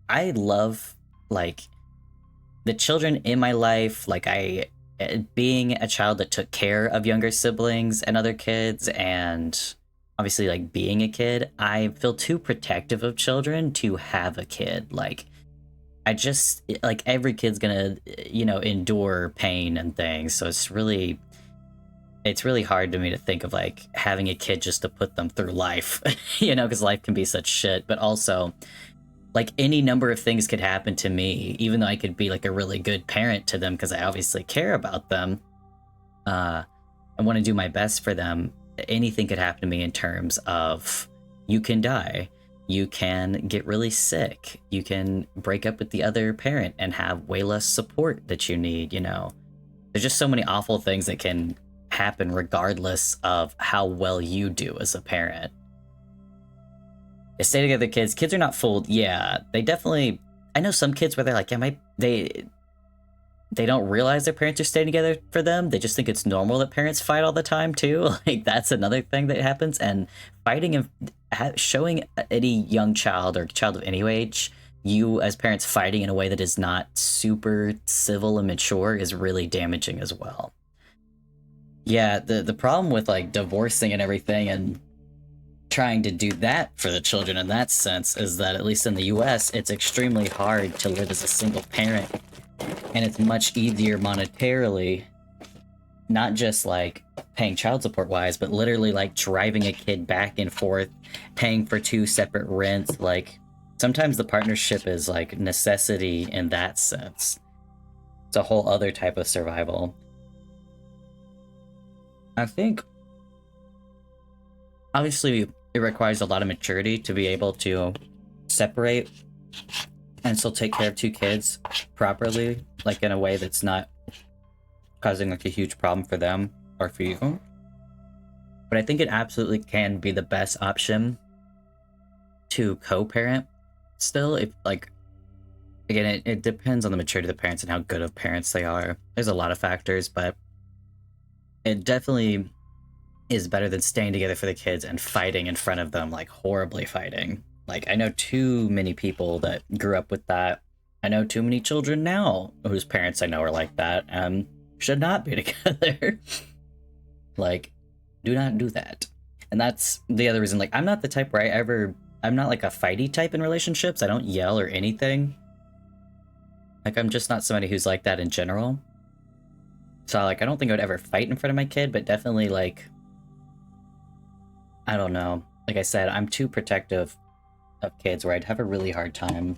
love, like, the children in my life, like, being a child that took care of younger siblings and other kids, and obviously, like, being a kid, I feel too protective of children to have a kid. Like, like, every kid's gonna, endure pain and things, so it's really hard to me to think of, like, having a kid just to put them through life, because life can be such shit, but also, like, any number of things could happen to me, even though I could be, like, a really good parent to them because I obviously care about them. I want to do my best for them. Anything could happen to me in terms of you can die, you can get really sick, you can break up with the other parent and have way less support that you need, There's just so many awful things that can happen regardless of how well you do as a parent. Stay together, kids are not fooled. Yeah, they definitely, I know some kids where they're like, yeah, they don't realize their parents are staying together for them. They just think it's normal that parents fight all the time too. Like, that's another thing that happens. And fighting and showing any young child or child of any age, you as parents fighting in a way that is not super civil and mature is really damaging as well. Yeah, the problem with, like, divorcing and everything and trying to do that for the children in that sense is that, at least in the US, it's extremely hard to live as a single parent, and it's much easier monetarily, not just, like, paying child support wise, but literally, like, driving a kid back and forth, paying for 2 separate rents. Like, sometimes the partnership is, like, necessity in that sense. It's a whole other type of survival. I think, obviously, it requires a lot of maturity to be able to separate and still take care of 2 kids properly, like, in a way that's not causing, like, a huge problem for them or for you. But I think it absolutely can be the best option to co-parent still. If, like, again, it depends on the maturity of the parents and how good of parents they are. There's a lot of factors, but it definitely is better than staying together for the kids and fighting in front of them, like, horribly fighting. Like, I know too many people that grew up with that. I know too many children now whose parents I know are like that and should not be together. Like, do not do that. And that's the other reason, like, I'm not the type where I'm not, like, a fighty type in relationships. I don't yell or anything. Like, I'm just not somebody who's like that in general. So, like, I don't think I would ever fight in front of my kid, but definitely, like, I don't know. Like I said, I'm too protective of kids where I'd have a really hard time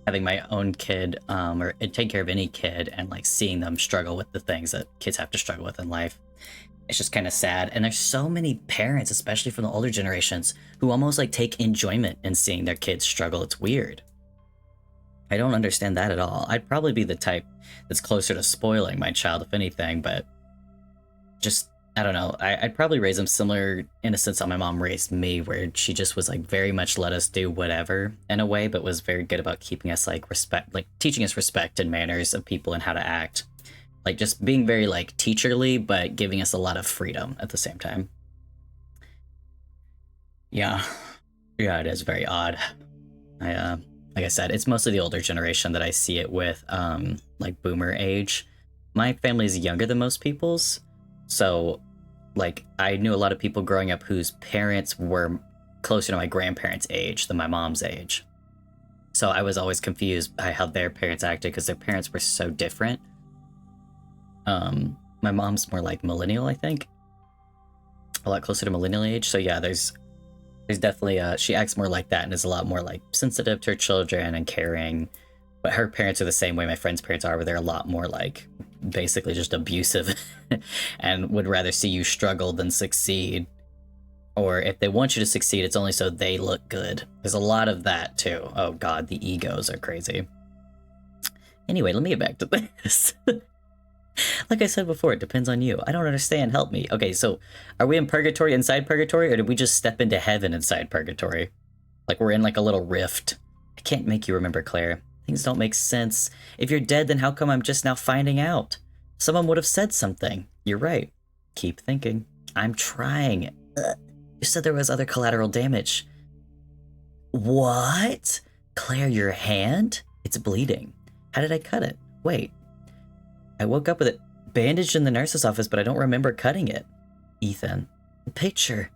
having my own kid, or take care of any kid and, like, seeing them struggle with the things that kids have to struggle with in life. It's just kind of sad. And there's so many parents, especially from the older generations, who almost, like, take enjoyment in seeing their kids struggle. It's weird. I don't understand that at all. I'd probably be the type that's closer to spoiling my child, if anything, but just, I don't know. I'd probably raise them similar in a sense how my mom raised me, where she just was, like, very much let us do whatever in a way, but was very good about keeping us, like, respect, like, teaching us respect and manners of people and how to act. Like, just being very, like, teacherly, but giving us a lot of freedom at the same time. Yeah. Yeah, it is very odd. Like I said, it's mostly the older generation that I see it with, like, boomer age. My family is younger than most people's, so, like, I knew a lot of people growing up whose parents were closer to my grandparents' age than my mom's age. So I was always confused by how their parents acted because their parents were so different. My mom's more like millennial, I think. A lot closer to millennial age. So yeah, there's There's definitely she acts more like that and is a lot more like sensitive to her children and caring. But her parents are the same way my friends' parents are, where they're a lot more like basically just abusive and would rather see you struggle than succeed. Or if they want you to succeed, it's only so they look good. There's a lot of that too. Oh god, the egos are crazy. Anyway, let me get back to this. Like I said before, it depends on you. I don't understand. Help me. Okay, so are we in purgatory inside purgatory, or did we just step into heaven inside purgatory? Like we're in like a little rift. I can't make you remember, Claire. Things don't make sense. If you're dead, then how come I'm just now finding out? Someone would have said something. You're right. Keep thinking. I'm trying. Ugh. You said there was other collateral damage. What? Claire, your hand? It's bleeding. How did I cut it? Wait. I woke up with it bandaged in the nurse's office, but I don't remember cutting it. Ethan. The picture.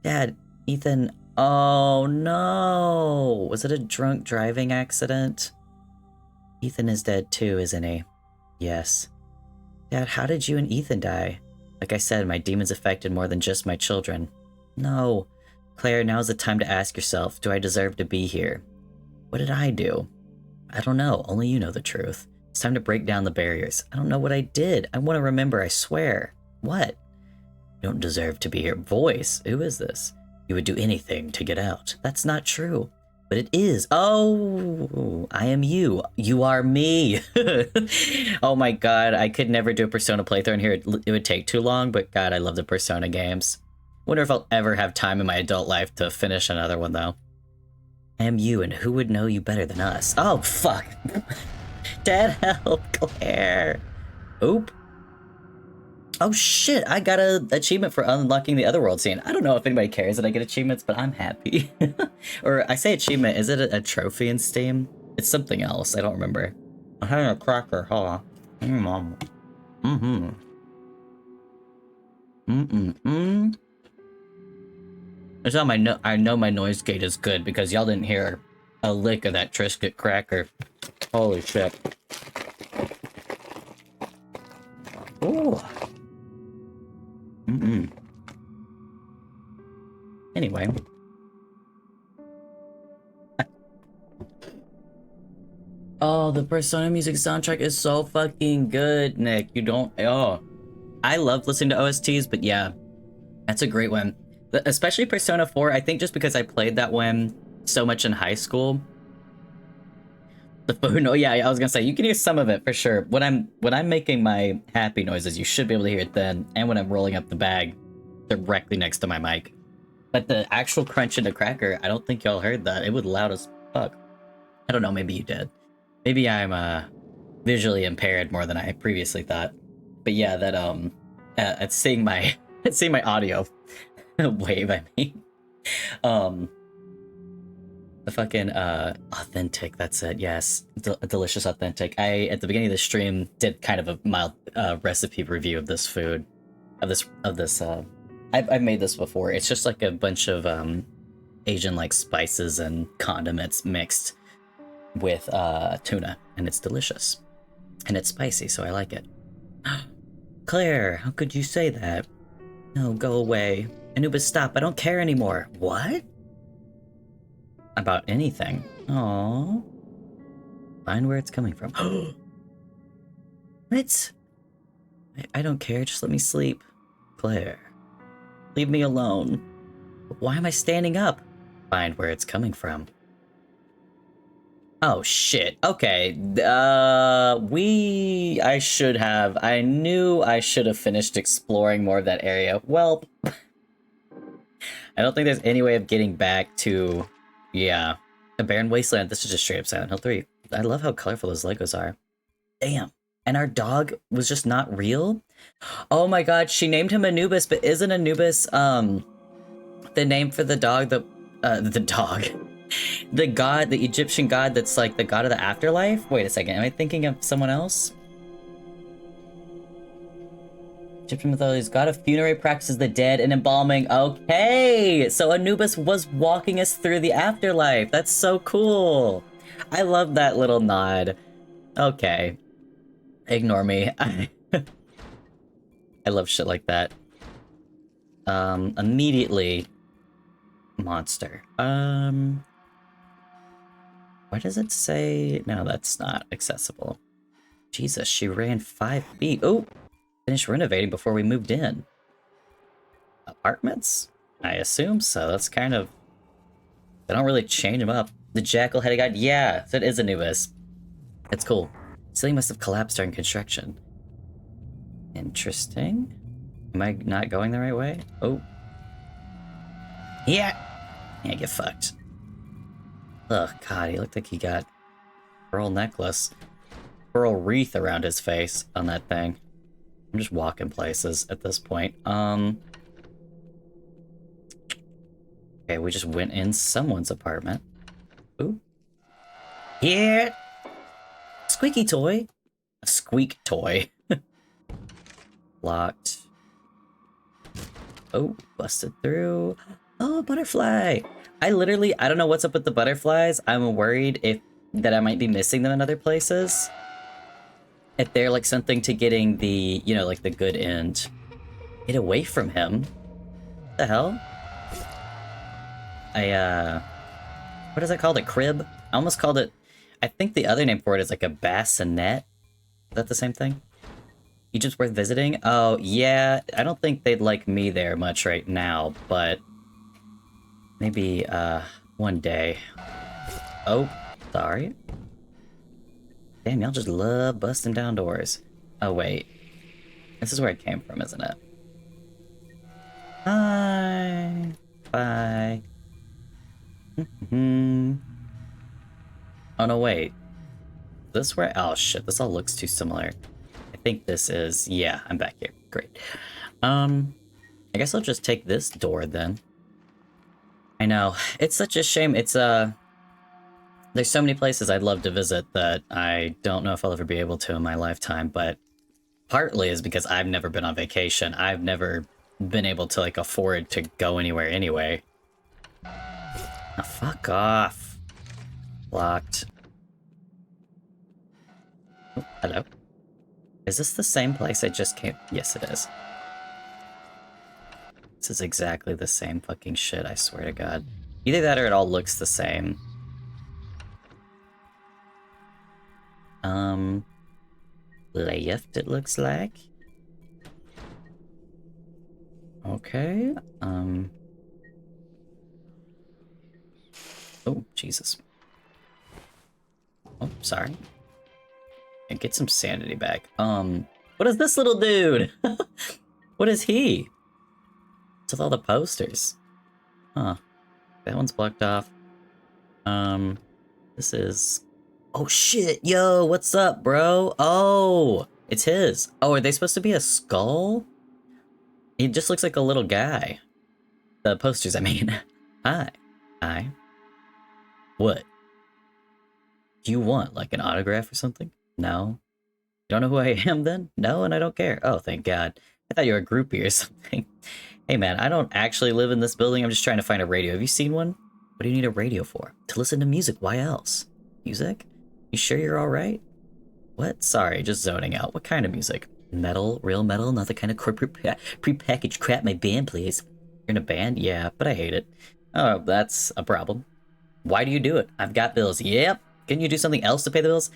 Dad, Ethan. Oh no. Was it a drunk driving accident? Ethan is dead too, isn't he? Yes. Dad, how did you and Ethan die? Like I said, my demons affected more than just my children. No. Claire, now's the time to ask yourself, do I deserve to be here? What did I do? I don't know. Only you know the truth. It's time to break down the barriers. I don't know what I did. I want to remember, I swear. What? You don't deserve to be here. Voice? Who is this? You would do anything to get out. That's not true. But it is. Oh, I am you. You are me. Oh my god, I could never do a Persona playthrough in here. It would take too long, but god, I love the Persona games. Wonder if I'll ever have time in my adult life to finish another one, though. I am you, and who would know you better than us? Oh, fuck. Dad, help, Claire. Oop. Oh, shit, I got an achievement for unlocking the Otherworld scene. I don't know if anybody cares that I get achievements, but I'm happy. Or, I say achievement, is it a trophy in Steam? It's something else, I don't remember. I'm having a cracker, huh? Mm-hmm. Mm-mm-mm. It's on my I know my noise gate is good because y'all didn't hear a lick of that Triscuit cracker. Holy shit. Ooh. Mm-mm. Anyway. Oh, the Persona music soundtrack is so fucking good, Nick. You don't... Oh. I love listening to OSTs, but yeah. That's a great one. Especially Persona 4, I think just because I played that one so much in high school. The food, no, yeah, I was gonna say, you can hear some of it for sure. When I'm making my happy noises, you should be able to hear it then, and when I'm rolling up the bag directly next to my mic. But the actual crunch in the cracker, I don't think y'all heard that. It was loud as fuck. I don't know, maybe you did. Maybe I'm visually impaired more than I previously thought. But yeah, that at seeing my audio wave, I mean. The fucking authentic, that's it, yes. Delicious authentic. I at the beginning of the stream did kind of a mild recipe review of this food. I've made this before. It's just like a bunch of Asian like spices and condiments mixed with tuna, and it's delicious. And it's spicy, so I like it. Claire, how could you say that? No, go away. Anubis, stop, I don't care anymore. What? About anything. Aww. Find where it's coming from. What? I don't care, just let me sleep. Claire. Leave me alone. Why am I standing up? Find where it's coming from. Oh shit, okay. I knew I should have finished exploring more of that area. Well, I don't think there's any way of getting back to, yeah, a barren wasteland. This is just straight up Silent Hill 3. I love how colorful those Legos are. Damn. And our dog was just not real? Oh my god, she named him Anubis, but isn't Anubis, the name for the dog that, the dog. The god, the Egyptian god that's like the god of the afterlife? Wait a second, am I thinking of someone else? Egyptian mythology, god of funerary practices the dead and embalming. Okay, so Anubis was walking us through the afterlife. That's so cool. I love that little nod. Okay. Ignore me. I love shit like that. Immediately monster. Why does it say... No, that's not accessible. Jesus, she ran 5 feet. Oh! Finished renovating before we moved in. Apartments? I assume so. That's kind of... They don't really change them up. The jackal headed guide? Yeah, that is Anubis. It's cool. Ceiling must have collapsed during construction. Interesting. Am I not going the right way? Oh. Yeah! Yeah, get fucked. Ugh, God, he looked like he got pearl necklace. Pearl wreath around his face on that thing. I'm just walking places at this point. Okay, we just went in someone's apartment. Ooh. Yeah! Squeaky toy. A squeak toy. Locked. Oh, busted through. Oh, butterfly! I don't know what's up with the butterflies. I'm worried that I might be missing them in other places. If they're like something to getting the, you know, like the good end. Get away from him. What the hell? What is it called? A crib? I almost called it, I think the other name for it is like a bassinet. Is that the same thing? Egypt's worth visiting? Oh, yeah. I don't think they'd like me there much right now, but maybe, one day. Oh, sorry. Damn, y'all just love busting down doors. Oh, wait. This is where it came from, isn't it? Hi. Bye. Oh, no, wait. This where... Oh, shit. This all looks too similar. I think this is... Yeah, I'm back here. Great. I guess I'll just take this door, then. I know. It's such a shame. It's, there's so many places I'd love to visit that I don't know if I'll ever be able to in my lifetime, but partly is because I've never been on vacation. I've never been able to, like, afford to go anywhere anyway. Oh, fuck off. Locked. Oh, hello. Is this the same place I just came? Yes, it is. This is exactly the same fucking shit, I swear to God. Either that or it all looks the same. Left, it looks like. Okay, Oh, Jesus. Oh, sorry. And get some sanity back. What is this little dude? What is he? What's with all the posters? Huh. That one's blocked off. This is... Oh, shit! Yo, what's up, bro? Oh! It's his. Oh, are they supposed to be a skull? He just looks like a little guy. The posters, I mean. Hi. Hi. What? Do you want, like, an autograph or something? No? You don't know who I am, then? No, and I don't care. Oh, thank God. I thought you were a groupie or something. Hey, man, I don't actually live in this building. I'm just trying to find a radio. Have you seen one? What do you need a radio for? To listen to music. Why else? Music? You sure you're alright? What? Sorry, just zoning out. What kind of music? Metal? Real metal? Not the kind of corporate prepackaged crap my band plays. You're in a band? Yeah, but I hate it. Oh, that's a problem. Why do you do it? I've got bills. Yep. Can you do something else to pay the bills?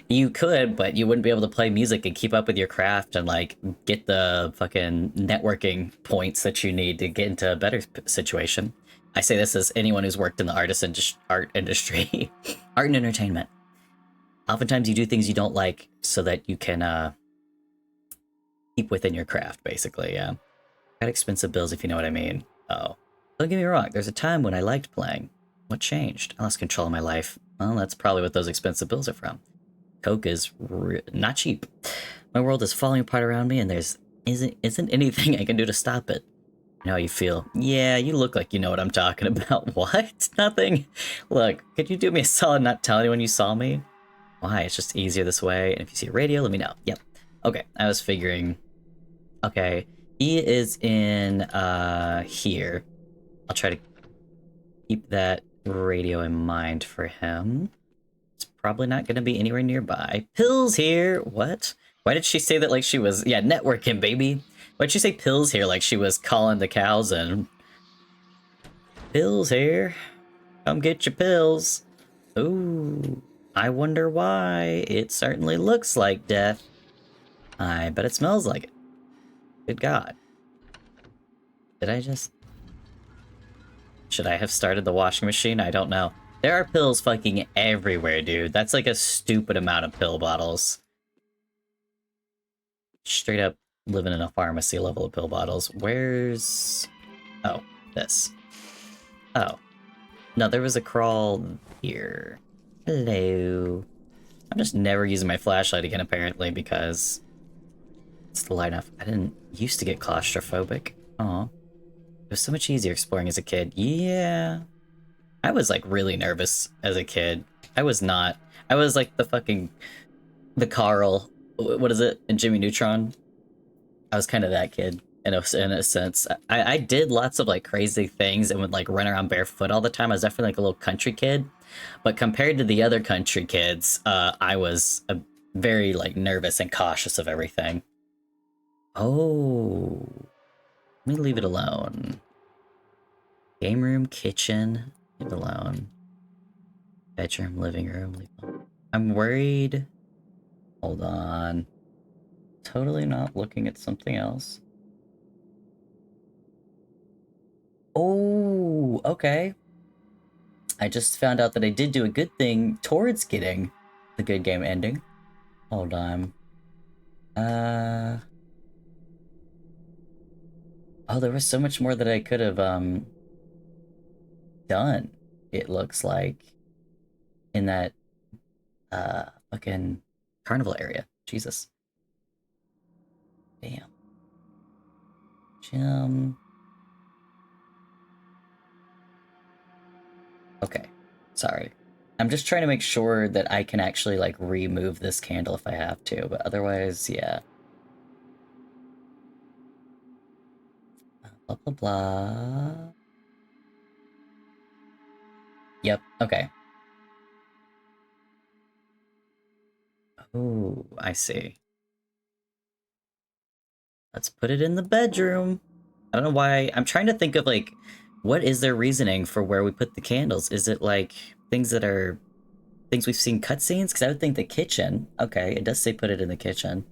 You could, but you wouldn't be able to play music and keep up with your craft and, like, get the fucking networking points that you need to get into a better situation. I say this as anyone who's worked in the art industry. Art and entertainment. Oftentimes you do things you don't like so that you can, keep within your craft, basically, yeah. Got expensive bills, if you know what I mean. Oh. Don't get me wrong, there's a time when I liked playing. What changed? I lost control of my life. Well, that's probably what those expensive bills are from. Coke is not cheap. My world is falling apart around me, and isn't anything I can do to stop it. You know how you feel? Yeah, you look like you know what I'm talking about. What? Nothing? Look, could you do me a solid not tell anyone you saw me? Why? It's just easier this way, and if you see a radio, let me know. Yep. Okay, I was figuring... Okay, he is in, here. I'll try to keep that radio in mind for him. It's probably not going to be anywhere nearby. Pills here! What? Why did she say that like she was... Yeah, networking, baby. Why'd she say pills here like she was calling the cows and... pills here. Come get your pills. Ooh, I wonder why. It certainly looks like death. I bet it smells like it. Good God. Did I just... Should I have started the washing machine? I don't know. There are pills fucking everywhere, dude. That's like a stupid amount of pill bottles. Straight up living in a pharmacy level of pill bottles. Where's... Oh, this. Oh. No, there was a crawl here. Hello. I'm just never using my flashlight again, apparently, because it's light enough. I didn't used to get claustrophobic. Aw. It was so much easier exploring as a kid. Yeah. I was, like, really nervous as a kid. I was not. I was, like, the Carl, what is it, in Jimmy Neutron? I was kind of that kid, in a sense. I did lots of, like, crazy things and would, like, run around barefoot all the time. I was definitely, like, a little country kid. But compared to the other country kids, I was very, like, nervous and cautious of everything. Oh. Let me leave it alone. Game room, kitchen, leave it alone. Bedroom, living room, leave it alone. I'm worried. Hold on. Totally not looking at something else. Oh, okay. I just found out that I did do a good thing towards getting the good game ending. Hold on. Oh, there was so much more that I could have, done, it looks like, in that, fucking carnival area. Jesus. Damn. Gym. Okay. Sorry. I'm just trying to make sure that I can actually, like, remove this candle if I have to, but otherwise, yeah. Blah, blah, blah. Yep, okay. Oh, I see. Let's put it in the bedroom. I don't know why. I'm trying to think of, like, what is their reasoning for where we put the candles? Is it, like, things that are... things we've seen cutscenes? Because I would think the kitchen. Okay, it does say put it in the kitchen.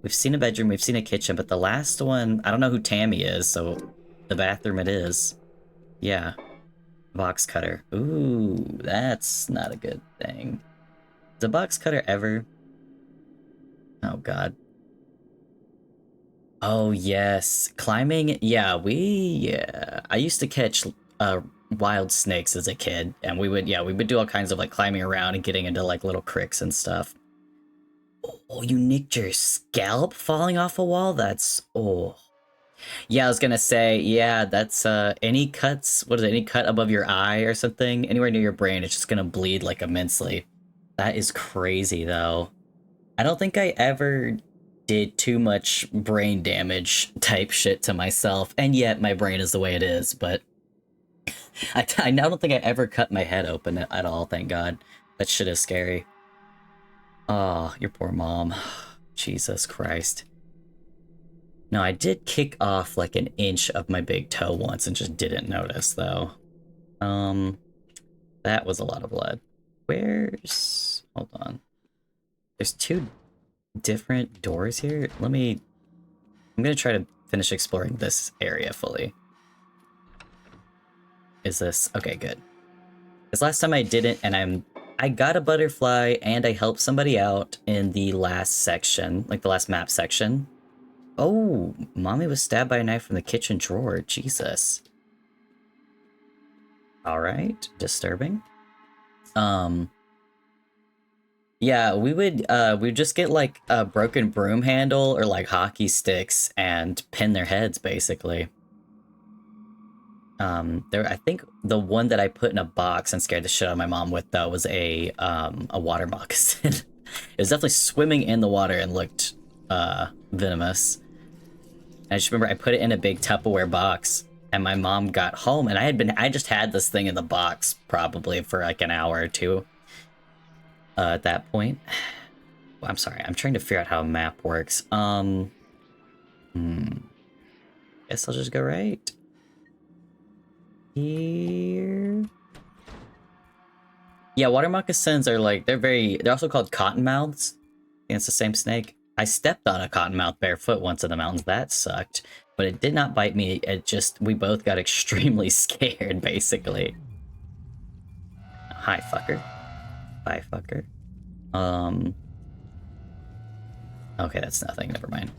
We've seen a bedroom, we've seen a kitchen, but the last one... I don't know who Tammy is, so the bathroom it is. Yeah. Box cutter. Ooh, that's not a good thing. Is a box cutter ever... Oh, God. Oh, yes. Climbing, yeah, yeah. I used to catch wild snakes as a kid, and we would do all kinds of, like, climbing around and getting into, like, little cricks and stuff. Oh, you nicked your scalp falling off a wall? That's... oh. Yeah, I was gonna say, yeah, that's, any cuts, what is it, any cut above your eye or something, anywhere near your brain, it's just gonna bleed, like, immensely. That is crazy, though. I don't think I ever did too much brain damage type shit to myself, and yet my brain is the way it is, but I don't think I ever cut my head open at all, thank God. That shit is scary. Oh, your poor mom. Jesus Christ. No, I did kick off like an inch of my big toe once and just didn't notice, though. That was a lot of blood. Where's... hold on. There's two different doors here. I'm gonna try to finish exploring this area fully. Is this... okay, good. Because last time I didn't, and I got a butterfly and I helped somebody out in the last section, like the last map section. Oh, mommy was stabbed by a knife from the kitchen drawer. Jesus. Alright, disturbing. Yeah, we'd just get like a broken broom handle or like hockey sticks and pin their heads, basically. I think the one that I put in a box and scared the shit out of my mom with, though, was a water moccasin. It was definitely swimming in the water and looked venomous. I just remember I put it in a big Tupperware box, and my mom got home, and I just had this thing in the box probably for like an hour or two. At that point, well, I'm sorry, I'm trying to figure out how a map works. Guess I'll just go right here. Yeah, water moccasins are like, they're also called cottonmouths. And it's the same snake. I stepped on a cottonmouth barefoot once in the mountains. That sucked. But it did not bite me. It just, we both got extremely scared, basically. Hi, fucker. Bye, fucker. Okay, that's nothing. Never mind.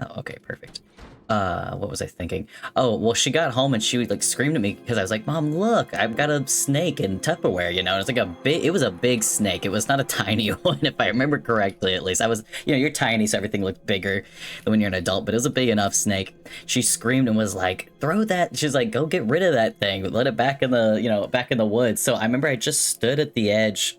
Oh, okay, perfect. What was I thinking? Oh, well, she got home and she like screamed at me because I was like, "Mom, look, I've got a snake in Tupperware." You know, and it's like it was a big snake. It was not a tiny one, if I remember correctly. At least I was, you're tiny, so everything looked bigger than when you're an adult. But it was a big enough snake. She screamed and was like, "Throw that!" She's like, "Go get rid of that thing. Let it back in the, back in the woods." So I remember I just stood at the edge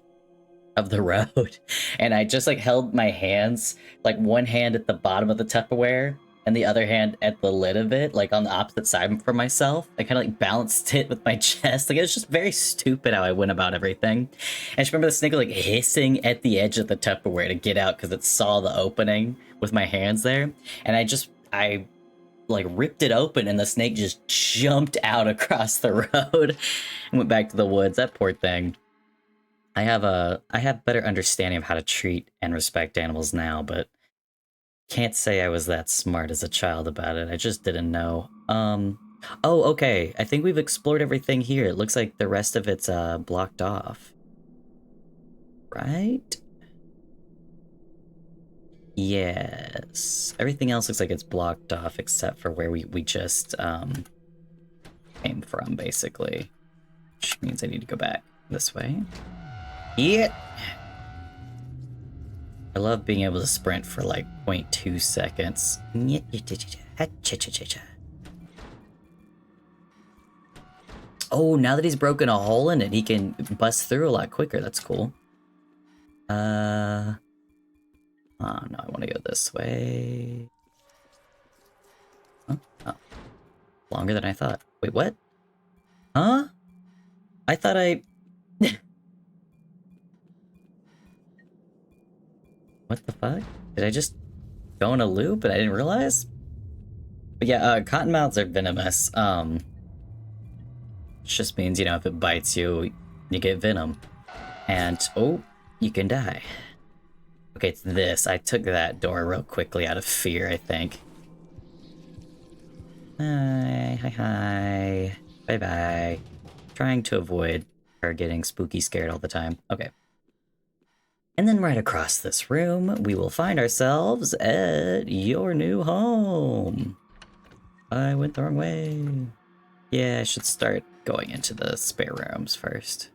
of the road and I just like held my hands, like one hand at the bottom of the Tupperware and the other hand at the lid of it, like on the opposite side for myself. I kind of like balanced it with my chest. Like it was just very stupid how I went about everything. And I just remember the snake was like hissing at the edge of the Tupperware to get out because it saw the opening with my hands there. And I like ripped it open and the snake just jumped out across the road and went back to the woods. That poor thing. I have better understanding of how to treat and respect animals now, but can't say I was that smart as a child about it. I just didn't know. Oh, okay. I think we've explored everything here. It looks like the rest of it's blocked off. Right? Yes. Everything else looks like it's blocked off except for where we just came from, basically. Which means I need to go back this way. Yeah. I love being able to sprint for like 0.2 seconds. Oh, now that he's broken a hole in it, he can bust through a lot quicker. That's cool. Oh, no, I want to go this way. Huh? Oh. Longer than I thought. Wait, what? Huh? I thought I... What the fuck? Did I just go in a loop and I didn't realize? But yeah, cottonmouths are venomous. Which just means, if it bites you, you get venom. And, oh, you can die. Okay, it's this. I took that door real quickly out of fear, I think. Hi. Bye-bye. Trying to avoid her getting spooky scared all the time. Okay. And then right across this room, we will find ourselves at your new home. I went the wrong way. Yeah, I should start going into the spare rooms first.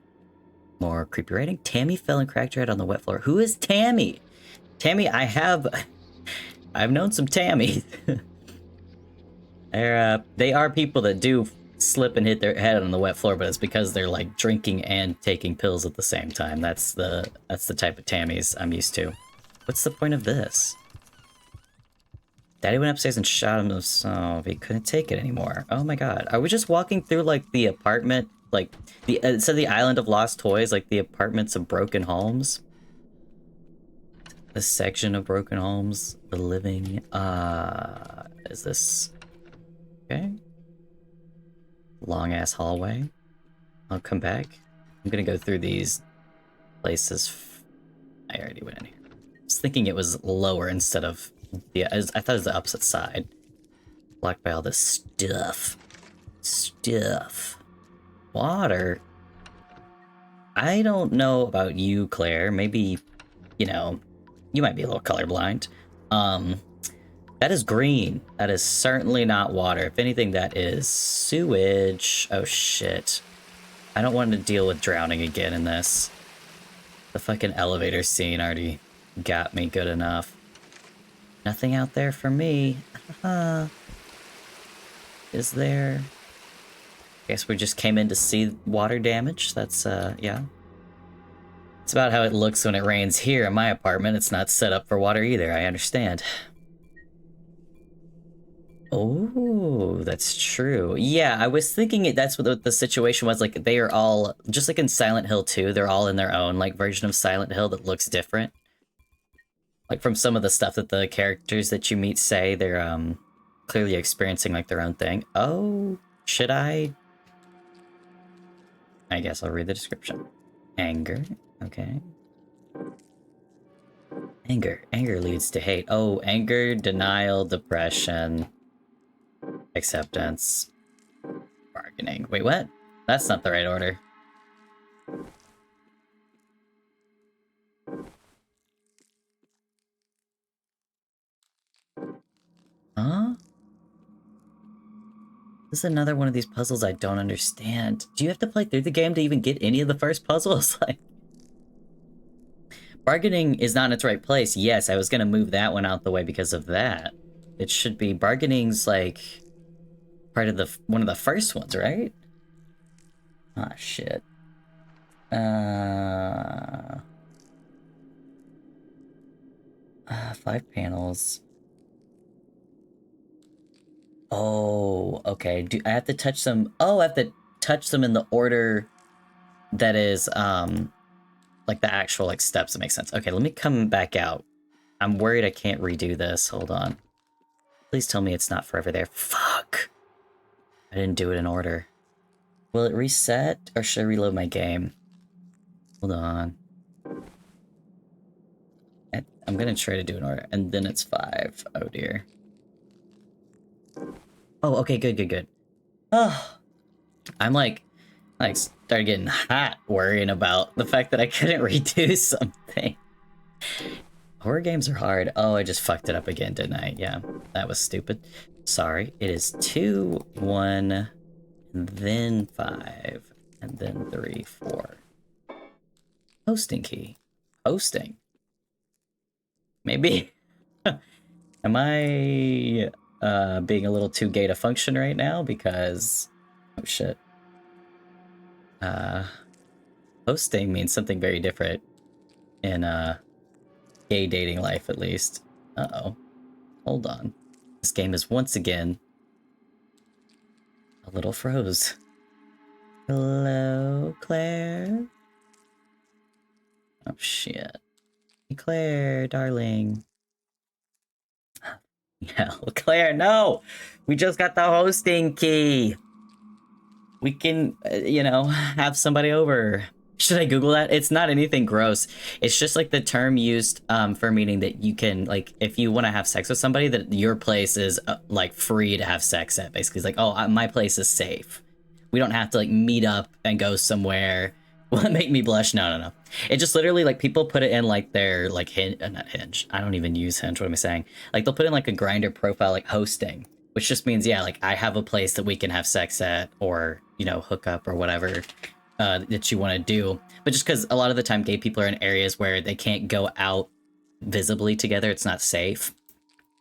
More creepy writing. Tammy fell and cracked her head on the wet floor. Who is Tammy? Tammy, I've known some Tammys. They are people that do slip and hit their head on the wet floor, but it's because they're like drinking and taking pills at the same time. That's the type of Tammys I'm used to. What's the point of this? Daddy went upstairs and shot him himself. He couldn't take it anymore. Oh my god. Are we just walking through like the apartment, like the it said the island of lost toys, like the apartments of broken homes? The section of broken homes, the living, is this okay? Long ass hallway. I'll come back. I'm gonna go through these places. I already went in here. I was thinking it was lower instead of I thought it was the opposite side. Blocked by all this stuff. Water. I don't know about you, Claire. Maybe, you might be a little colorblind. That is green. That is certainly not water. If anything, that is sewage. Oh, shit. I don't want to deal with drowning again in this. The fucking elevator scene already got me good enough. Nothing out there for me. Is there? Guess we just came in to see water damage. That's, yeah. It's about how it looks when it rains here in my apartment. It's not set up for water either, I understand. Oh, that's true. Yeah, I was thinking that's what the situation was. Like, they are all, just like in Silent Hill 2, they're all in their own, like, version of Silent Hill that looks different. Like, from some of the stuff that the characters that you meet say, they're, clearly experiencing, like, their own thing. Oh, Should I guess I'll read the description. Anger. Okay. Anger. Anger leads to hate. Oh, anger, denial, depression, acceptance, bargaining. Wait, what? That's not the right order. Huh? This is another one of these puzzles I don't understand. Do you have to play through the game to even get any of the first puzzles? Like, bargaining is not in its right place. Yes, I was gonna move that one out the way because of that. It should be bargaining's like part of one of the first ones, right? Ah, shit. 5 panels. Oh, okay. Do I have to touch them? Oh, I have to touch them in the order that is, like the actual, like, steps. That makes sense. Okay, let me come back out. I'm worried I can't redo this. Hold on. Please tell me it's not forever there. Fuck! I didn't do it in order. Will it reset, or should I reload my game? Hold on. I'm gonna try to do an order, and then it's 5. Oh, dear. Oh, okay, good. Oh, I'm like started getting hot worrying about the fact that I couldn't redo something. Horror games are hard. Oh, I just fucked it up again, didn't I? Yeah, that was stupid. Sorry. It is 2, 1, and then 5, and then 3, 4. Hosting key. Hosting. Maybe. Am I being a little too gay to function right now? Because, oh shit. Hosting means something very different in gay dating life, at least. Uh-oh. Hold on. This game is once again a little froze. Hello, Claire? Oh, shit. Hey, Claire, darling. Yeah, Claire, no! We just got the hosting key! We can, you know, have somebody over. Should I Google that? It's not anything gross. It's just like the term used for meaning that you can, like, if you want to have sex with somebody, that your place is like free to have sex at. Basically, it's like, oh, my place is safe. We don't have to like meet up and go somewhere. Will it make me blush? No. It just literally, like, people put it in like their like not Hinge. I don't even use Hinge. What am I saying? Like, they'll put in like a Grindr profile, like hosting, which just means, yeah, like, I have a place that we can have sex at, or, you know, hook up or whatever that you want to do. But just because a lot of the time gay people are in areas where they can't go out visibly together, it's not safe.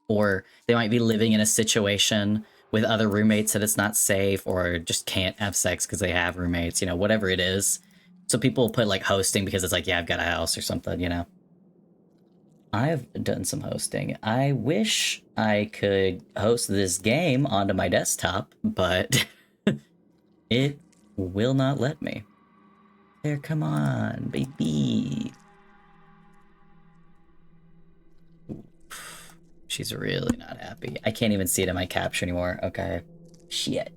Or they might be living in a situation with other roommates that it's not safe, or just can't have sex because they have roommates, you know, whatever it is. So people put like hosting because it's like, yeah, I've got a house or something, you know. I've done some hosting. I wish I could host this game onto my desktop, but it will not let me. There, come on, baby. Oof. She's really not happy. I can't even see it in my capture anymore. Okay. Shit.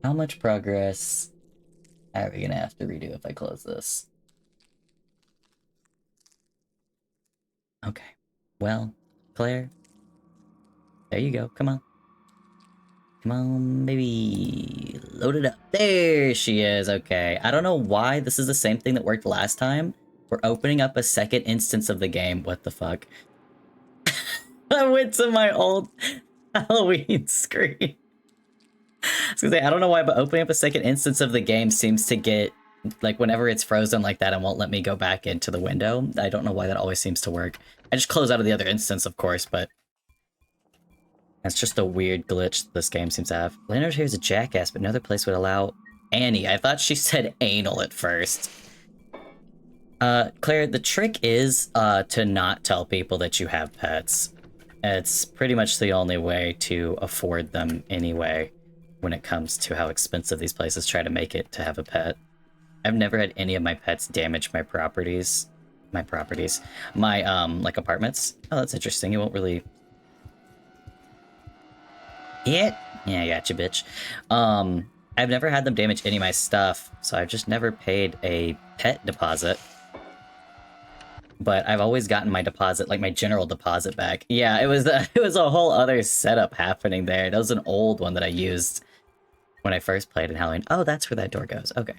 How much progress are we gonna have to redo if I close this? Okay. Well, Claire. There you go. Come on. Come on, baby. Load it up. There she is. Okay. I don't know why this is the same thing that worked last time. We're opening up a second instance of the game. What the fuck? I went to my old Halloween screen. I was gonna say, I don't know why, but opening up a second instance of the game seems to get, like, whenever it's frozen like that and won't let me go back into the window. I don't know why that always seems to work. I just close out of the other instance, of course, but that's just a weird glitch this game seems to have. Leonard here is a jackass, but no other place would allow Annie. I thought she said anal at first. Claire, the trick is to not tell people that you have pets. It's pretty much the only way to afford them anyway, when it comes to how expensive these places try to make it to have a pet. I've never had any of my pets damage my properties. My, like, apartments. Oh, that's interesting. It won't really... It Yeah, I gotcha, bitch. I've never had them damage any of my stuff, so I've just never paid a pet deposit. But I've always gotten my deposit, like my general deposit back. Yeah, it was it was a whole other setup happening there. That was an old one that I used when I first played in Halloween. Oh, that's where that door goes. Okay.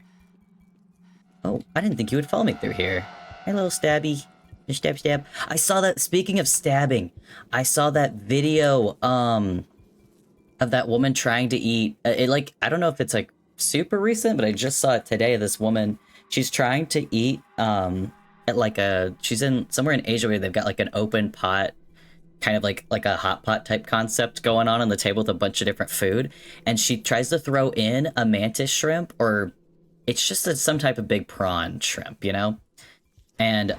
Oh, I didn't think you would follow me through here. Hello, Stabby. Stab, stab. I saw that, speaking of stabbing, I saw that video, of that woman trying to eat, it, like, I don't know if it's, like, super recent, but I just saw it today. This woman, she's trying to eat, at, like, she's in, somewhere in Asia where they've got, like, an open pot, kind of like a hot pot type concept going on the table with a bunch of different food, and she tries to throw in a mantis shrimp, or it's just some type of big prawn shrimp, you know? And,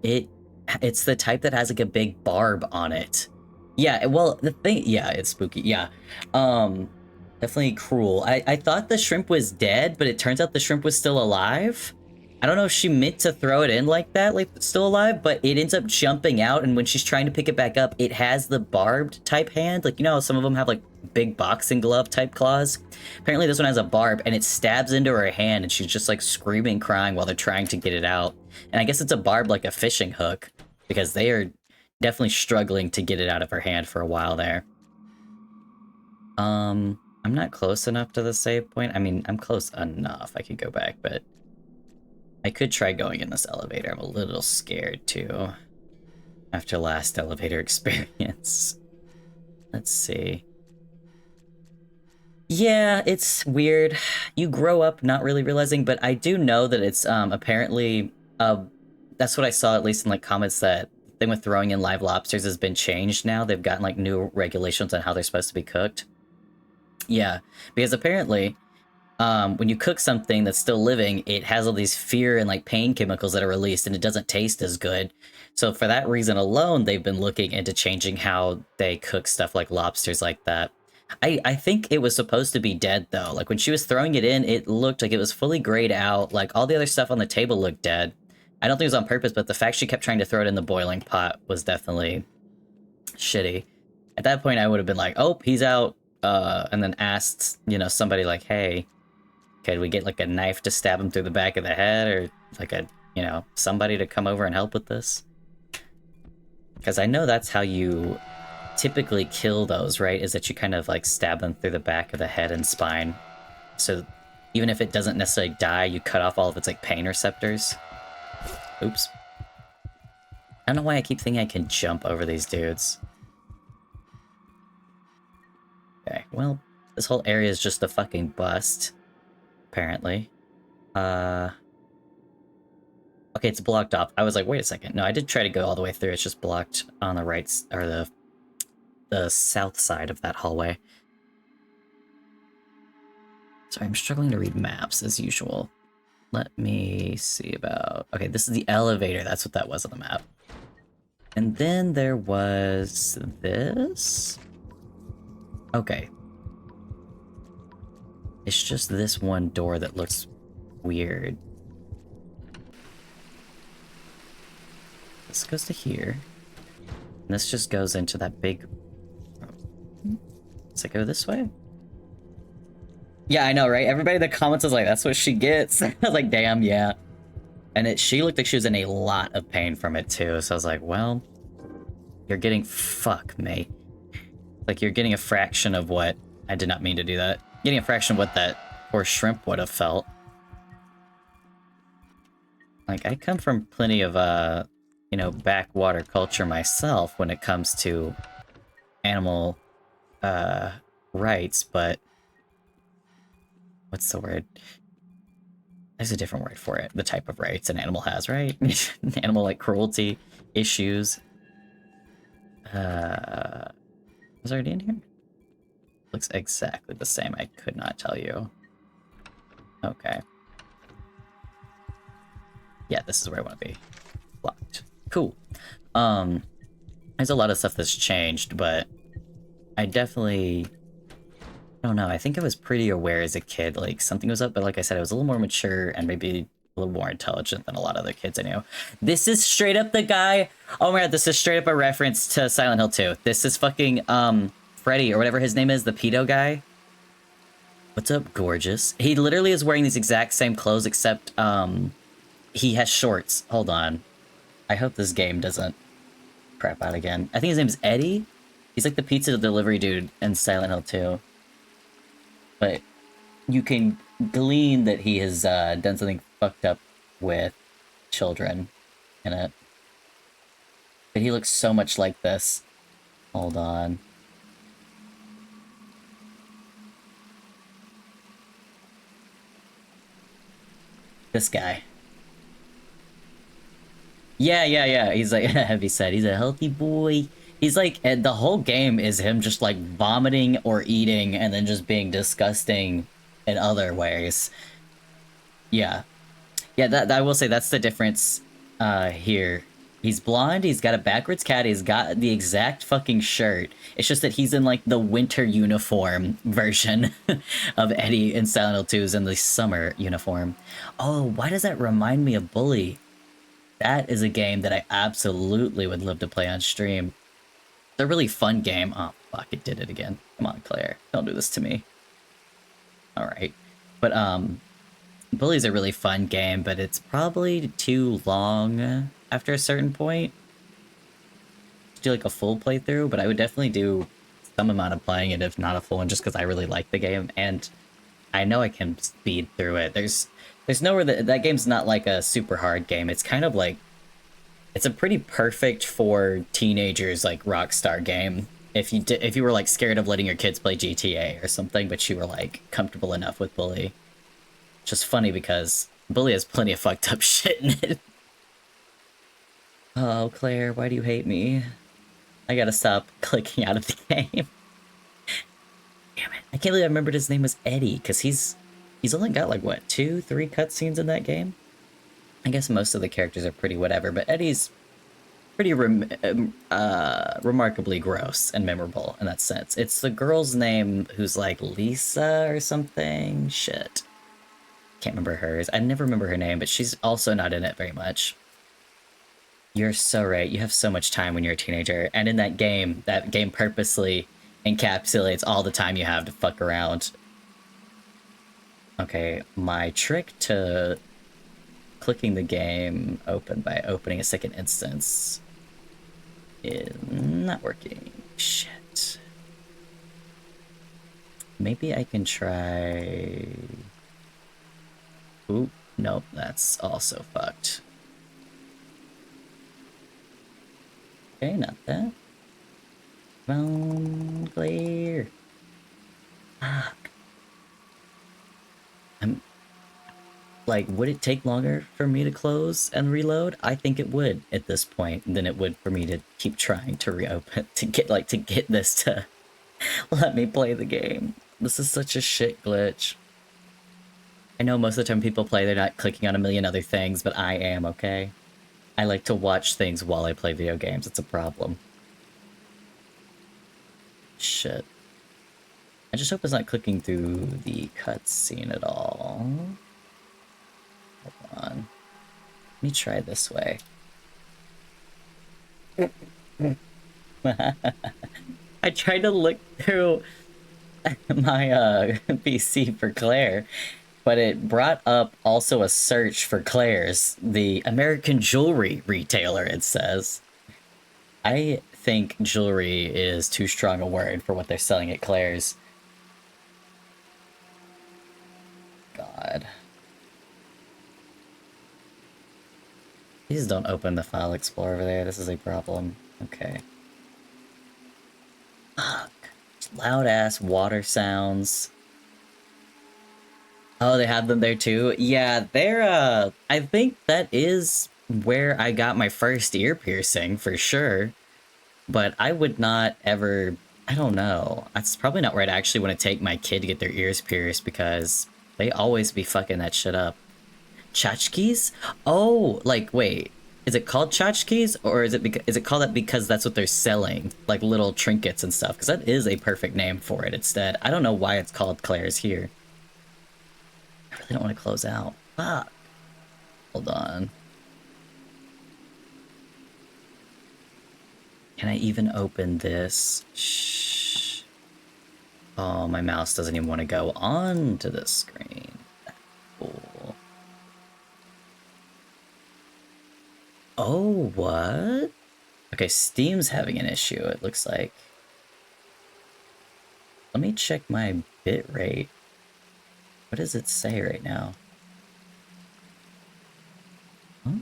it's the type that has like a big barb on it. Yeah, well, the thing, yeah, it's spooky. Yeah, definitely cruel. I thought the shrimp was dead, but it turns out the shrimp was still alive. I don't know if she meant to throw it in like that, like it's still alive, but it ends up jumping out, and when she's trying to pick it back up, it has the barbed type hand. Like, you know how some of them have like big boxing glove type claws? Apparently this one has a barb, and it stabs into her hand, and she's just like screaming, crying while they're trying to get it out. And I guess it's a barb like a fishing hook, because they are definitely struggling to get it out of her hand for a while there. I'm not close enough to the save point. I mean, I'm close enough. I could go back, but I could try going in this elevator. I'm a little scared too, after last elevator experience. Let's see. Yeah, it's weird. You grow up not really realizing, but I do know that it's apparently that's what I saw, at least in like comments, that the thing with throwing in live lobsters has been changed now. They've gotten like new regulations on how they're supposed to be cooked. Yeah, because apparently when you cook something that's still living, it has all these fear and like pain chemicals that are released, and it doesn't taste as good. So for that reason alone, they've been looking into changing how they cook stuff like lobsters like that. I think it was supposed to be dead though. Like when she was throwing it in, it looked like it was fully grayed out. Like all the other stuff on the table looked dead. I don't think it was on purpose, but the fact she kept trying to throw it in the boiling pot was definitely shitty. At that point, I would have been like, oh, he's out. And then asked, you know, somebody like, hey, could we get like a knife to stab him through the back of the head, or like a, you know, somebody to come over and help with this? Because I know that's how you typically kill those, right? Is that you kind of like stab them through the back of the head and spine. So even if it doesn't necessarily die, you cut off all of its like pain receptors. Oops. I don't know why I keep thinking I can jump over these dudes. Okay, well, this whole area is just a fucking bust, apparently. Okay, it's blocked off. I was like, wait a second. No, I did try to go all the way through. It's just blocked on the right, or the south side of that hallway. Sorry, I'm struggling to read maps as usual. Let me see about... Okay, this is the elevator. That's what that was on the map. And then there was this. Okay. It's just this one door that looks weird. This goes to here. And this just goes into that big... Does it go this way? Yeah, I know, right? Everybody in the comments is like, that's what she gets. I was like, damn, yeah. And she looked like she was in a lot of pain from it, too. So I was like, well, you're getting... Fuck, mate. Like, you're getting a fraction of what... I did not mean to do that. Getting a fraction of what that poor shrimp would have felt. Like, I come from plenty of, you know, backwater culture myself when it comes to animal, rights, but... What's the word? There's a different word for it. The type of rights an animal has, right? Animal, like, cruelty issues. Was already in here? Looks exactly the same. I could not tell you. Okay. Yeah, this is where I want to be. Locked. Cool. There's a lot of stuff that's changed, but I definitely... I don't know, I think I was pretty aware as a kid, like, something was up, but like I said, I was a little more mature and maybe a little more intelligent than a lot of the kids I knew. This is straight up the guy... Oh my god, this is straight up a reference to Silent Hill 2. This is fucking, from Freddy or whatever his name is, the pedo guy. What's up, gorgeous? He literally is wearing these exact same clothes except he has shorts. Hold on. I hope this game doesn't crap out again. I think his name is Eddie. He's like the pizza delivery dude in Silent Hill 2. But you can glean that he has done something fucked up with children in it. But he looks so much like this. Hold on. This guy. Yeah. He's like, heavy set. He's a healthy boy. He's like, and the whole game is him just like vomiting or eating and then just being disgusting in other ways. Yeah. Yeah, that I will say that's the difference here. He's blonde, he's got a backwards cat, he's got the exact fucking shirt. It's just that he's in like the winter uniform version of Eddie in Silent Hill 2 is in the summer uniform. Oh, why does that remind me of Bully? That is a game that I absolutely would love to play on stream. It's a really fun game. Oh, fuck, it did it again. Come on, Claire. Don't do this to me. Alright. But, Bully's a really fun game, but it's probably too long after a certain point to do like a full playthrough, but I would definitely do some amount of playing it, if not a full one, just because I really like the game, and I know I can speed through it. There's nowhere that game's not like a super hard game. It's kind of like, it's a pretty perfect for teenagers like Rockstar game. If you were like scared of letting your kids play GTA or something, but you were like comfortable enough with Bully. Just funny because Bully has plenty of fucked up shit in it. Oh, Claire, why do you hate me? I gotta stop clicking out of the game. Damn it. I can't believe I remembered his name was Eddie, because he's only got like, what, 2-3 cutscenes in that game? I guess most of the characters are pretty whatever, but Eddie's pretty remarkably gross and memorable in that sense. It's the girl's name who's like Lisa or something. Shit. Can't remember hers. I never remember her name, but she's also not in it very much. You're so right. You have so much time when you're a teenager. And in that game purposely encapsulates all the time you have to fuck around. Okay, my trick to clicking the game open by opening a second instance is not working. Shit. Maybe I can try... Ooh, nope, that's also fucked. Okay, not that. Come on, clear. Fuck. I'm... Like, would it take longer for me to close and reload? I think it would at this point than it would for me to keep trying to reopen, to get this to let me play the game. This is such a shit glitch. I know most of the time people play, they're not clicking on a million other things, but I am, okay? I like to watch things while I play video games. It's a problem. Shit. I just hope it's not clicking through the cutscene at all. Hold on. Let me try this way. I tried to look through my PC for Claire, but it brought up also a search for Claire's, the American jewelry retailer, it says. I think jewelry is too strong a word for what they're selling at Claire's. God. Please don't open the file explorer over there. This is a problem. Okay. Fuck. Loud ass water sounds. Oh, they have them there too? Yeah, they're, I think that is where I got my first ear piercing, for sure. But I would not ever, I don't know. That's probably not where I'd actually want to take my kid to get their ears pierced, because they always be fucking that shit up. Tchotchkes? Oh, like, wait. Is it called tchotchkes, or is it called that because that's what they're selling? Like little trinkets and stuff? Because that is a perfect name for it instead. I don't know why it's called Claire's here. I really don't want to close out. Fuck. Hold on. Can I even open this? Shh. Oh, my mouse doesn't even want to go onto the screen. Cool. Oh, what? Okay, Steam's having an issue, it looks like. Let me check my bitrate. What does it say right now? Huh?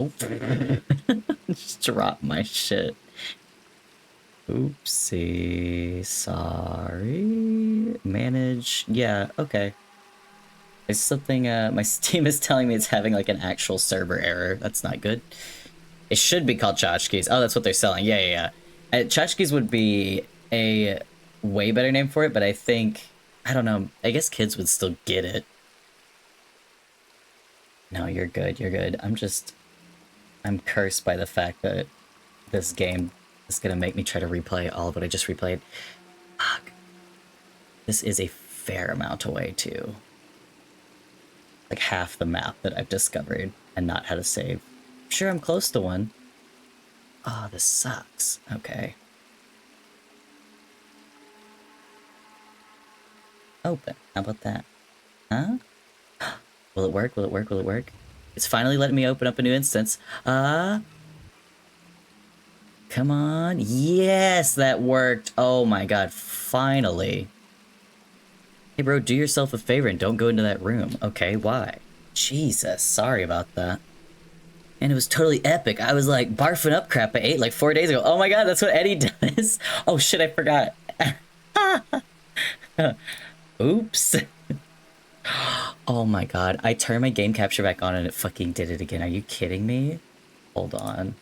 Oh. Just drop my shit. Oopsie. Sorry. Manage. Yeah, okay. It's something, my Steam is telling me it's having like an actual server error. That's not good. It should be called tchotchkes. Oh, that's what they're selling. Yeah, yeah, yeah. Tchotchkes would be a way better name for it, but I think, I don't know, I guess kids would still get it. No, you're good, you're good. I'm cursed by the fact that this game is gonna make me try to replay all of what I just replayed. Fuck. This is a fair amount away too. Like half the map that I've discovered and not how to save. Sure, I'm close to one. Oh, this sucks. Okay. Open. How about that? Huh? Will it work? Will it work? Will it work? It's finally letting me open up a new instance. Come on. Yes, that worked. Oh my god, finally. Hey bro, do yourself a favor and don't go into that room. Okay, why? Jesus, sorry about that. And it was totally epic. I was like barfing up crap I ate like 4 days ago. Oh my god, that's what Eddie does. Oh shit, I forgot. Oops. Oh my god, I turned my game capture back on and it fucking did it again. Are you kidding me? Hold on.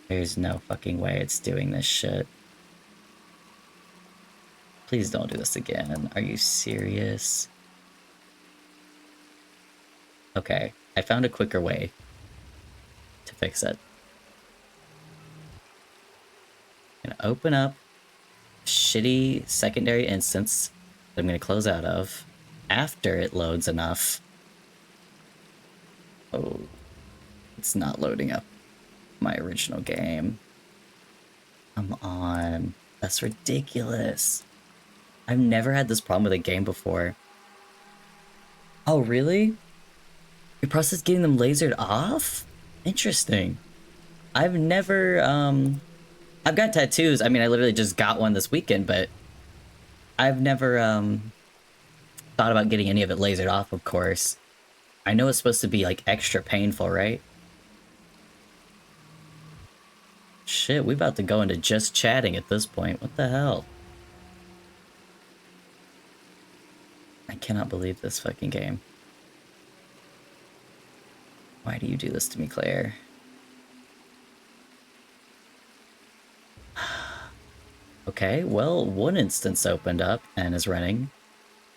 There's no fucking way it's doing this shit. Please don't do this again. Are you serious? Okay, I found a quicker way to fix it. I'm gonna open up shitty secondary instance that I'm gonna close out of after it loads enough. Oh, it's not loading up my original game. Come on, that's ridiculous. I've never had this problem with a game before. Oh, really? Your process getting them lasered off? Interesting. I've never, I've got tattoos. I mean, I literally just got one this weekend, but I've never, thought about getting any of it lasered off, of course. I know it's supposed to be, like, extra painful, right? Shit, we about to go into just chatting at this point. What the hell? I cannot believe this fucking game. Why do you do this to me, Claire? Okay, well, one instance opened up and is running.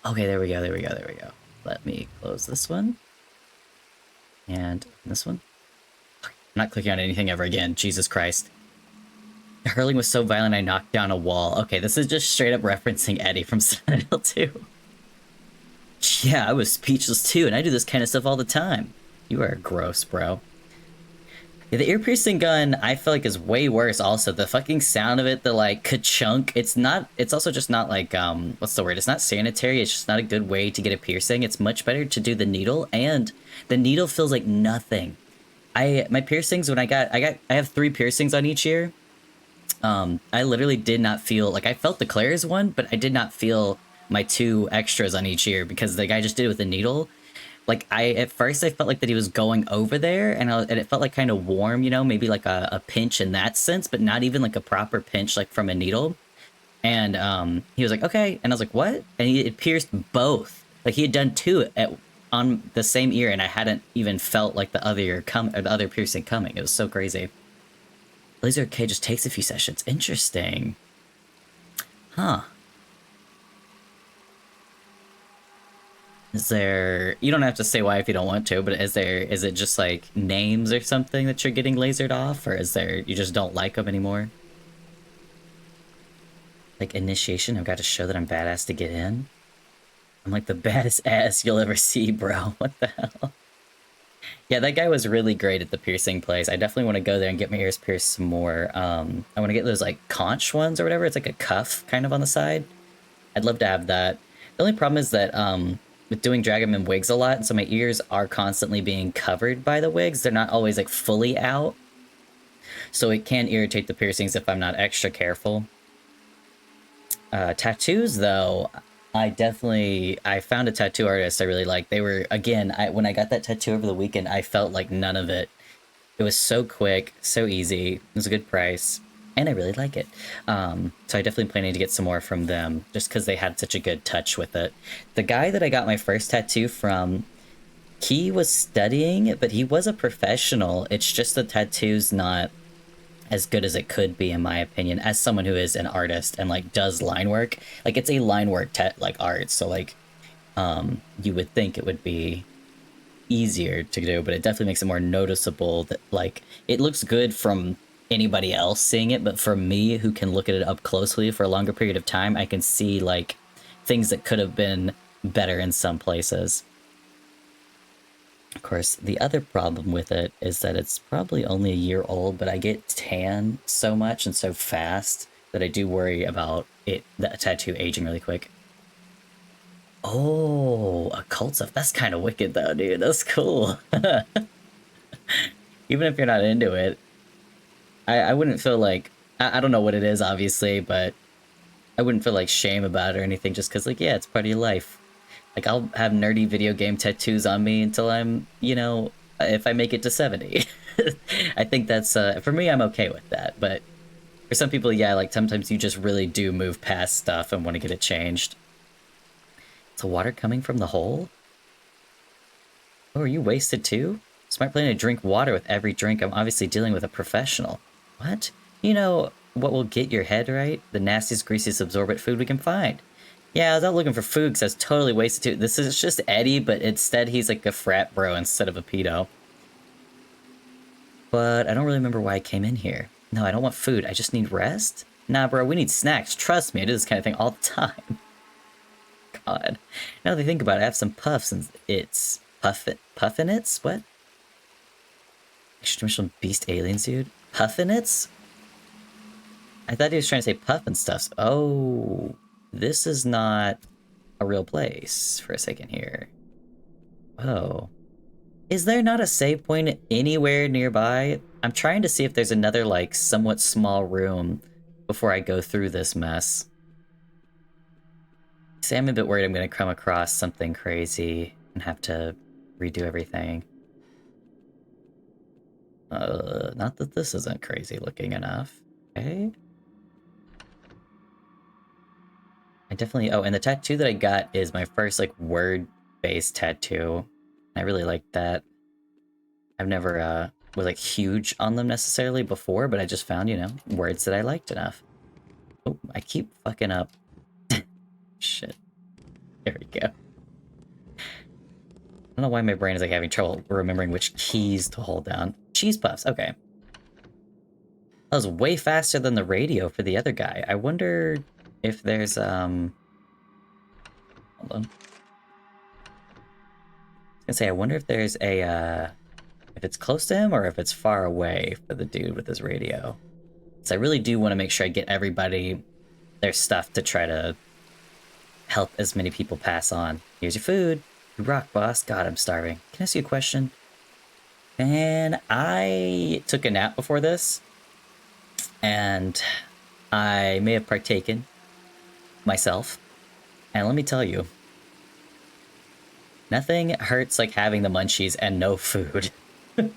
Okay, there we go, there we go, there we go. Let me close this one. And this one. I'm not clicking on anything ever again, Jesus Christ. The hurling was so violent I knocked down a wall. Okay, this is just straight up referencing Eddie from Silent Hill 2. Yeah, I was speechless too, and I do this kind of stuff all the time. You are gross, bro. Yeah, the ear piercing gun I feel like is way worse also. The fucking sound of it, the like ka-chunk, it's also just not like, what's the word? It's not sanitary, it's just not a good way to get a piercing. It's much better to do the needle, and the needle feels like nothing. My piercings, when I have 3 piercings on each ear. I literally did not feel, like I felt the Claire's one, but I did not feel my 2 extras on each ear because the guy just did it with a needle. Like at first I felt like that he was going over there and it felt like kind of warm, you know, maybe like a pinch in that sense, but not even like a proper pinch like from a needle. And he was like, okay. And I was like, what? And it pierced both. Like he had done 2 on the same ear and I hadn't even felt like the other piercing coming. It was so crazy. Laser okay just takes a few sessions. Interesting. Huh. Is there, you don't have to say why if you don't want to, but is it just like names or something that you're getting lasered off, or is there, you just don't like them anymore? Like initiation, I've got to show that I'm badass to get in? I'm like the baddest ass you'll ever see, bro. What the hell? Yeah, that guy was really great at the piercing place. I definitely want to go there and get my ears pierced some more. I want to get those like conch ones or whatever. It's like a cuff kind of on the side. I'd love to have that. The only problem is that with doing drag 'em in wigs a lot, so my ears are constantly being covered by the wigs. They're not always like fully out, so it can irritate the piercings if I'm not extra careful. Tattoos, though, I found a tattoo artist I really like. They were, again, when I got that tattoo over the weekend, I felt like none of it. It was so quick, so easy. It was a good price, and I really like it. So I definitely planning to get some more from them, just because they had such a good touch with it. The guy that I got my first tattoo from, he was studying, but he was a professional. It's just the tattoo's not as good as it could be, in my opinion, as someone who is an artist and like does line work. Like, it's a line work like art, so like you would think it would be easier to do, but it definitely makes it more noticeable. That like, it looks good from anybody else seeing it, but for me, who can look at it up closely for a longer period of time, I can see like things that could have been better in some places. Of course, the other problem with it is that it's probably only a year old, but I get tan so much and so fast that I do worry about the tattoo aging really quick. Oh, occult stuff. That's kind of wicked though, dude. That's cool. Even if you're not into it, I wouldn't feel like, I don't know what it is, obviously, but I wouldn't feel like shame about it or anything, just because, like, yeah, it's part of your life. Like, I'll have nerdy video game tattoos on me until I'm, if I make it to 70. I think that's, for me, I'm okay with that. But for some people, yeah, like, sometimes you just really do move past stuff and want to get it changed. Is the water coming from the hole? Oh, are you wasted too? Smart plan to drink water with every drink. I'm obviously dealing with a professional. What? You know what will get your head right? The nastiest, greasiest, absorbent food we can find. Yeah, I was out looking for food because I was totally wasted too. This is just Eddie, but instead he's like a frat bro instead of a pedo. But I don't really remember why I came in here. No, I don't want food. I just need rest? Nah, bro, we need snacks. Trust me, I do this kind of thing all the time. God. Now that I think about it, I have some puffs and it's... Puffinits? What? Extraterrestrial beast aliens, dude? Puffinits? I thought he was trying to say puff and stuff. Oh, this is not a real place for a second here. Oh. Is there not a save point anywhere nearby? I'm trying to see if there's another, like, somewhat small room before I go through this mess. See, I'm a bit worried I'm going to come across something crazy and have to redo everything. Not that this isn't crazy looking enough. Okay. I definitely... Oh, and the tattoo that I got is my first, like, word-based tattoo. I really like that. I've never, was, like, huge on them necessarily before, but I just found, words that I liked enough. Oh, I keep fucking up. Shit. There we go. I don't know why my brain is, like, having trouble remembering which keys to hold down. Cheese puffs, okay. That was way faster than the radio for the other guy. I wonder if there's, hold on. I was gonna say, I wonder if there's a, if it's close to him or if it's far away for the dude with his radio. So I really do want to make sure I get everybody their stuff to try to help as many people pass on. Here's your food. You rock, boss. God, I'm starving. Can I ask you a question? And I took a nap before this, and I may have partaken myself. And let me tell you, nothing hurts like having the munchies and no food. I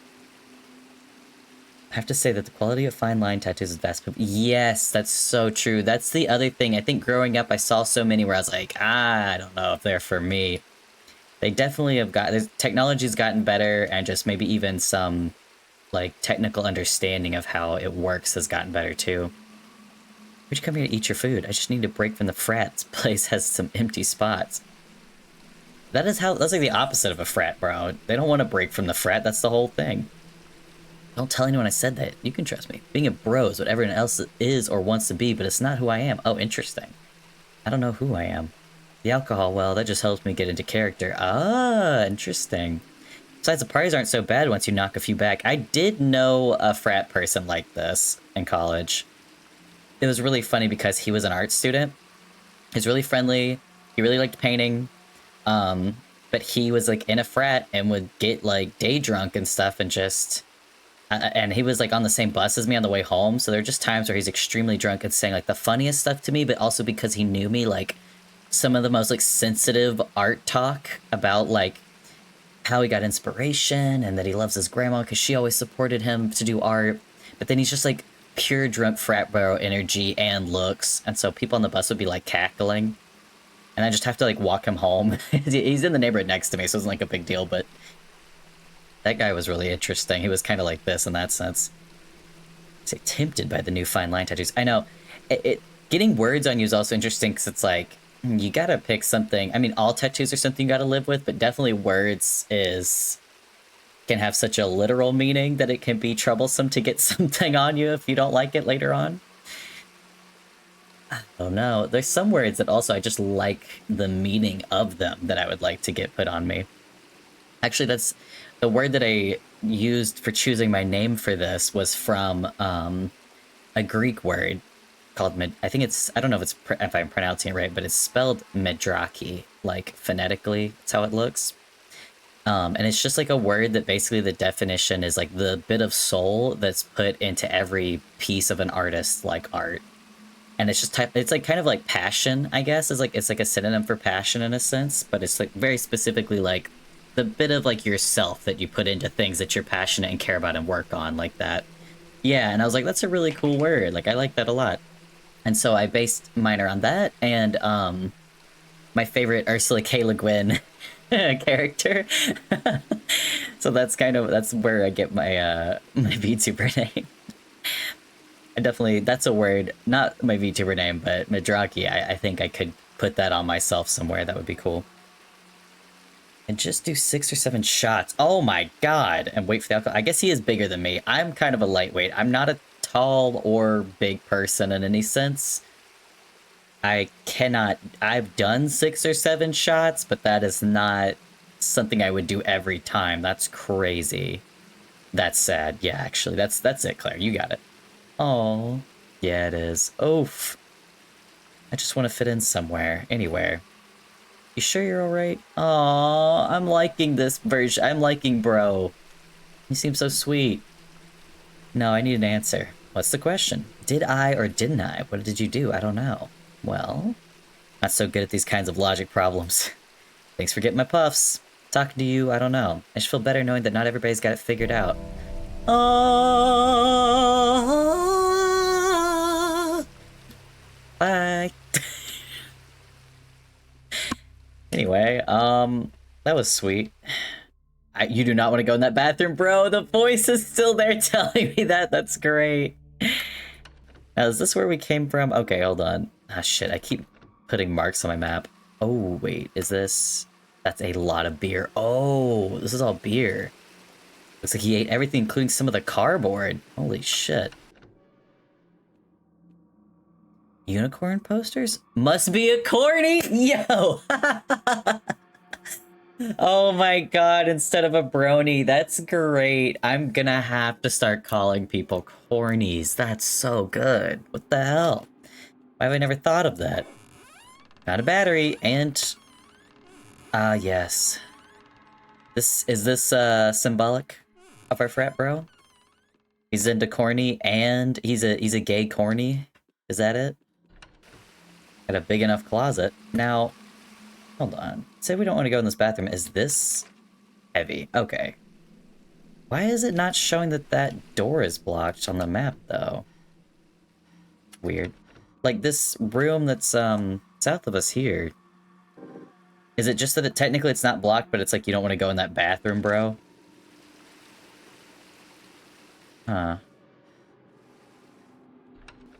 have to say that the quality of fine line tattoos is best. Yes, that's so true. That's the other thing. I think growing up, I saw so many where I was like, I don't know if they're for me. They definitely have technology's gotten better, and just maybe even some, like, technical understanding of how it works has gotten better, too. Why'd you come here to eat your food? I just need a break from the frat. This place has some empty spots. That's like the opposite of a frat, bro. They don't want to break from the frat. That's the whole thing. Don't tell anyone I said that. You can trust me. Being a bro is what everyone else is or wants to be, but it's not who I am. Oh, interesting. I don't know who I am. The alcohol, well, that just helps me get into character. Ah, interesting. Besides, the parties aren't so bad once you knock a few back. I did know a frat person like this in college. It was really funny because he was an art student. He was really friendly. He really liked painting. But he was like in a frat and would get like day drunk and stuff and just and he was like on the same bus as me on the way home. So there are just times where he's extremely drunk and saying like the funniest stuff to me, but also because he knew me, like some of the most like sensitive art talk about like how he got inspiration and that he loves his grandma because she always supported him to do art. But then he's just like pure drunk frat bro energy and looks. And so people on the bus would be like cackling. And I just have to like walk him home. He's in the neighborhood next to me, so it wasn't like a big deal, but that guy was really interesting. He was kind of like this in that sense. I'd say tempted by the new fine line tattoos. I know. Getting words on you is also interesting because it's like, you gotta pick something. I mean, all tattoos are something you gotta live with, but definitely words can have such a literal meaning that it can be troublesome to get something on you if you don't like it later on. Oh no, there's some words that also I just like the meaning of them that I would like to get put on me. Actually, that's the word that I used for choosing my name for this was from a Greek word called I think it's, I don't know if I'm pronouncing it right, but it's spelled medraki, like phonetically. That's how it looks. And it's just like a word that basically the definition is like the bit of soul that's put into every piece of an artist's like art. And it's just it's like kind of like passion, I guess. It's like a synonym for passion in a sense, but it's like very specifically like the bit of like yourself that you put into things that you're passionate and care about and work on, like that. Yeah, and I was like, that's a really cool word. Like I like that a lot. And so I based mine around that and my favorite Ursula K. Le Guin character. So that's where I get my my VTuber name. I definitely, that's a word, not my VTuber name, but Midraki. I think I could put that on myself somewhere. That would be cool. And just do 6 or 7 shots. Oh my god. And wait for the alcohol. I guess he is bigger than me. I'm kind of a lightweight. I'm not a tall or big person in any sense. I've done 6 or 7 shots, but that is not something I would do every time. That's crazy. That's sad. Yeah, actually, that's it, Claire. You got it. Oh, yeah, it is. Oof. I just want to fit in somewhere, anywhere. You sure you're alright? Aw, I'm liking this version. I'm liking bro. You seem so sweet. No, I need an answer. What's the question? Did I or didn't I? What did you do? I don't know. Well, not so good at these kinds of logic problems. Thanks for getting my puffs. Talking to you, I don't know. I just feel better knowing that not everybody's got it figured out. Bye. Anyway, that was sweet. You do not want to go in that bathroom, bro. The voice is still there telling me that. That's great. Now, is this where we came from? Okay, hold on. Ah, shit, I keep putting marks on my map. Oh, wait, is this... That's a lot of beer. Oh, this is all beer. Looks like he ate everything, including some of the cardboard. Holy shit. Unicorn posters? Must be a corny! Yo! Oh my god, instead of a brony. That's great. I'm gonna have to start calling people cornies. That's so good. What the hell? Why have I never thought of that? Found a battery, and... yes. Is this symbolic of our frat bro? He's into corny, and he's a gay corny? Is that it? Got a big enough closet. Now, hold on. Say we don't want to go in this bathroom. Is this heavy? Okay. Why is it not showing that that door is blocked on the map, though? Weird. Like, this room that's, south of us here. Is it just that technically it's not blocked, but it's like you don't want to go in that bathroom, bro? Huh.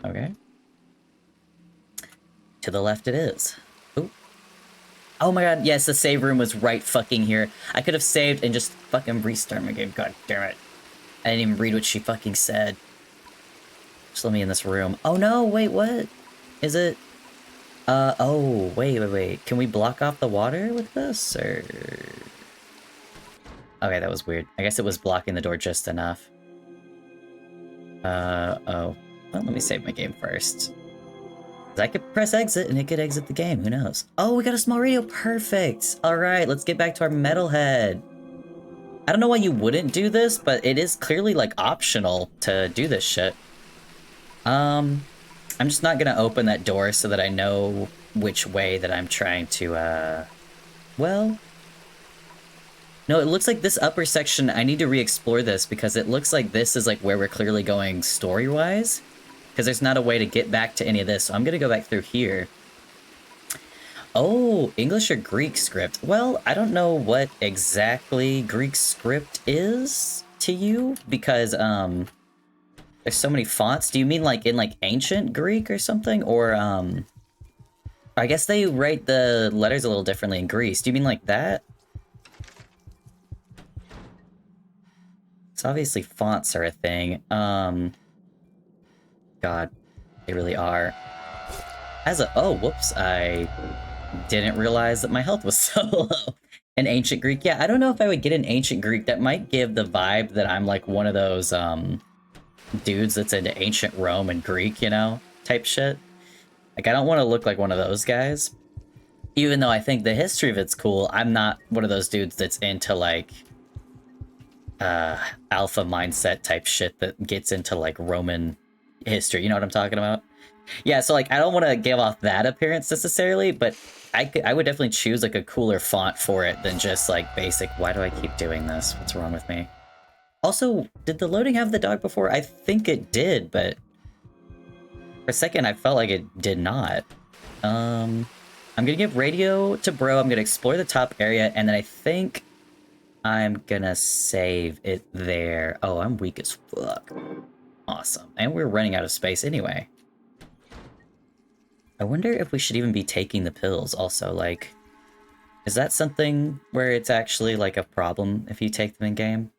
Okay. To the left it is. Ooh. Oh my god, yes, the save room was right fucking here. I could have saved and just fucking restart my game. God damn it. I didn't even read what she fucking said. Just let me in this room. Oh no, wait, what? Is it? Oh, wait. Can we block off the water with this, or...? Okay, that was weird. I guess it was blocking the door just enough. Oh. Well, let me save my game first. I could press exit and it could exit the game, who knows? Oh, we got a small radio, perfect! Alright, let's get back to our metalhead. I don't know why you wouldn't do this, but it is clearly, like, optional to do this shit. I'm just not gonna open that door so that I know which way that I'm trying to, well... No, it looks like this upper section, I need to re-explore this because it looks like this is, like, where we're clearly going story-wise. Because there's not a way to get back to any of this, so I'm gonna go back through here. Oh, English or Greek script? Well, I don't know what exactly Greek script is to you, because, there's so many fonts. Do you mean, like, in, like, ancient Greek or something? Or, I guess they write the letters a little differently in Greece. Do you mean like that? So obviously fonts are a thing. God, they really are. Oh, whoops, I didn't realize that my health was so low. An ancient Greek, yeah, I don't know if I would get an ancient Greek. That might give the vibe that I'm like one of those, dudes that's into ancient Rome and Greek, you know, type shit. Like, I don't want to look like one of those guys. Even though I think the history of it's cool, I'm not one of those dudes that's into, like, alpha mindset type shit that gets into, like, Roman history. You know what I'm talking about? Yeah, so, like, I don't want to give off that appearance necessarily, but I would definitely choose, like, a cooler font for it than just, like, basic. Why do I keep doing this? What's wrong with me? Also, did the loading have the dog before? I think it did, but for a second I felt like it did not. I'm gonna give radio to bro, I'm gonna explore the top area, and then I think I'm gonna save it there. Oh, I'm weak as fuck. Awesome. And we're running out of space anyway. I wonder if we should even be taking the pills also, like... Is that something where it's actually, like, a problem if you take them in-game?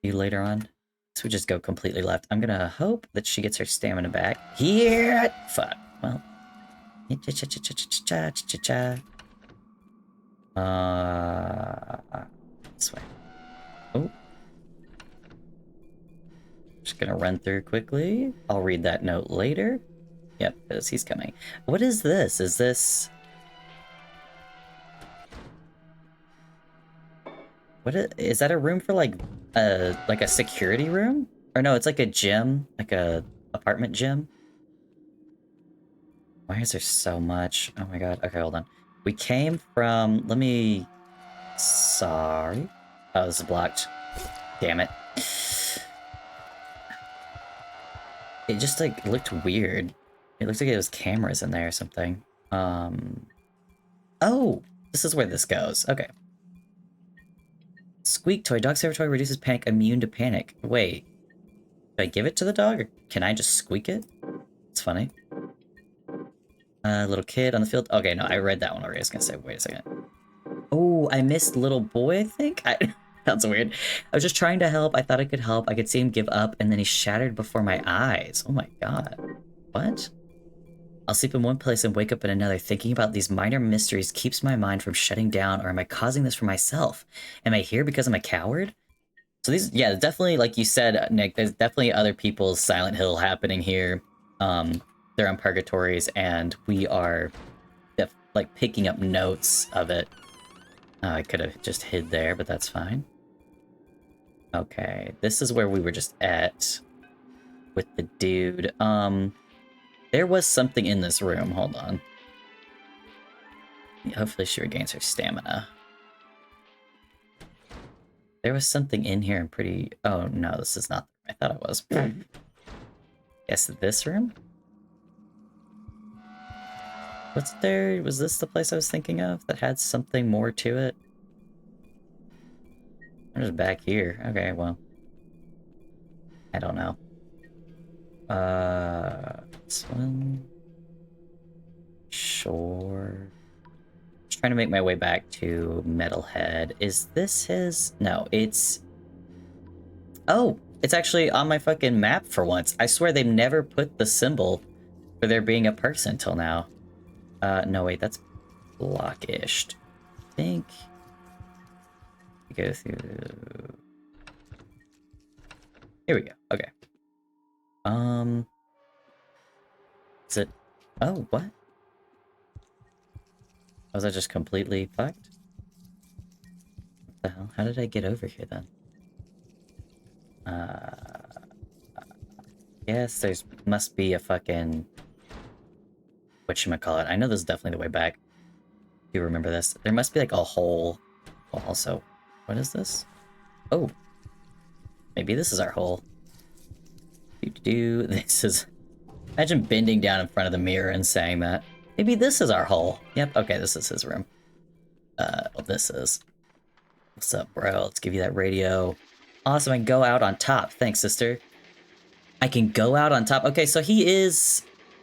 You later on? So we just go completely left. I'm gonna hope that she gets her stamina back. Here! Fuck. Well. This way. Oh. Just gonna run through quickly. I'll read that note later. Yep, because he's coming. What is this? Is this... Is that a room for, like a security room? Or no, it's like a gym, like a apartment gym. Why is there so much? Oh my god. Okay, hold on. We came from, sorry. Oh, this is blocked. Damn it. It just, like, looked weird. It looks like it was cameras in there or something. Oh! This is where this goes. Okay. Squeak toy. Dog saver toy reduces panic. Immune to panic. Wait. Do I give it to the dog, or can I just squeak it? It's funny. Little kid on the field. Okay, no, I read that one already. I was gonna say, wait a second. Oh, I missed little boy, I think? That's weird. I was just trying to help. I thought I could help. I could see him give up, and then he shattered before my eyes. Oh my god. What? I'll sleep in one place and wake up in another. Thinking about these minor mysteries keeps my mind from shutting down, or am I causing this for myself? Am I here because I'm a coward? So these, yeah, definitely, like you said, Nick, there's definitely other people's Silent Hill happening here. They're on purgatories, and we are, like, picking up notes of it. I could have just hid there, but that's fine. Okay, this is where we were just at with the dude. There was something in this room. Hold on. Hopefully she regains her stamina. There was something in here and pretty... Oh, no, this is not... I thought it was. Guess this room? What's there? Was this the place I was thinking of that had something more to it? I'm just back here. Okay, well. I don't know. This one... Sure. Just trying to make my way back to Metalhead. Is this his? No, it's... Oh! It's actually on my fucking map for once. I swear they've never put the symbol for there being a person till now. No, wait, that's blockish. I think... go through... Here we go. Okay. Is it... Oh, what? Was I just completely fucked? What the hell? How did I get over here then? Yes, there's must be a fucking... Whatchamacallit? I know this is definitely the way back. Do you remember this? There must be like a hole. Well, also, what is this? Oh. Maybe this is our hole. This is... Imagine bending down in front of the mirror and saying that. Maybe this is our hole. Yep, okay, this is his room. Well, this is. What's up, bro? Let's give you that radio. Awesome, I can go out on top. Thanks, sister. I can go out on top. Okay, so he is...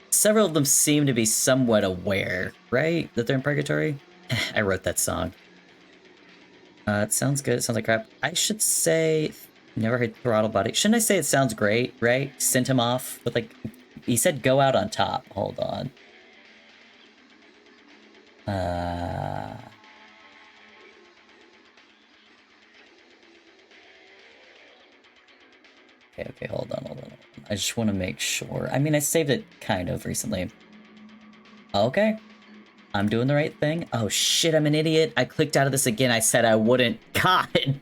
Several of them seem to be somewhat aware, right? That they're in purgatory? I wrote that song. It sounds good. It sounds like crap. I should say... Never heard Throttle Body. Shouldn't I say it sounds great, right? Sent him off with like... He said go out on top. Hold on. Okay, hold on. I just want to make sure. I mean, I saved it kind of recently. Okay. I'm doing the right thing. Oh shit, I'm an idiot. I clicked out of this again. I said I wouldn't. God.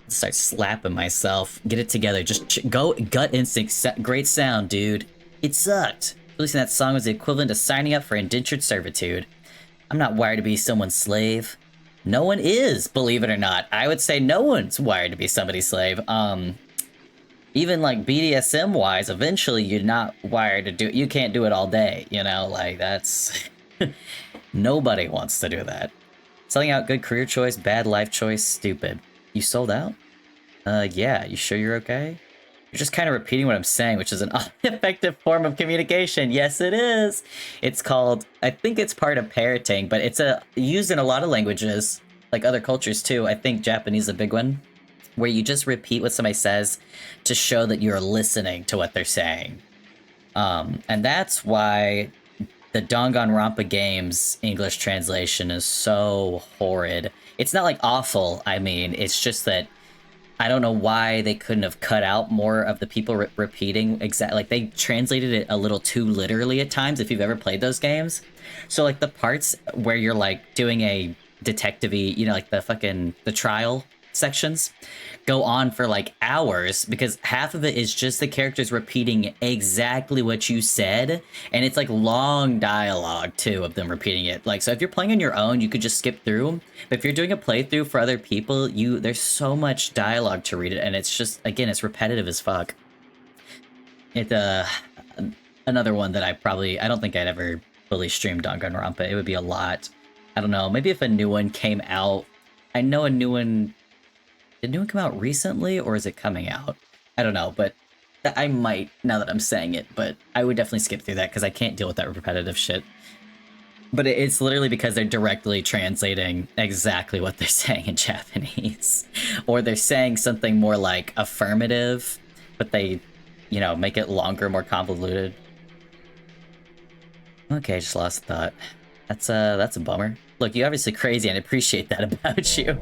Start slapping myself. Get it together. Just go. Gut instinct. Great sound, dude. It sucked. Releasing that song was the equivalent to signing up for indentured servitude. I'm not wired to be someone's slave. No one is, believe it or not. I would say no one's wired to be somebody's slave. Even like BDSM wise, eventually you're not wired to do it. You can't do it all day, you know, like that's... Nobody wants to do that. Selling out, good career choice, bad life choice, stupid. You sold out? Yeah, you sure you're okay? You're just kind of repeating what I'm saying, which is an ineffective form of communication. Yes, it is. It's called, I think it's part of parroting, but it's used in a lot of languages, like other cultures too. I think Japanese is a big one, where you just repeat what somebody says to show that you're listening to what they're saying. And that's why the Danganronpa game's English translation is so horrid. It's not like awful, I mean, it's just that I don't know why they couldn't have cut out more of the people repeating exactly. Like, they translated it a little too literally at times, if you've ever played those games. So, like, the parts where you're, like, doing a detective-y, you know, like the trial sections go on for like hours because half of it is just the characters repeating exactly what you said, and it's like long dialogue too of them repeating it. Like, so if you're playing on your own, you could just skip through, but if you're doing a playthrough for other people, there's so much dialogue to read it, and it's just, again, it's repetitive as fuck. It another one that I don't think I'd ever fully stream Danganronpa. It would be a lot. I don't know, maybe if a new one came out. I know a new one... Did a new one come out recently, or is it coming out? I don't know, but I might, now that I'm saying it, but I would definitely skip through that because I can't deal with that repetitive shit. But it's literally because they're directly translating exactly what they're saying in Japanese. Or they're saying something more like affirmative, but they, you know, make it longer, more convoluted. Okay, just lost thought. That's a bummer. Look, you're obviously crazy, and I appreciate that about you.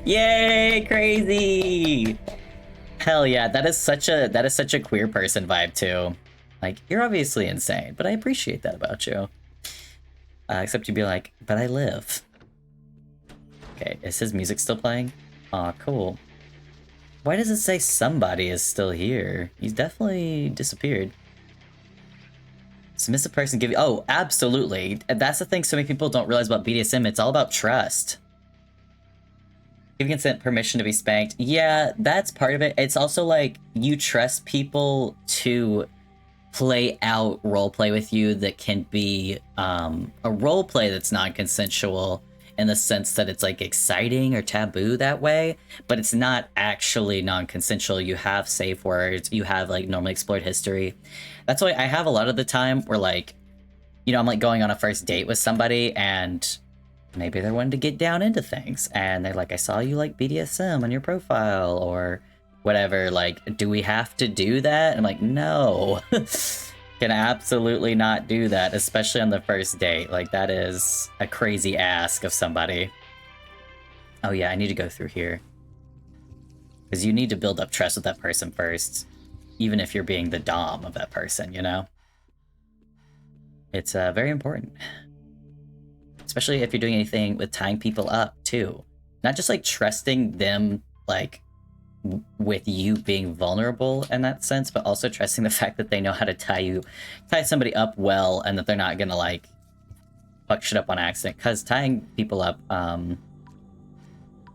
Yay, crazy! Hell yeah, that is such a queer person vibe too. Like, you're obviously insane, but I appreciate that about you. Except you'd be like, but I live. Okay, is his music still playing? Aw, cool. Why does it say somebody is still here? He's definitely disappeared. Submissive person give you... Oh, absolutely. That's the thing so many people don't realize about BDSM. It's all about trust. Giving consent, permission to be spanked. Yeah, that's part of it. It's also like you trust people to play out roleplay with you that can be a roleplay that's non-consensual in the sense that it's like exciting or taboo that way, but it's not actually non-consensual. You have safe words, you have like normally explored history. That's why I have a lot of the time where, like, you know, I'm like going on a first date with somebody and maybe they're wanting to get down into things and they're like, I saw you like BDSM on your profile or whatever. Like, do we have to do that? And I'm like, no. Can absolutely not do that, especially on the first date. Like, that is a crazy ask of somebody. Oh yeah, I need to go through here. Because you need to build up trust with that person first. Even if you're being the dom of that person, you know? It's very important. Especially if you're doing anything with tying people up, too. Not just, like, trusting them, like, with you being vulnerable in that sense, but also trusting the fact that they know how to tie somebody up well, and that they're not gonna, like, fuck shit up on accident. Because tying people up,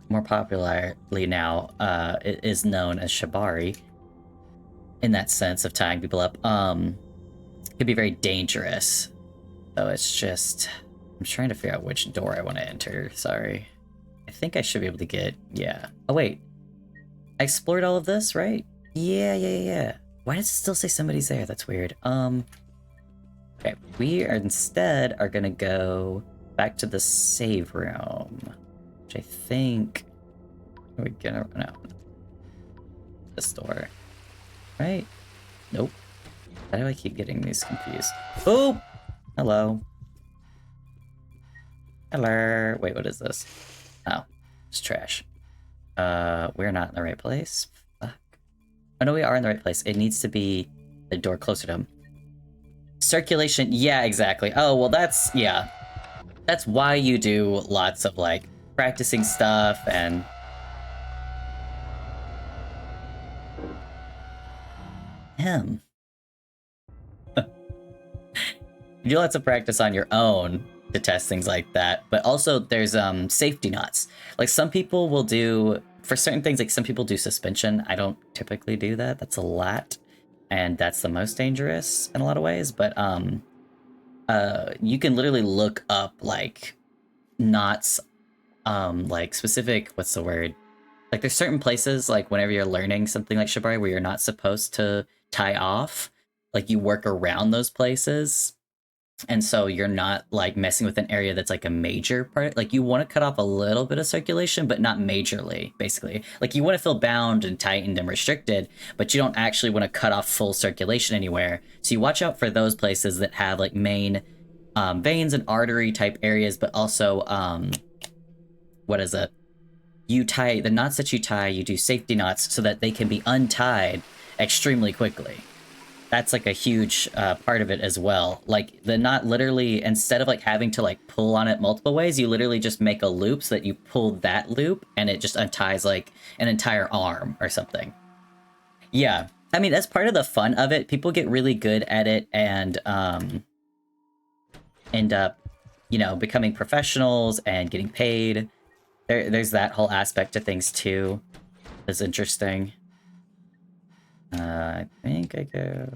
more popularly now, it is known as shibari. In that sense of tying people up, could be very dangerous. So it's just, I'm trying to figure out which door I want to enter. Sorry. I think I should be able to get, yeah. Oh wait, I explored all of this, right? Yeah. Why does it still say somebody's there? That's weird. Okay, we are instead are gonna go back to the save room, which I think we're gonna run out this door, right? Nope. Why do I keep getting these confused? Oh, hello. Hello. Wait, what is this? Oh, it's trash. We're not in the right place. Fuck. Oh no, we are in the right place. It needs to be the door closer to him. Circulation, yeah, exactly. Oh, well that's, yeah. That's why you do lots of, like, practicing stuff and... Him. You do lots of practice on your own to test things like that, but also there's safety knots. Like, some people will do, for certain things, like some people do suspension. I don't typically do that. That's a lot, and that's the most dangerous in a lot of ways, but you can literally look up, like, knots, like specific, what's the word? Like, there's certain places, like, whenever you're learning something like shibari where you're not supposed to tie off, like, you work around those places. And so you're not, like, messing with an area that's, like, a major part. Like, you want to cut off a little bit of circulation, but not majorly, basically. Like, you want to feel bound and tightened and restricted, but you don't actually want to cut off full circulation anywhere. So you watch out for those places that have, like, main veins and artery type areas, but also, what is it? You tie, the knots that you tie, you do safety knots so that they can be untied extremely quickly. That's, like, a huge part of it as well. Like, the knot literally, instead of, like, having to, like, pull on it multiple ways, you literally just make a loop so that you pull that loop and it just unties, like, an entire arm or something. Yeah. I mean, that's part of the fun of it. People get really good at it and end up, you know, becoming professionals and getting paid. There's that whole aspect of things, too. That's interesting. I think I go...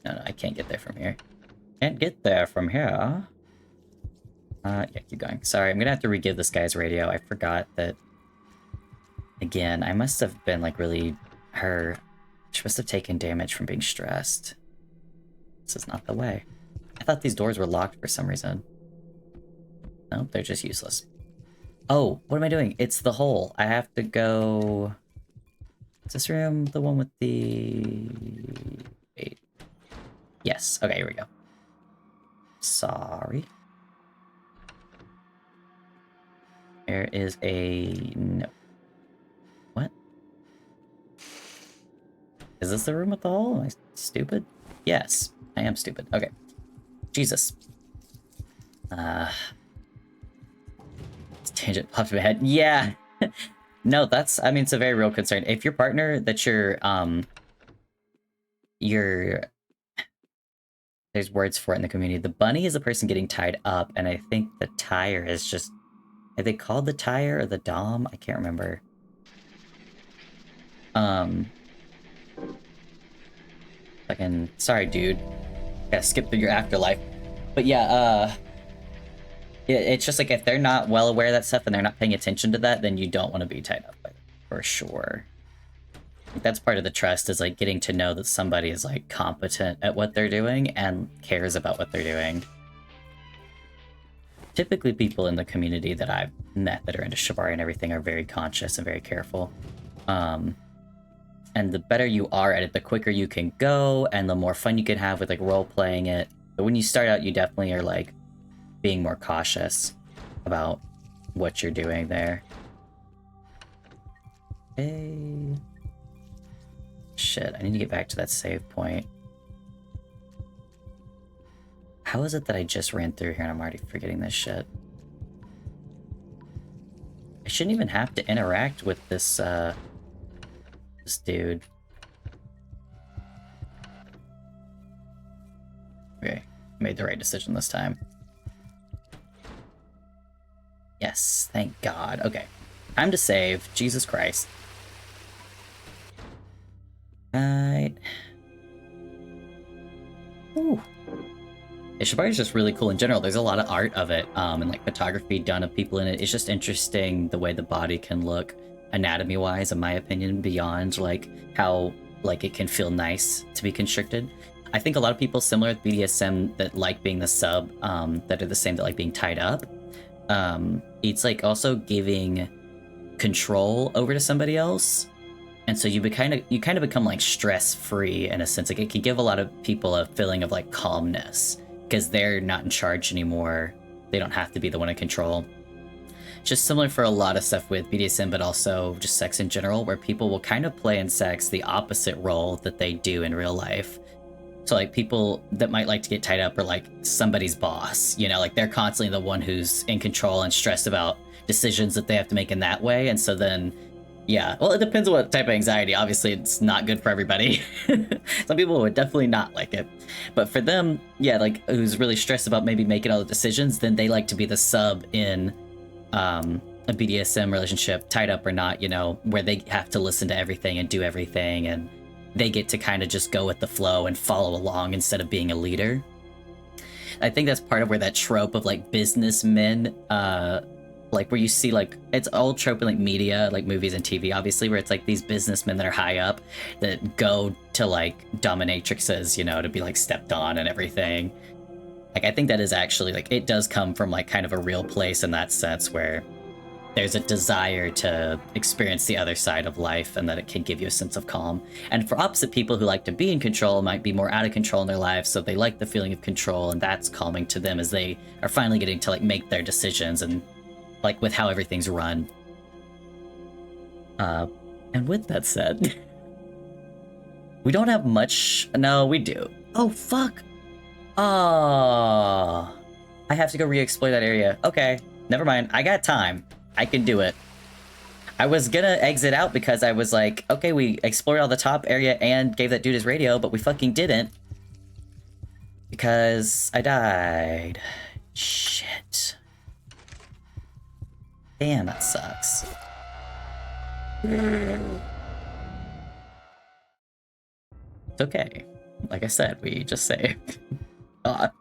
No, I can't get there from here. Can't get there from here. Yeah, keep going. Sorry, I'm gonna have to re-give this guy's radio. I forgot that... Again, I must have been, like, really... She must have taken damage from being stressed. This is not the way. I thought these doors were locked for some reason. No, they're just useless. Oh, what am I doing? It's the hole. I have to go... Is this room the one with the... Wait. Yes. Okay, here we go. Sorry. There is a... No. What? Is this the room with the hole? Am I stupid? Yes, I am stupid. Okay. Jesus. Tangent popped in my head. Yeah. No, that's, I mean, it's a very real concern. If your partner that you're, there's words for it in the community. The bunny is the person getting tied up, and I think the tire is just, are they called the tire or the dom? I can't remember. Fucking, sorry, dude. Gotta skip through your afterlife. But yeah, it's just like, if they're not well aware of that stuff and they're not paying attention to that, then you don't want to be tied up by it, for sure. Like, that's part of the trust, is, like, getting to know that somebody is, like, competent at what they're doing and cares about what they're doing. Typically, people in the community that I've met that are into shibari and everything are very conscious and very careful. And the better you are at it, the quicker you can go, and the more fun you can have with, like, role-playing it. But when you start out, you definitely are, like, being more cautious about what you're doing there. Okay. Shit, I need to get back to that save point. How is it that I just ran through here and I'm already forgetting this shit? I shouldn't even have to interact with this, this dude. Okay, made the right decision this time. Yes, thank God. Okay, time to save. Jesus Christ. Alright. Ooh. Ishibari is just really cool in general. There's a lot of art of it, and like photography done of people in it. It's just interesting the way the body can look anatomy-wise, in my opinion, beyond like how like it can feel nice to be constricted. I think a lot of people similar with BDSM that like being the sub, that are the same that like being tied up. It's like also giving control over to somebody else. And so you kind of become like stress-free in a sense. Like it can give a lot of people a feeling of like calmness because they're not in charge anymore. They don't have to be the one in control. Just similar for a lot of stuff with BDSM, but also just sex in general, where people will kind of play in sex the opposite role that they do in real life. So like people that might like to get tied up are like somebody's boss, you know, like they're constantly the one who's in control and stressed about decisions that they have to make in that way. And so then yeah, well, it depends on what type of anxiety. Obviously, it's not good for everybody. Some people would definitely not like it. But for them, yeah, like, who's really stressed about maybe making all the decisions, then they like to be the sub in a BDSM relationship, tied up or not, you know, where they have to listen to everything and do everything, and they get to kind of just go with the flow and follow along instead of being a leader. I think that's part of where that trope of, like, businessmen, like where you see like it's all trope in like media, like movies and TV, obviously, where it's like these businessmen that are high up that go to like dominatrixes, you know, to be like stepped on and everything. Like I think that is actually like it does come from like kind of a real place in that sense where there's a desire to experience the other side of life and that it can give you a sense of calm. And for opposite people who like to be in control might be more out of control in their lives, so they like the feeling of control and that's calming to them as they are finally getting to like make their decisions and like with how everything's run. And with that said, we don't have much. No, we do. Oh, fuck. Oh, I have to go re-explore that area. Okay, never mind. I got time. I can do it. I was gonna exit out because I was like, okay, we explored all the top area and gave that dude his radio, but we fucking didn't. Because I died. Shit. Damn, that sucks. It's okay. Like I said, we just saved. God.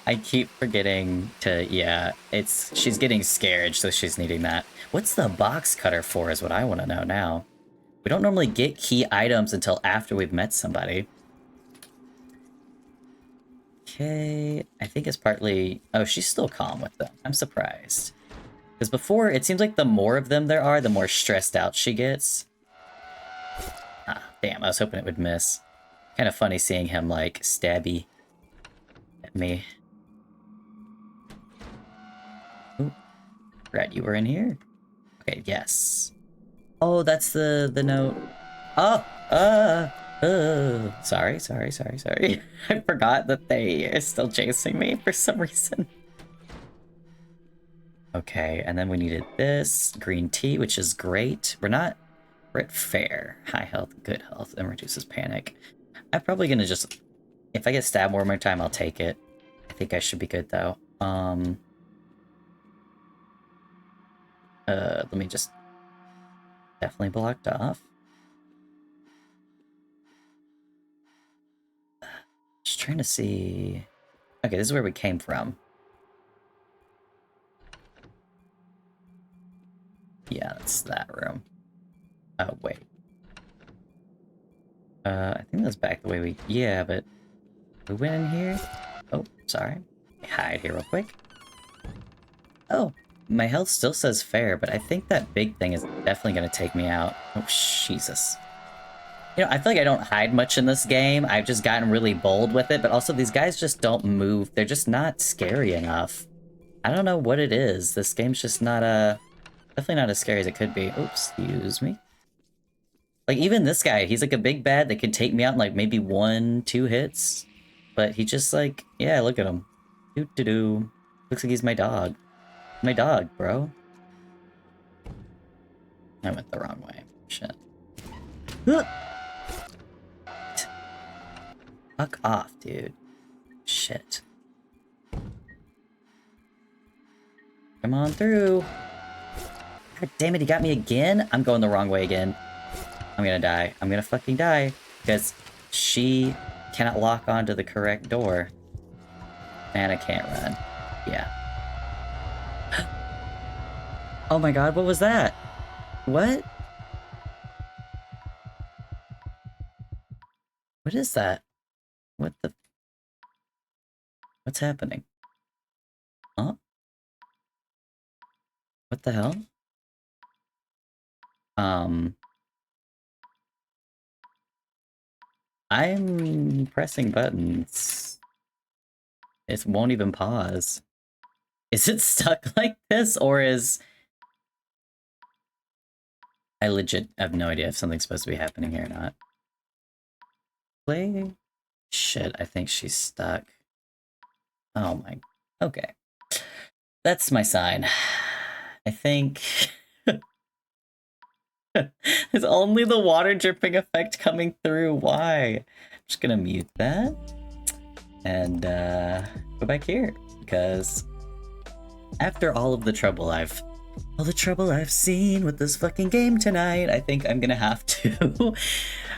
I keep forgetting to, yeah, she's getting scared, so she's needing that. What's the box cutter for is what I want to know now. We don't normally get key items until after we've met somebody. Okay, I think it's partly... Oh, she's still calm with them. I'm surprised. Because before, it seems like the more of them there are, the more stressed out she gets. Ah, damn, I was hoping it would miss. Kind of funny seeing him, like, stabby at me. Ooh, Brad, you were in here? Okay, yes. Oh, that's the note. Oh, sorry. I forgot that they are still chasing me for some reason. Okay, and then we needed this green tea, which is great. We're at fair. High health, good health, and reduces panic. I'm probably gonna just, if I get stabbed one more time, I'll take it. I think I should be good though. Let me just, definitely blocked off. Just trying to see. Okay, this is where we came from. Yeah, that's that room. Oh, wait. I think that's back the way we... Yeah, but... We went in here? Oh, sorry. Hide here real quick. Oh, my health still says fair, but I think that big thing is definitely gonna take me out. Oh, Jesus. You know, I feel like I don't hide much in this game. I've just gotten really bold with it, but also these guys just don't move. They're just not scary enough. I don't know what it is. This game's just not, definitely not as scary as it could be. Oops, excuse me. Like, even this guy, he's like a big bad that can take me out in like maybe 1-2 hits. But he just like, yeah, look at him. Doo-doo-doo. Looks like he's my dog. My dog, bro. I went the wrong way. Shit. Fuck off, dude. Shit. Come on through. God damn it, he got me again? I'm going the wrong way again. I'm gonna die. I'm gonna fucking die. Because she cannot lock onto the correct door. And I can't run. Yeah. Oh my god, what was that? What? What is that? What the... What's happening? Huh? What the hell? I'm pressing buttons. It won't even pause. Is it stuck like this, or is... I legit have no idea if something's supposed to be happening here or not. Play? Shit, I think she's stuck. Oh my... Okay. That's my sign. I think... There's only the water dripping effect coming through. Why? I'm just gonna mute that. And, go back here. Because... after all of the trouble I've seen with this fucking game tonight, I think I'm gonna have to go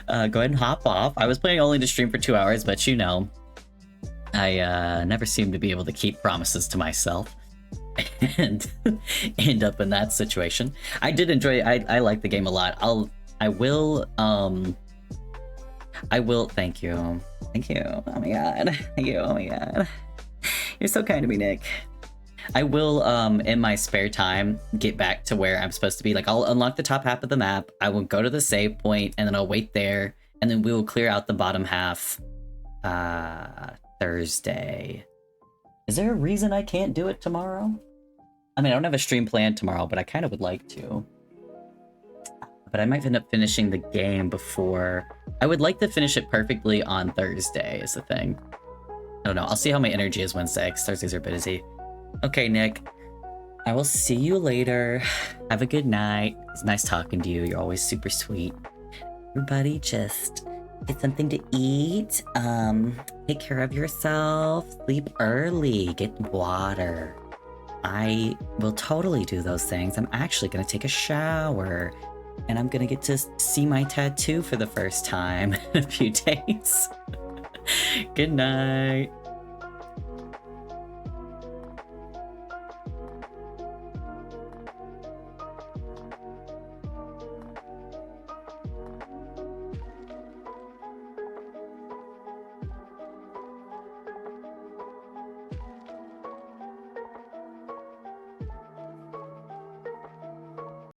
ahead and hop off. I was planning only to stream for 2 hours, but you know, I never seem to be able to keep promises to myself and end up in that situation. I did enjoy it. I like the game a lot. I will, thank you. Thank you. Oh my god. Thank you. Oh my god. You're so kind to me, Nick. I will, in my spare time, get back to where I'm supposed to be. Like, I'll unlock the top half of the map, I will go to the save point, and then I'll wait there, and then we will clear out the bottom half, Thursday. Is there a reason I can't do it tomorrow? I mean, I don't have a stream planned tomorrow, but I kind of would like to. But I might end up finishing the game before... I would like to finish it perfectly on Thursday, is the thing. I don't know, I'll see how my energy is Wednesday, because Thursdays are busy. Okay, Nick. I will see you later. Have a good night. It's nice talking to you. You're always super sweet. Everybody just get something to eat. Take care of yourself. Sleep early. Get water. I will totally do those things. I'm actually gonna take a shower. And I'm gonna get to see my tattoo for the first time in a few days. Good night.